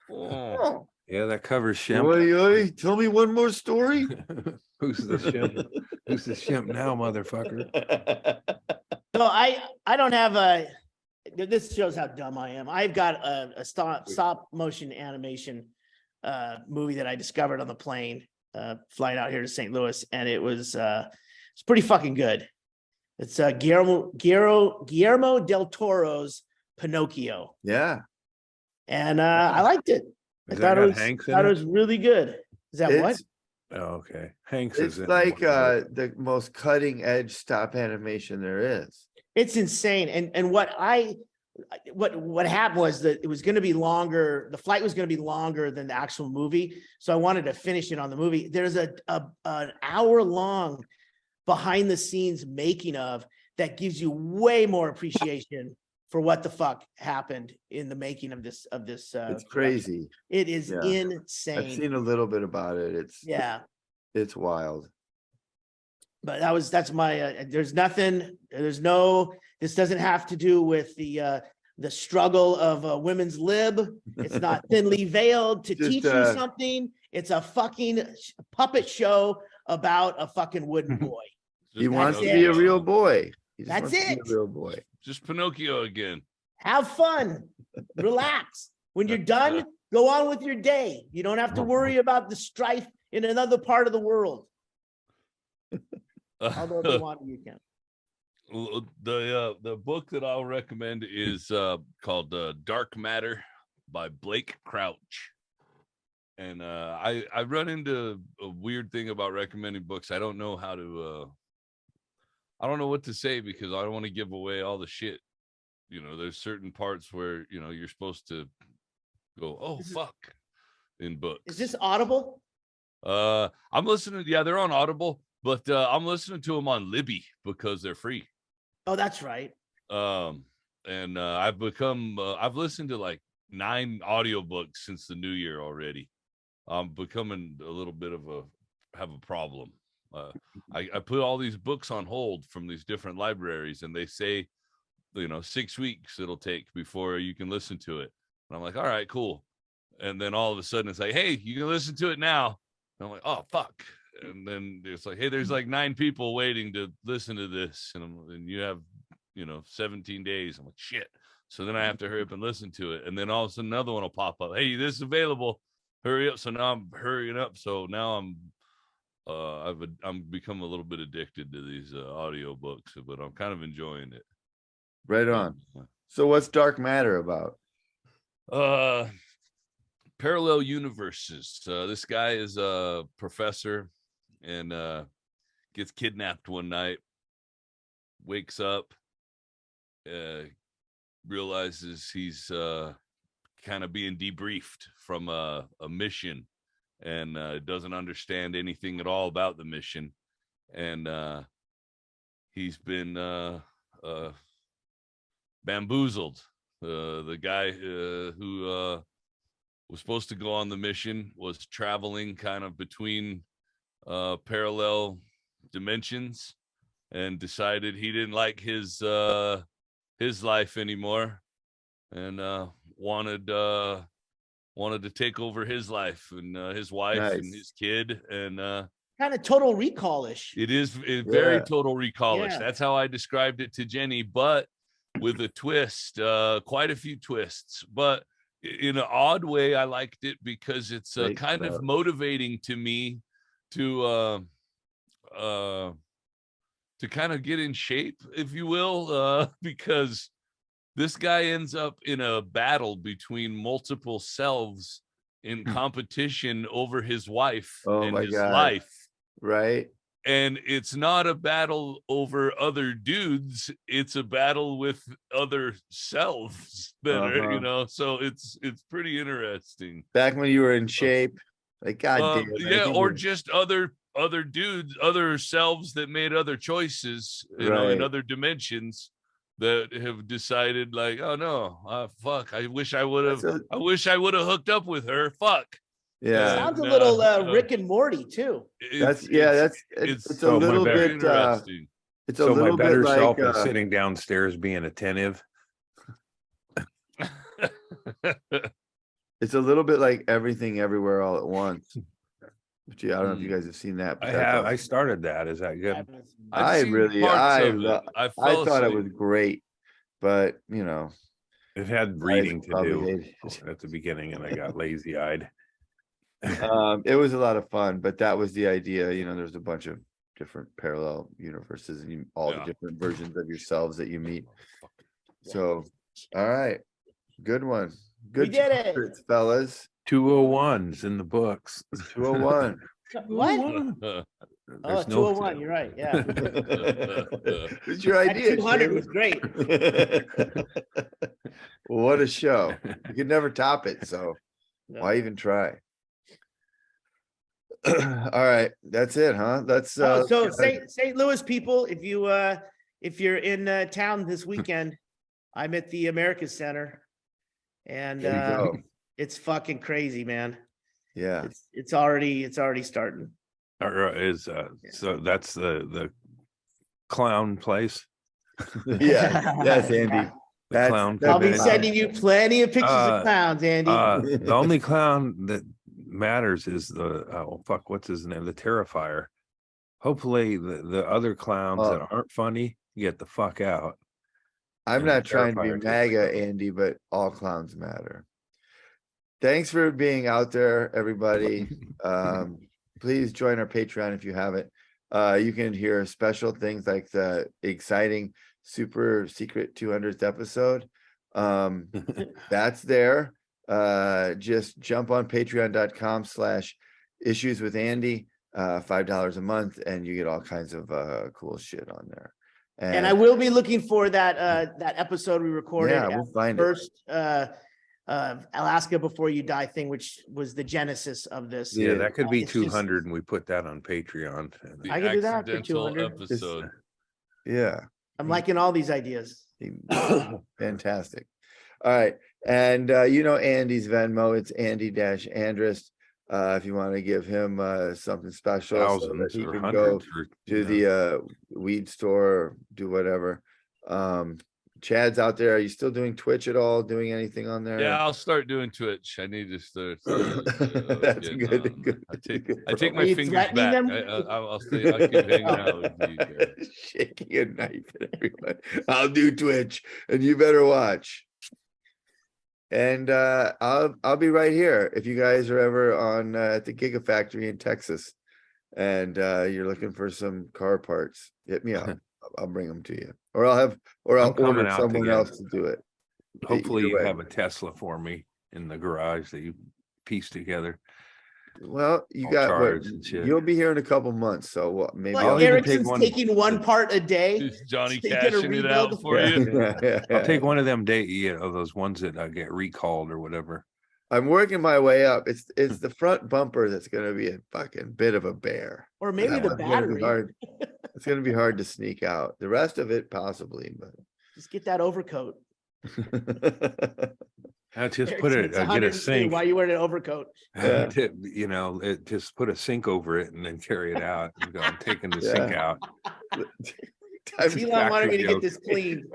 Oh. Yeah, that covers Shemp. Oi, oi, tell me one more story. Who's the Shemp? Who's the Shemp now, motherfucker? So I don't have a. This shows how dumb I am. I've got a stop motion animation movie that I discovered on the plane flying out here to St. Louis, and it's pretty fucking good. It's Guillermo del Toro's Pinocchio, Yeah. and I liked it. I Has that thought got it was Hanks in thought it it? was really good. Is that what? It's, Oh, okay. Hanks it's is in like one of it. the most cutting edge stop animation there is. It's insane. And what happened was that it was going to be longer. The flight was going to be longer than the actual movie. So I wanted to finish it on the movie. There's an hour long behind the scenes making of that gives you way more appreciation for what the fuck happened in the making of this. It's production. crazy. It is Yeah. insane. I've seen a little bit about it. Yeah. It's wild. But that's my this doesn't have to do with the struggle of a women's lib. It's not thinly veiled to Just, teach you something. It's a fucking puppet show about a fucking wooden boy. He Just wants to it. be a Pinocchio. real boy. He just That's wants to be it. a real boy. Just Pinocchio again. Have fun, relax. When you're done, go on with your day. You don't have to worry about the strife in another part of the world. Although if you want, you can. The book that I'll recommend is called Dark Matter by Blake Crouch. And I run into a weird thing about recommending books. I don't know how to I don't know what to say because I don't want to give away all the shit. You know, there's certain parts where, you know, you're supposed to go, oh fuck, in books. Is this Audible? I'm listening, yeah, they're on Audible, but I'm listening to them on Libby because they're free. Oh, that's right. And I've listened to like 9 audiobooks since the new year already. I'm becoming a little bit of have a problem. I put all these books on hold from these different libraries, and they say, you know, 6 weeks it'll take before you can listen to it. And I'm like, all right, cool. And then all of a sudden it's like, hey, you can listen to it now. And I'm like, oh fuck. And then it's like, hey, there's like 9 people waiting to listen to this, and you have, you know, 17 days. I'm like, shit. So then I have to hurry up and listen to it, and then all of a sudden another one will pop up. Hey, this is available. Hurry up. So now I'm hurrying up. So now I'm become a little bit addicted to these audio books, but I'm kind of enjoying it. Right on. So what's Dark Matter about? Parallel universes. This guy is a professor and gets kidnapped one night, wakes up, realizes he's kind of being debriefed from a mission, and doesn't understand anything at all about the mission, and he's been bamboozled. The guy who was supposed to go on the mission was traveling kind of between parallel dimensions, and decided he didn't like his life anymore, and wanted to take over his life and his wife and Nice. his kid, and Kind of Total Recall-ish. it is very Yeah. Total Recall-ish. Yeah. That's how I described it to Jenny, but with a twist, quite a few twists. But in an odd way, I liked it because it's Great kind stuff. of motivating to me to kind of get in shape, if you will, because this guy ends up in a battle between multiple selves in competition over his wife Oh and my his God. life. Right? And it's not a battle over other dudes, it's a battle with other selves that are, Uh-huh. so it's pretty interesting. Back when you were in shape, like God damn. I Yeah, think or we're- just other dudes, other selves that made other choices, in Right. other dimensions, that have decided like, oh no, fuck, I wish I would have That's hooked up with her. Fuck. yeah. Sounds a And, little Rick and Morty too. That's it's a So my little very bit interesting. it's a So my little bit better like self is sitting downstairs being attentive. it's a little bit like Everything Everywhere All at Once. Which, yeah, I don't know if you guys have seen that. But I that's have. also- I started that. Is that good? I seen really parts I of it. lo- I I fell thought it asleep. was great, but It had reading to probably do hated it. at the beginning, and I got lazy-eyed. It was a lot of fun, but that was the idea. There's a bunch of different parallel universes and all the Yeah. different versions of yourselves that you meet. So, all right, good one. Good did it. secrets, fellas. 201s in the books. 201. What? 201. Oh, There's 201, you're right. Yeah. It's your That idea. 200 Shane. was great. What a show. You could never top it, so No. why even try? All right, that's it, huh? That's So St. Louis people, if you're in town this weekend, I'm at the America Center, and there you go. it's fucking crazy, man. Yeah. It's already starting. Or is so that's the clown place. Yeah. Yes, Andy. The clown I'll be convention. sending you plenty of pictures of clowns, Andy. The only clown that matters is what's his name? The Terrifier. Hopefully the other clowns that aren't funny get the fuck out. I'm And the not trying to be Terrifier gets MAGA, the- Andy, but all clowns matter. Thanks for being out there, everybody. Please join our Patreon if you haven't. You can hear special things like the exciting super secret 200th episode. That's there. Just jump on patreon.com/issueswithandy, $5 a month, and you get all kinds of cool shit on there. And I will be looking for that episode we recorded Yeah, at we'll find the it. first Alaska Before You Die thing, which was the genesis of this. Yeah, that could be It's just- 200, and we put that on Patreon. The I can do that for accidental 200. episode. Yeah. I'm liking all these ideas. Fantastic. All right. And Andy's Venmo, it's Andy-Andrist. If you want to give him something special so that Thousands he or can go hundreds or to the weed store or do whatever. Chad's out there. Are you still doing Twitch at all? Doing anything on there? Yeah, I'll start doing Twitch. I need to start. That's good. Good. I take Are my you fingers threatening back. them? I'll stay. I'll keep hanging out with you guys. Shaking a knife at everyone. I'll do Twitch, and you better watch. And I'll be right here if you guys are ever on at the Gigafactory in Texas, and you're looking for some car parts. Hit me up. I'll bring them to you, or I'll coming order out someone to get else it. to do it. Hopefully Either you way. have a Tesla for me in the garage that you piece together. Well, you all got what? charged and shit. You'll be here in a couple months, so what? Maybe Like I'll even Erickson's take one- taking one part a day. Is Johnny So you get a cashing it out rebuild? for you? I'll take one of them those ones that get recalled or whatever. I'm working my way up. It's the front bumper that's going to be a fucking bit of a bear. Or maybe That the one's gonna be battery. hard. It's going to be hard to sneak out. The rest of it possibly, Just get that overcoat. but I just put it, It's get a 102. sink. Why are you wearing an overcoat? Yeah. Just put a sink over it and then carry it out. And go, I'm taking the sink Yeah. out. Elon wanted me to get Exactly, this cleaned.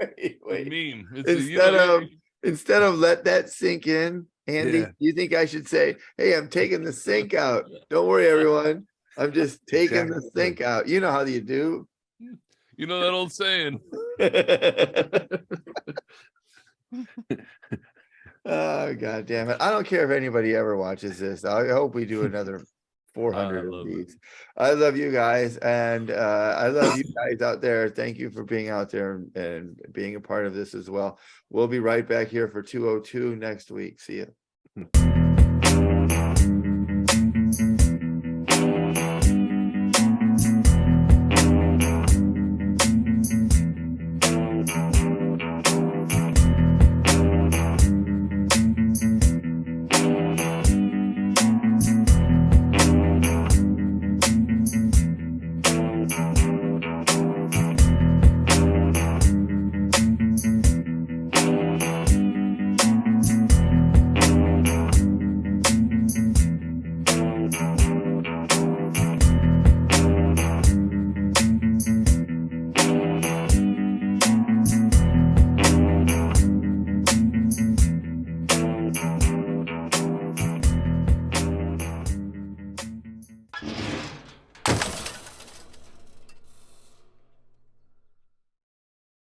Wait. Meme. It's a, you know, Instead of let that sink in, Andy, Yeah. you think I should say, hey, I'm taking the sink out. Don't worry, everyone. I'm just taking the Exactly. sink out. You know how you do. you know that old saying. Oh, God damn it. I don't care if anybody ever watches this. I hope we do another 400 I of love it. these. I love you guys. And I love you guys out there. Thank you for being out there and being a part of this as well. We'll be right back here for 202 next week. See you.